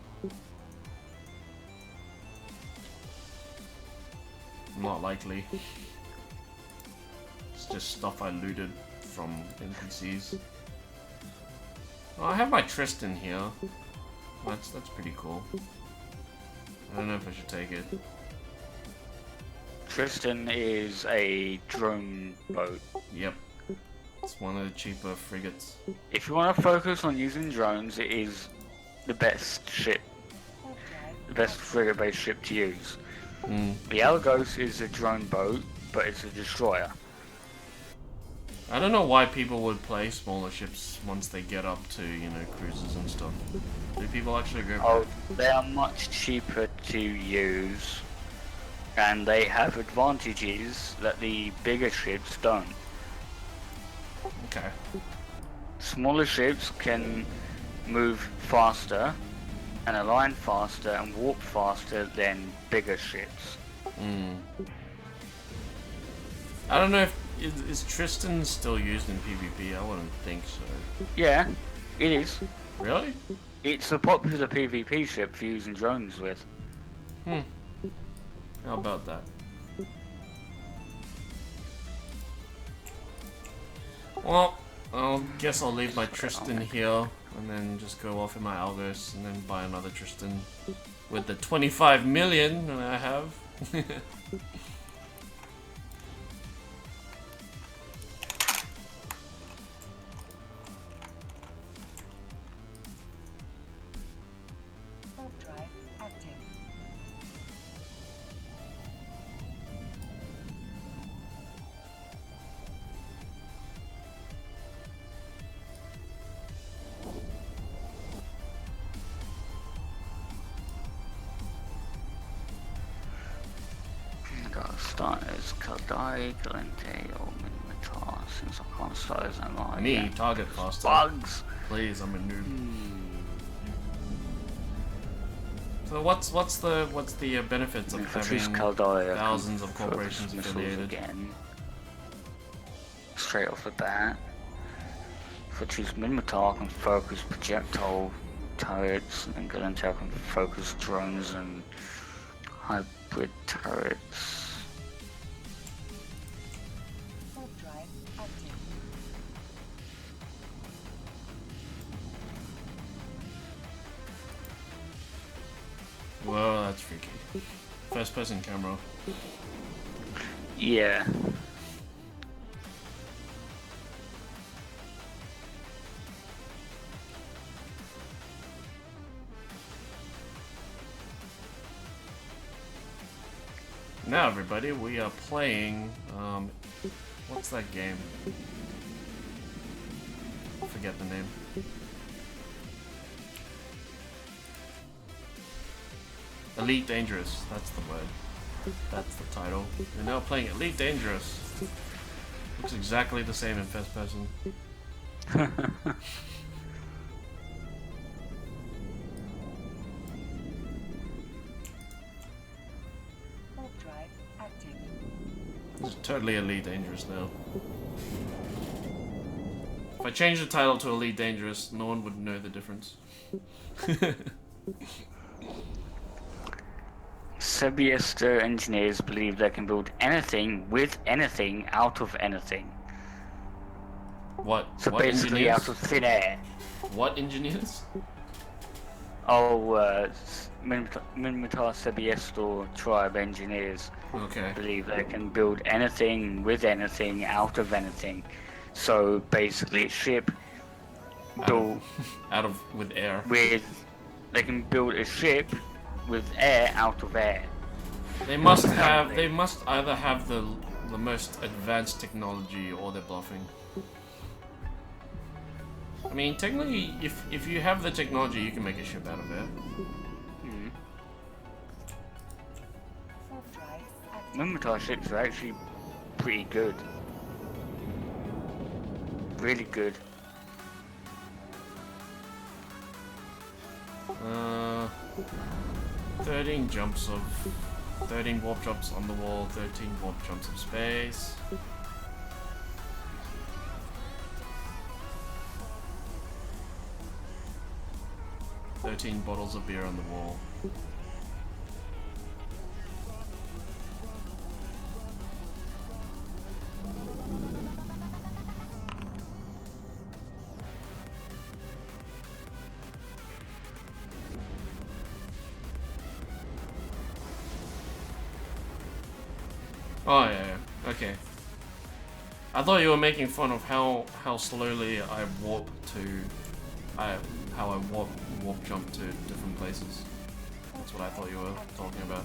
Not likely. It's just stuff I looted from NPCs. Oh, I have my Tristan here. That's pretty cool. I don't know if I should take it. Tristan is a drone boat. Yep. It's one of the cheaper frigates. If you want to focus on using drones, it is the best ship, the best frigate-based ship to use. The AUS is a drone boat, but it's a destroyer. I don't know why people would play smaller ships once they get up to, you know, cruisers and stuff. Do people actually go? Oh, they are much cheaper to use, and they have advantages that the bigger ships don't. Okay. Smaller ships can move faster and align faster and warp faster than bigger ships. I don't know if is Tristan still used in PvP? I wouldn't think so. Yeah, it is. Really? It's a popular PvP ship for using drones with. How about that? Well, I guess I'll leave my Tristan here and then just go off in my AUS and then buy another Tristan with the 25 million that I have. Overdrive active. Gotta start as Kaldai, Galente, or Minotaur, since I can't start as MI. Me, target faster. Bugs! Please, I'm a noob. So what's the benefits of If I having choose Kaldai, thousands of corporations affiliated? Again. Straight off the bat. If I choose Minotaur, I can focus projectile turrets, and Galente, I can focus drones and hybrid turrets. Overdrive active. Whoa, that's freaky. First person camera. Yeah. Now everybody, we are playing, what's that game? I forget the name. Elite Dangerous, that's the word. That's the title. We're now playing Elite Dangerous. Looks exactly the same in first person. Warp drive active. It's totally Elite Dangerous now. If I change the title to Elite Dangerous, no one would know the difference. Sebiester engineers believe they can build anything with anything out of anything. What? So What basically engineers? out of thin air. What engineers? Oh, Minmatar Sebiester tribe engineers Okay. believe they can build anything with anything out of anything. So basically, a ship built With air. they can build a ship with air out of air. They must have. They must either have the most advanced technology or they're bluffing. I mean, technically, if you have the technology, you can make a ship out of air. Warp drive active. Minmatar ships are actually pretty good. Really good. 13 warp jumps on the wall, 13 warp jumps of space. "13 bottles of beer on the wall." Oh yeah, okay. I thought you were making fun of how slowly I warp how I warp jump to different places. That's what I thought you were talking about.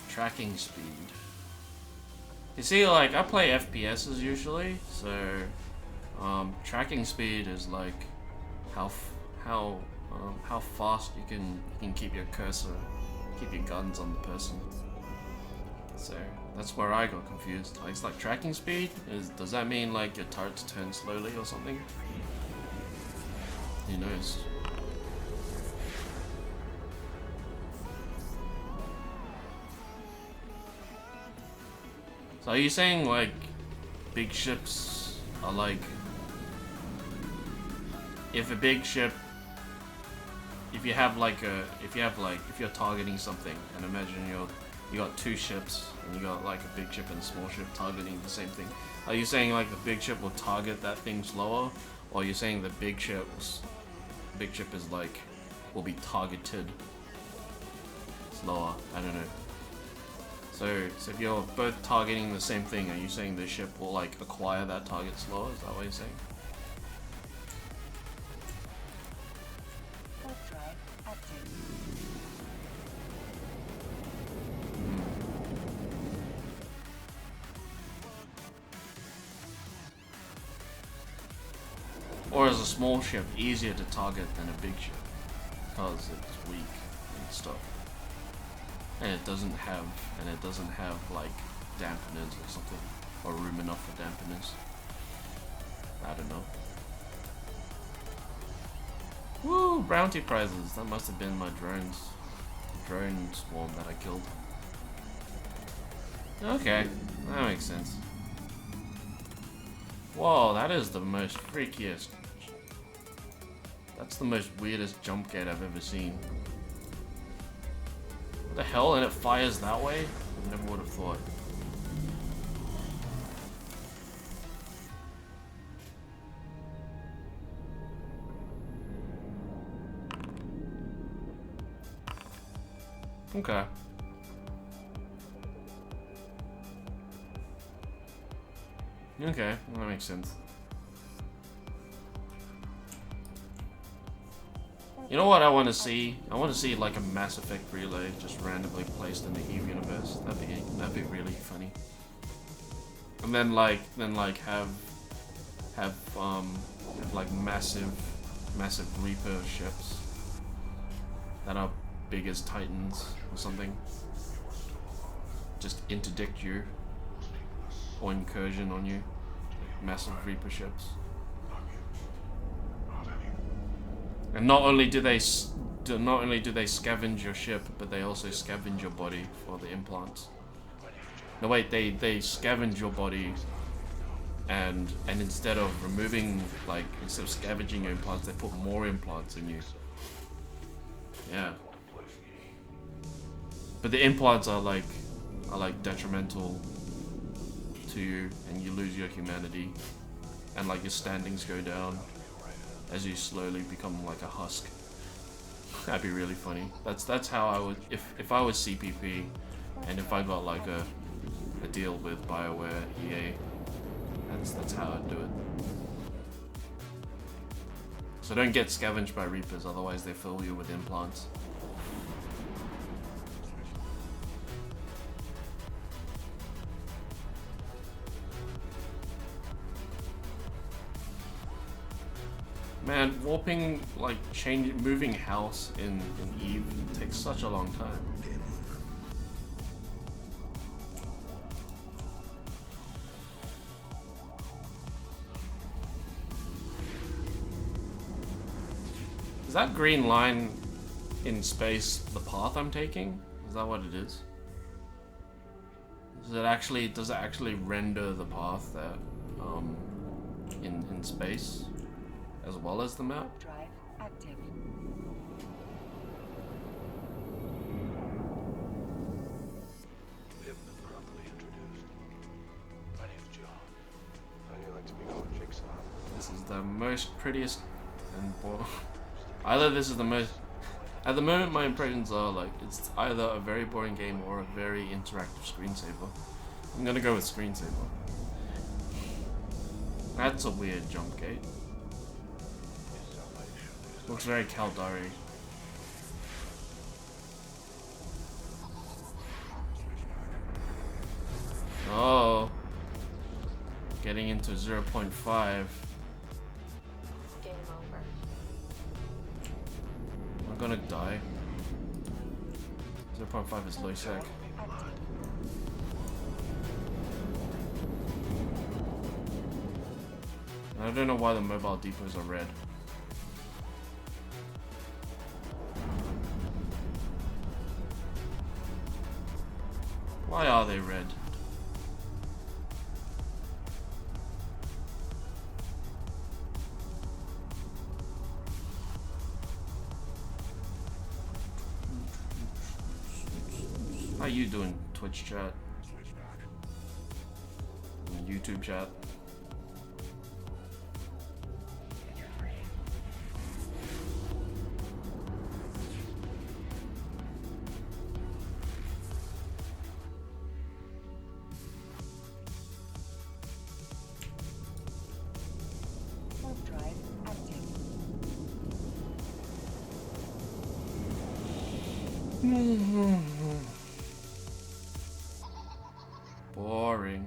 Tracking speed. You see, like, I play FPSs usually, so tracking speed is like how fast you can keep your cursor, keep your guns on the person. So that's where I got confused. Like, it's like tracking speed. Does that mean like your turrets turn slowly or something? Who knows? So are you saying like big ships are like, if a big ship, if you're targeting something, and imagine you got two ships and you got like a big ship and a small ship targeting the same thing. Are you saying like the big ship will target that thing slower, or are you saying the big ship is like will be targeted slower? I don't know. So if you're both targeting the same thing, are you saying the ship will like acquire that target slower? Is that what you're saying? Warp drive active. Or is a small ship easier to target than a big ship because it's weak and stuff, and it doesn't have like dampeners or something, or room enough for dampeners? I don't know. Woo! Bounty prizes. That must have been my drone swarm that I killed. Okay, that makes sense. Whoa, that is the most freakiest. That's the most weirdest jump gate I've ever seen. What the hell? And it fires that way? I never would have thought. Okay. Okay, well, that makes sense. You know what I want to see? I want to see like a Mass Effect relay just randomly placed in the EVE universe. That'd be really funny. And then have like massive Reaper ships that are big as Titans or something. just interdict you or incursion on you. Massive Reaper ships. And not only do they scavenge your ship, but they also scavenge your body for the implants. No wait, they scavenge your body, and instead of removing, like, instead of scavenging your implants, they put more implants in you. Yeah. But the implants are like detrimental to you, and you lose your humanity, and like your standings go down as you slowly become like a husk. That'd be really funny. That's how I would, if I was CPP, and if I got like a deal with BioWare, EA, that's how I'd do it. So don't get scavenged by Reapers, otherwise they fill you with implants. Man, warping, like, moving house in EVE takes such a long time. Is that green line in space the path I'm taking? Is that what it is? Does it actually render the path there, in space, as well as the map? Warp drive active. We haven't been properly introduced. My name's John. How do you like to be called Jigsaw? This is the most prettiest and either this is the most. At the moment, my impressions are like it's either a very boring game or a very interactive screensaver. I'm gonna go with screensaver. That's a weird jump gate. Looks very Caldari. Oh, getting into 0.5. Game over. I'm gonna die. 0.5 is low sec. And I don't know why the mobile depots are red. Why are they red? How you doing, Twitch chat? And YouTube chat? Warp drive active. Boring.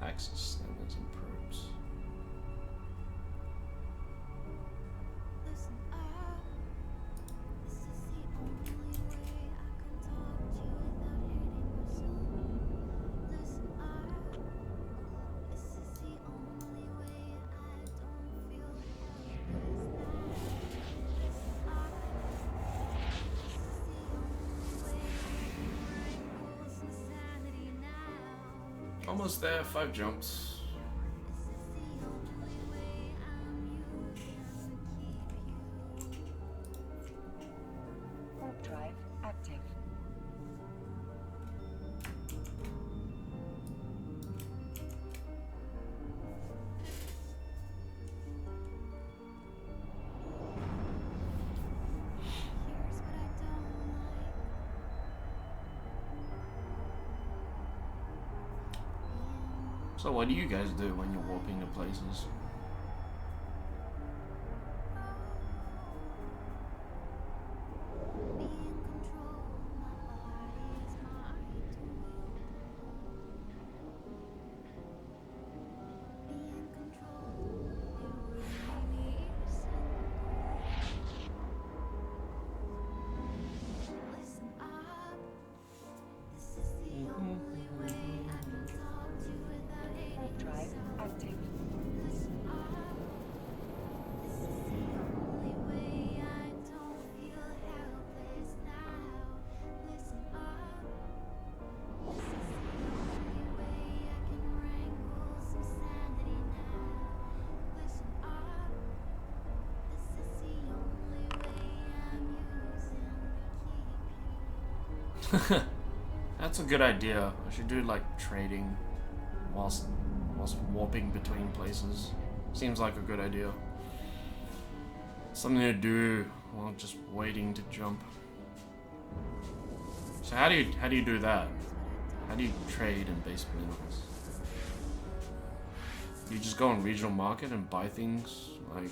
Access standards and probes. Listen up. This is the only way I can talk to you without hating myself. Listen up. This is the only way I don't feel helpless now. Listen up. This is the only way I can some sanity now. Almost there, 5 jumps. This is the only way I'm using to keep you. Warp drive active. Here's what I don't like. So what do you guys do when you're warping to places? Be in control. My body is mine to will. Be in control. It would be me That's a good idea. I should do like trading whilst warping between places. Seems like a good idea. Something to do while just waiting to jump. So how do you do that? How do you trade in base minerals? You just go on regional market and buy things like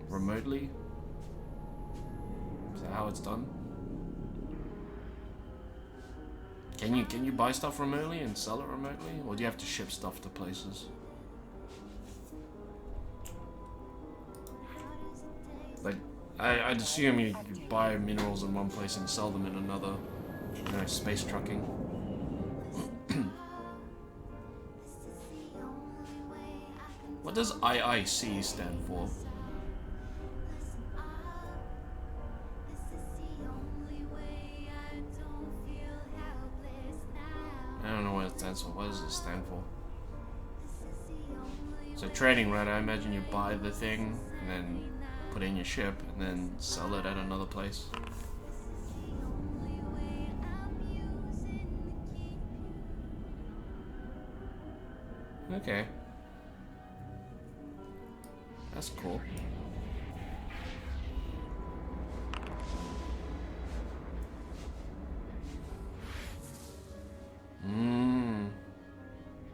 remotely? Is that how it's done? Can you buy stuff remotely and sell it remotely? Or do you have to ship stuff to places? Like, I'd assume you buy minerals in one place and sell them in another. You know, space trucking. What does IIC stand for? I don't know what it stands for. What does it stand for? So trading, right? I imagine you buy the thing and then put it in your ship and then sell it at another place. Okay. That's cool.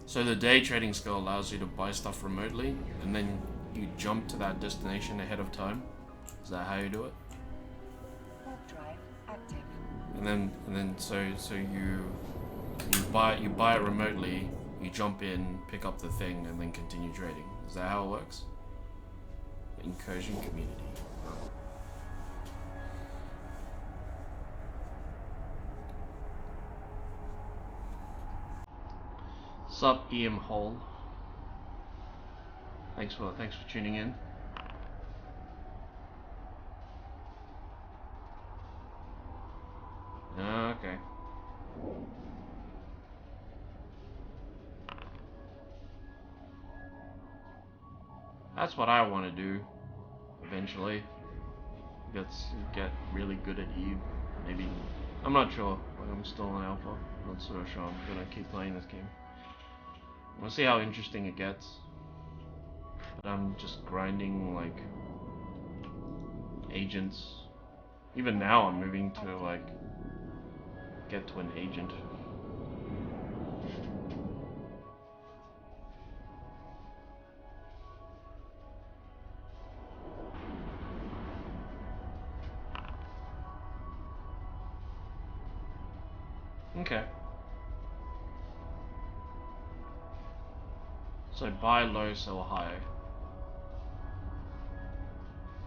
So the day trading skill allows you to buy stuff remotely, and then you jump to that destination ahead of time. Is that how you do it? Warp drive active. And then so you buy it remotely. You jump in, pick up the thing, and then continue trading. Is that how it works? Incursion community. Sup, EM Hole. Thanks for tuning in. Okay. That's what I want to do. Eventually, get really good at Eve. Maybe I'm not sure. But I'm still in alpha. Not so sure I'm gonna keep playing this game. We'll see how interesting it gets. But I'm just grinding like agents. Even now I'm moving to like get to an agent. Okay. So buy low, sell high.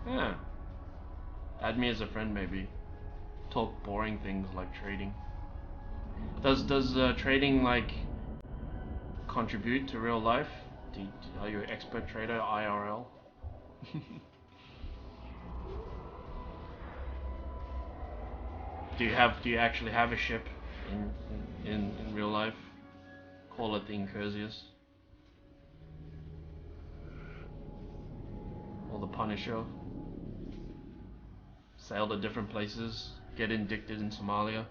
Yeah. Add me as a friend maybe. Talk boring things like trading. Does trading like contribute to real life? Are you an expert trader IRL? Do you actually have a ship in real life? Call it the Incursius. Or the Punisher. Sail to different places. Get indicted in Somalia.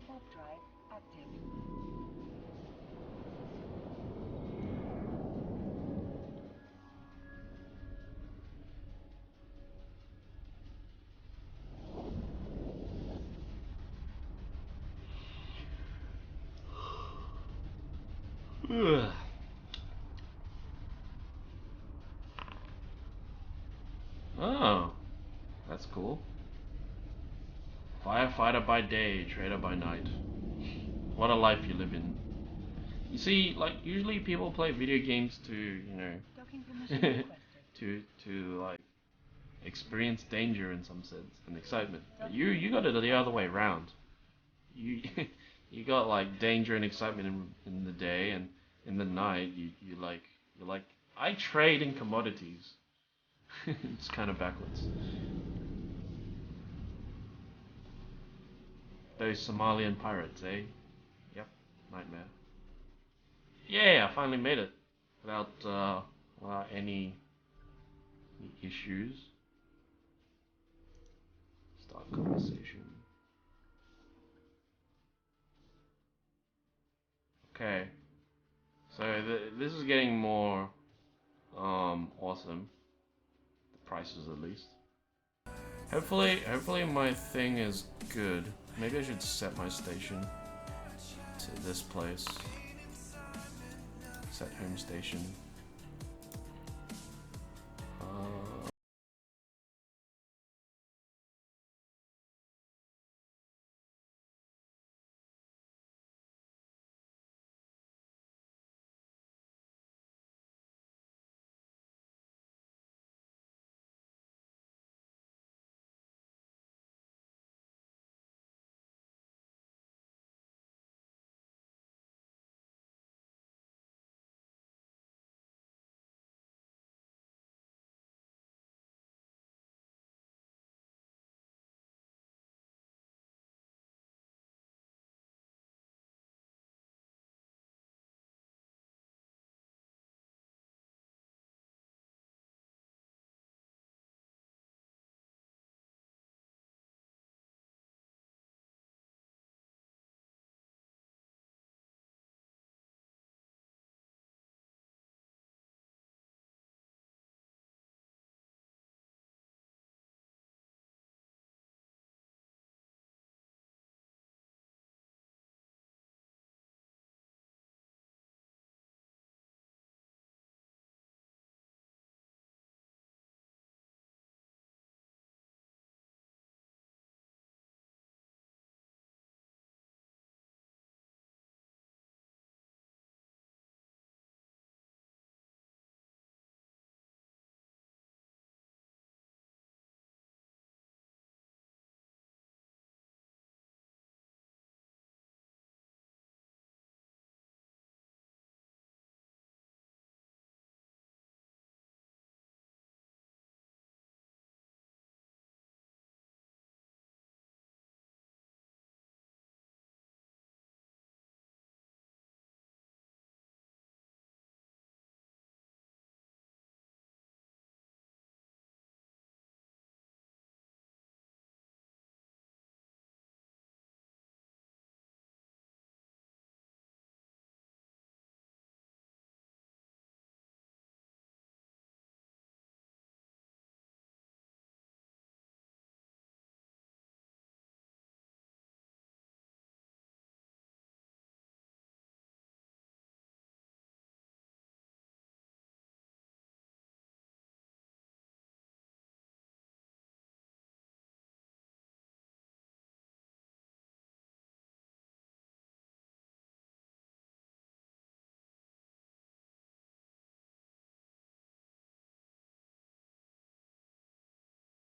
Warp drive active. Oh, that's cool. Firefighter by day, trader by night. What a life you live in. You see, like usually people play video games to, you know, Docking permission requested. to like experience danger in some sense and excitement. But you got it the other way around. You you got like danger and excitement in the day, and in the night you're like I trade in commodities. It's kind of backwards. Those Somalian pirates, eh? Yep, nightmare. Yeah, I finally made it without any issues. Start conversation. Okay. So this is getting more awesome. The prices at least. Hopefully my thing is good. Maybe I should set my station to this place. Set home station.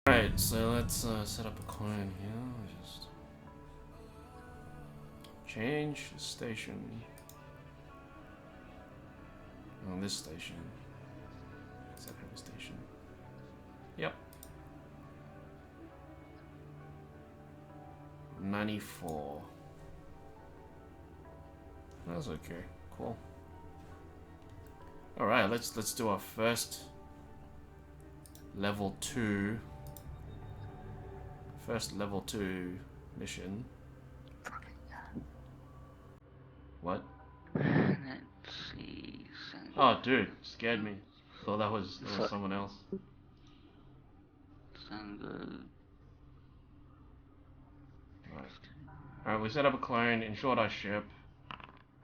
Alright, so let's set up a coin here. Just change station. On this station. Set home station. Yep. 94. That's okay. Cool. Alright, let's do our first level 2. First level 2 mission. What? Let's see. Oh, dude, scared me. Thought that was someone else. Alright, we set up a clone, insured our ship.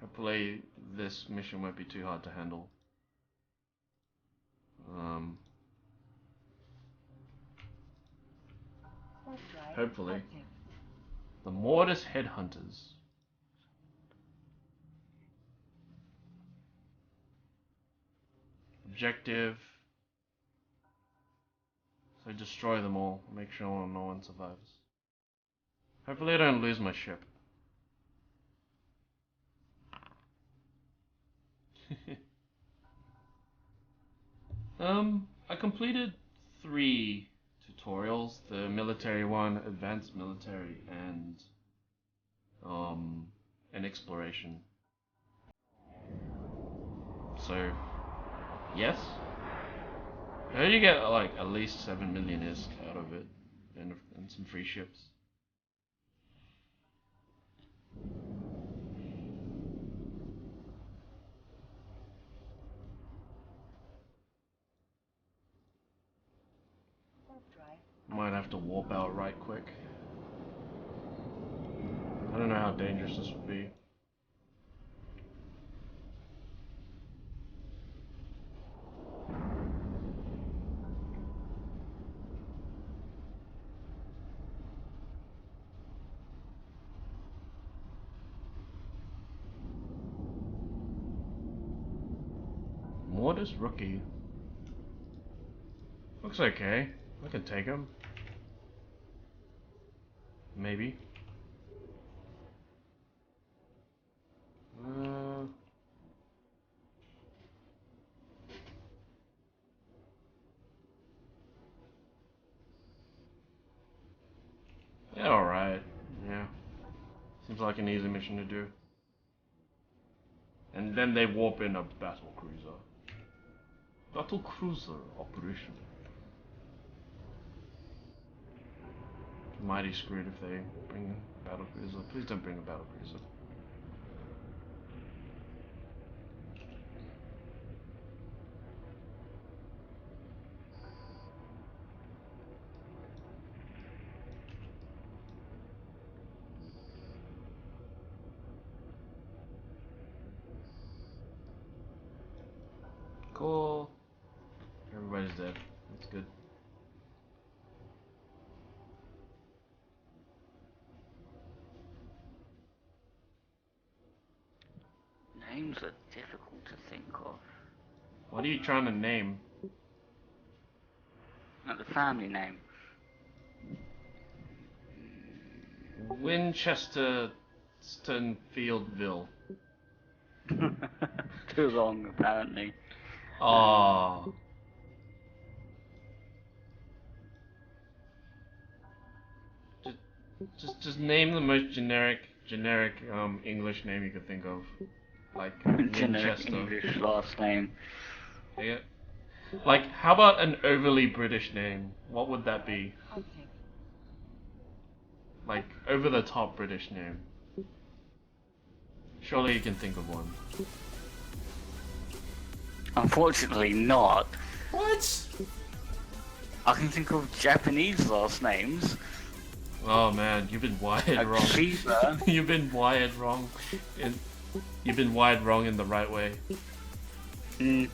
Hopefully this mission won't be too hard to handle. Hopefully. The Mortis Headhunters. Objective. So destroy them all. Make sure no one survives. Hopefully I don't lose my ship. I completed 3 tutorials. The military one, advanced military, and an exploration. So, yes. I heard you get like at least 7 million ISK out of it. and some free ships. Warp drive. Might have to warp out right quick. I don't know how dangerous this would be. Mortis rookie. Looks okay. I can take him. Maybe. Yeah, alright. Yeah. Seems like an easy mission to do. And then they warp in a battle cruiser. Battle cruiser operation. Mighty screwed if they bring a battle cruiser. Please don't bring a battle cruiser. Cool. Everybody's dead. That's good. Names are difficult to think of. What are you trying to name? Like the family name. Winchester Stonefieldville. Too long, apparently. Oh. Just name the most generic English name you could think of. Like Generic Winchester. English last name. Yeah. Like, how about an overly British name? What would that be? Hunting. Like, over the top British name. Surely you can think of one. Unfortunately not. What? I can think of Japanese last names. Oh man, you've been wired Like wrong. Caesar. You've been wired wrong. You've been wired wrong in the right way. Mm.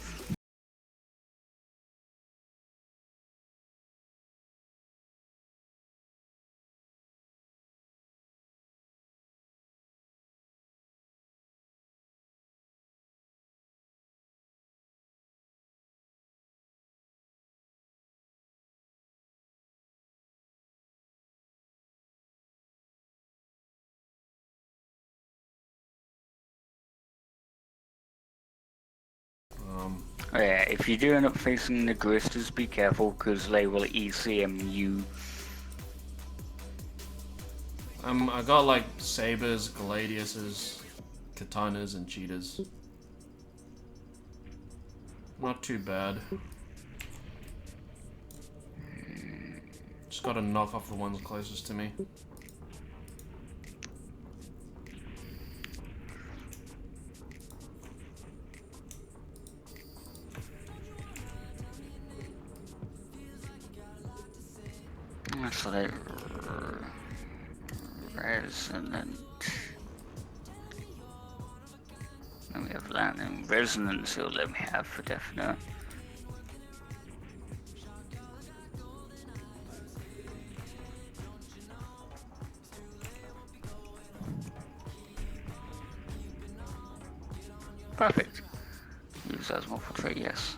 Oh yeah, if you do end up facing the Gristers, be careful because they will ECM you. I got like sabers, gladiuses, katanas, and cheetahs. Not too bad. Just gotta knock off the ones closest to me. So they resonant. Then we have that, and resonance he'll let me have for definite. Perfect. Use as more for trade, yes.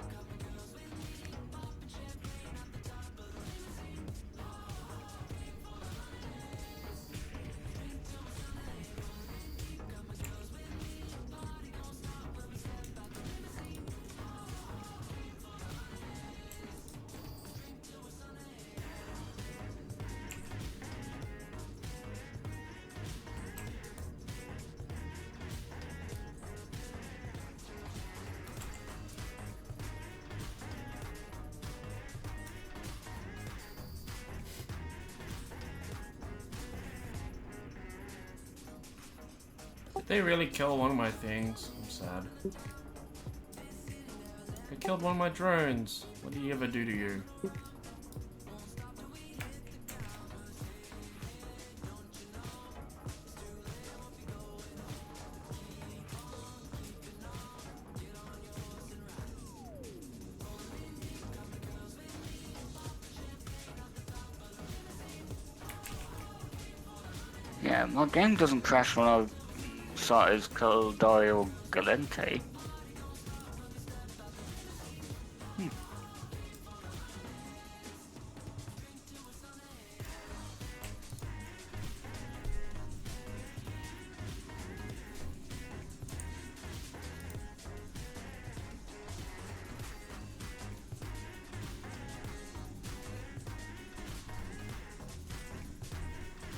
They really killed one of my things. I'm sad. They killed one of my drones. What did he ever do to you? Yeah, my game doesn't crash when I start as Kildare or Galente.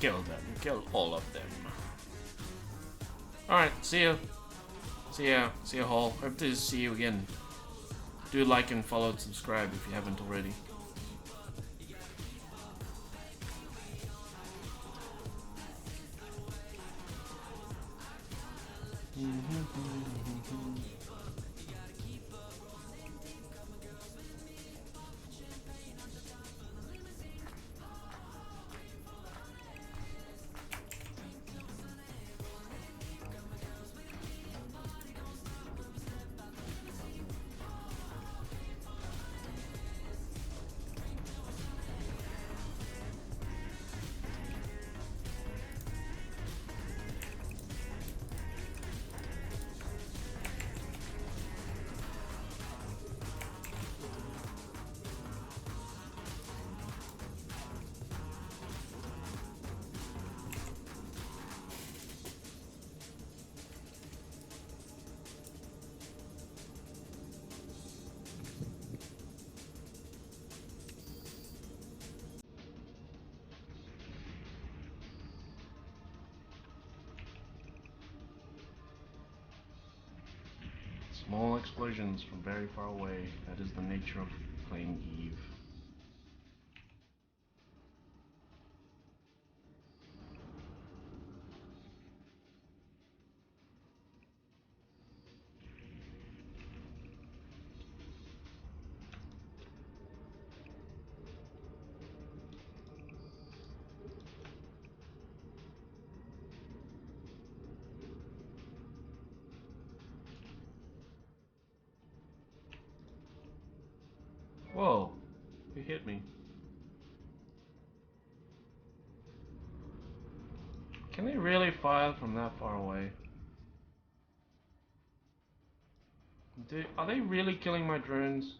Kill them. Kill all of them. Alright, see ya. See ya. See ya, Hall. Hope to see you again. Do like and follow and subscribe if you haven't already. Small explosions from very far away. That is the nature of playing Eve. Whoa, he hit me. Can they really fire from that far away? Are they really killing my drones?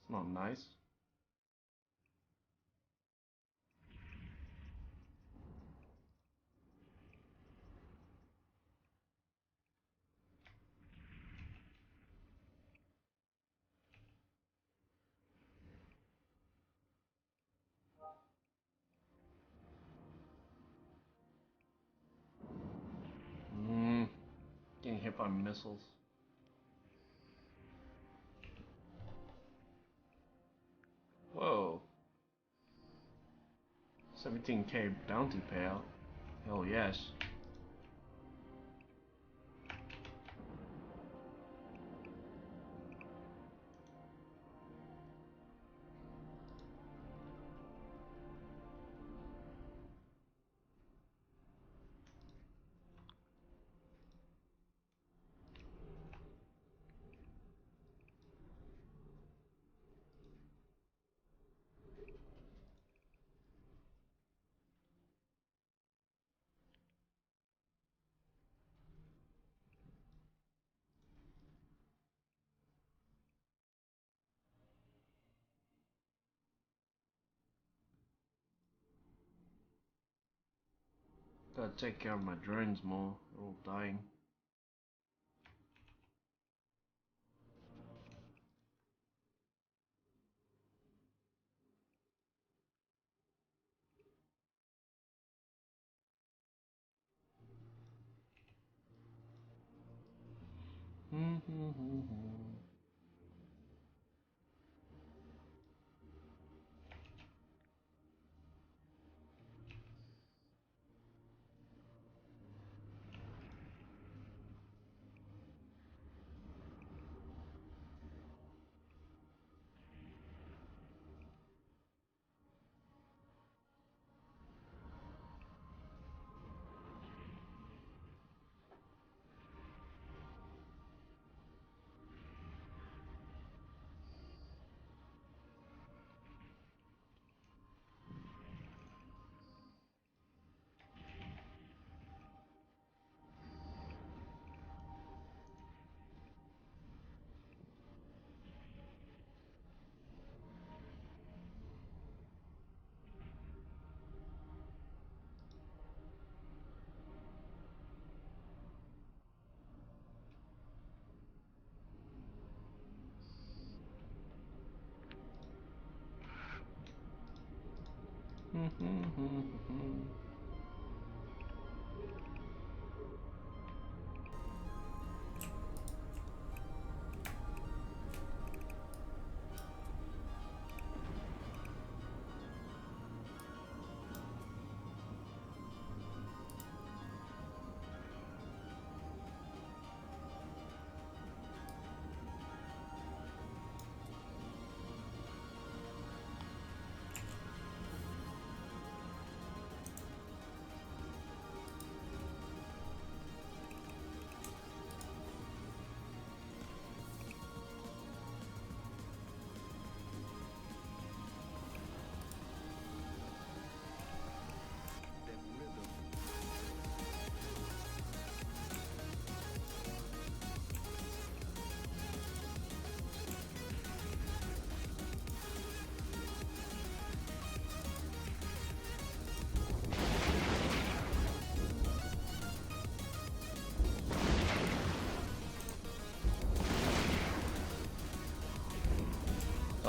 It's not nice. Getting hit by missiles. Whoa. 17k bounty payout. Hell yes. Gotta take care of my drones more. They're all dying.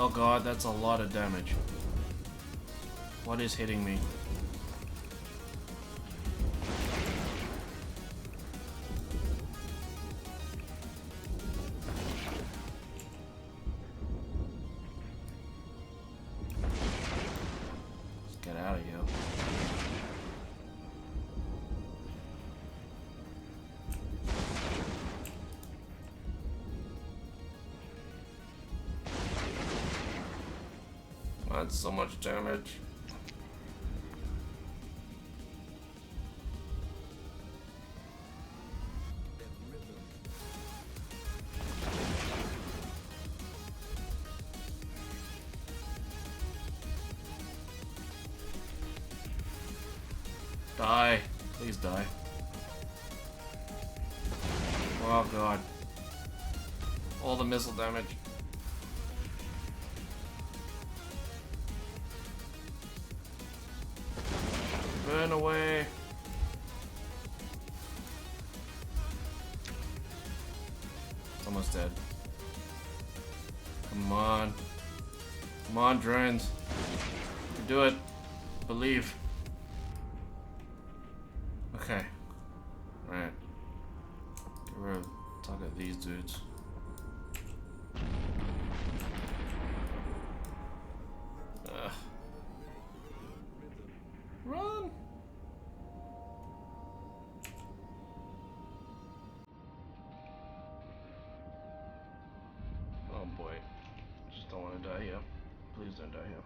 Oh god, that's a lot of damage. What is hitting me? Let's get out of here. That's so much damage. Die. Please die. Oh god. All the missile damage. Burn away. It's almost dead. Come on. Come on, drones. You can do it. Believe. Okay. Right. Get rid of target these dudes. Ugh. Run! Oh boy. Just don't want to die here. Please don't die here.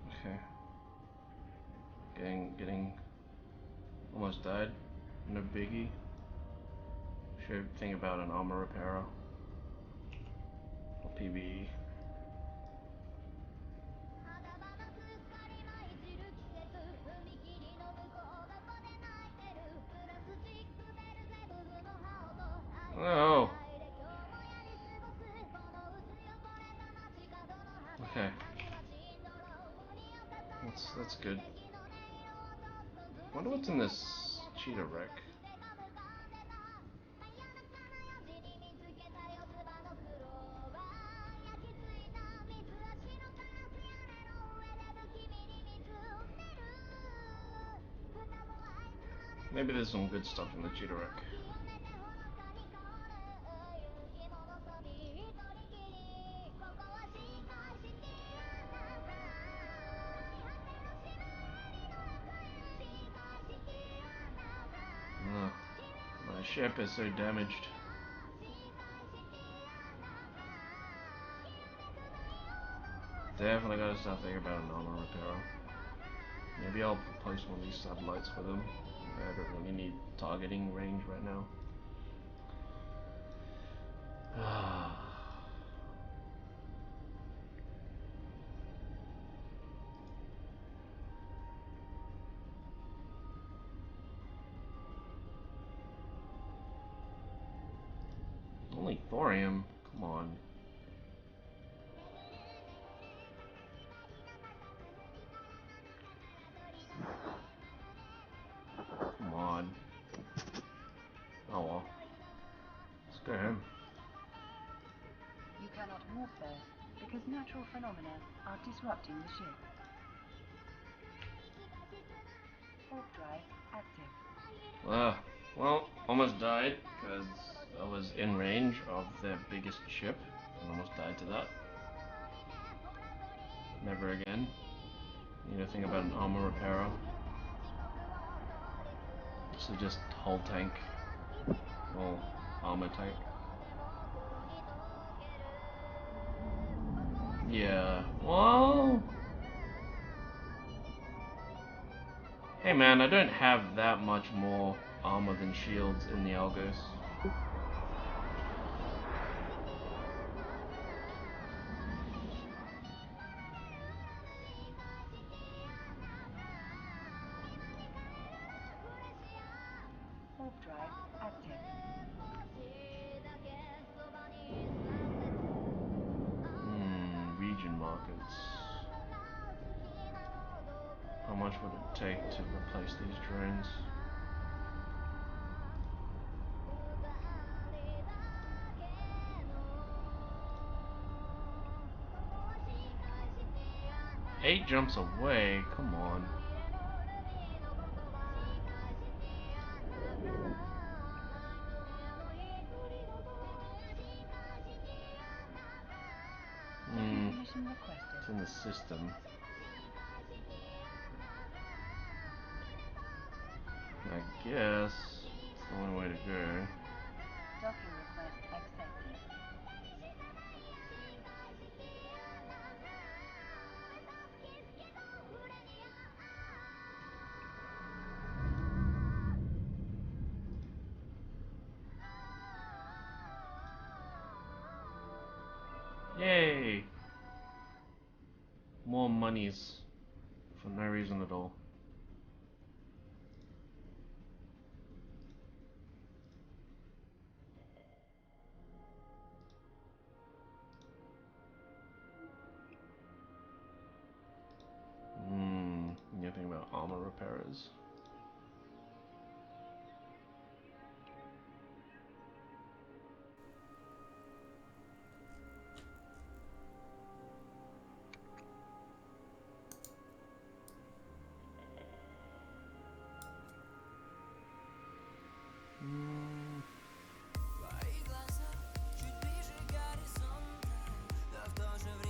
Okay. Getting almost died. No biggie. Should think about an armor repairer. Or PvE. Oh. Okay. That's good. Wonder what's in this cheetah wreck. Maybe there's some good stuff in the cheetah wreck. Ugh. My ship is so damaged. Definitely gotta start thinking about an armor repairer. Maybe I'll post one of these satellites for them. I don't really need targeting range right now. Only thorium? Come on. Come on. Oh well. Let's go home. because natural phenomena are disrupting the ship. Warp drive active. Ah, well, almost died because I was in range of their biggest ship and almost died to that. Never again. Need to think about an armor repairer. So just hull tank. Well, armor tank. Yeah, well... Hey man, I don't have that much more armor than shields in the Algos. Warp drive active. Region markets. How much would it take to replace these drones? Eight jumps away, come on. Mission requested. It's in the system. I guess it's the only way to go. Docking request accepted. Yay! More monies for no reason at all. You think about armor repairers.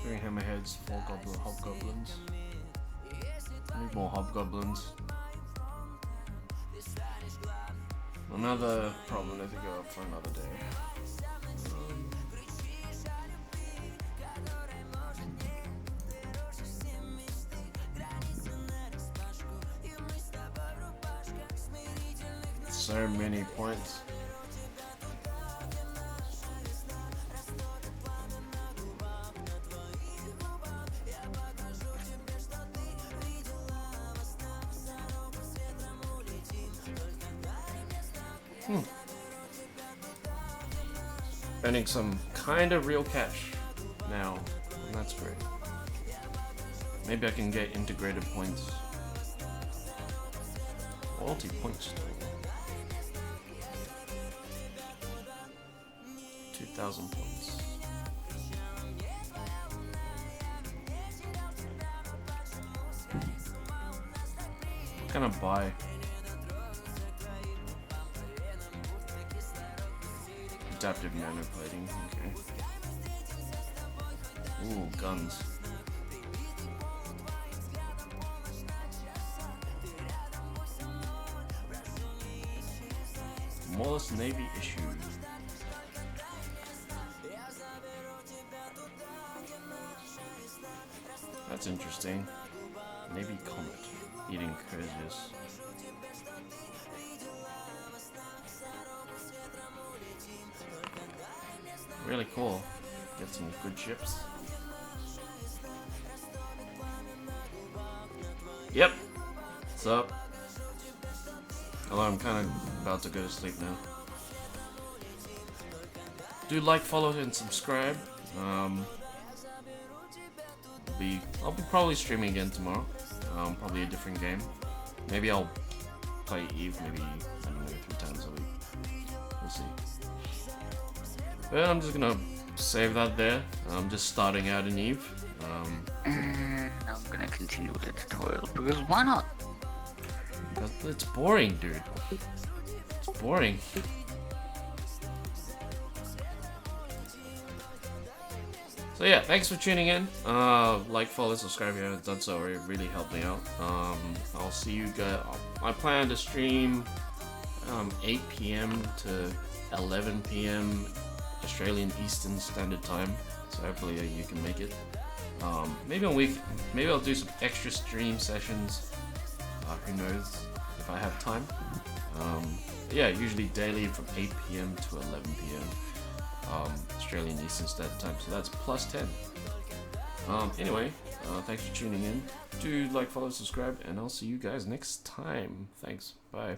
Three hammerheads, 4 hobgoblins. Need more hobgoblins. Another problem I think up for another day. So many points. Earning some kind of real cash now, and that's great. Maybe I can get integrated points. Loyalty points still. 2,000 points. What can I buy? Adaptive nanoplating, okay. Ooh, guns. Morris Navy issue. That's interesting. Navy Comet. Eating Curtius. Really cool. Get some good ships. Yep. What's up? Although I'm kind of about to go to sleep now. Do like, follow, and subscribe. I'll be probably streaming again tomorrow. Probably a different game. Maybe I'll play Eve. Maybe I don't know, 3 times a week. We'll see. But I'm just gonna save that there. I'm just starting out in Eve. And I'm gonna continue with the tutorial because why not? It's boring, dude. It's boring. So yeah, thanks for tuning in. Like, follow, subscribe if you haven't done so. It really helped me out. I'll see you guys. I plan to stream 8 p.m. to 11 p.m. Australian Eastern Standard Time. So hopefully you can make it. Maybe maybe I'll do some extra stream sessions. Who knows if I have time. Yeah, usually daily from 8 p.m. to 11 p.m. Australian Eastern Standard Time, so that's plus 10. Anyway, thanks for tuning in. Do like, follow, subscribe, and I'll see you guys next time. Thanks. Bye.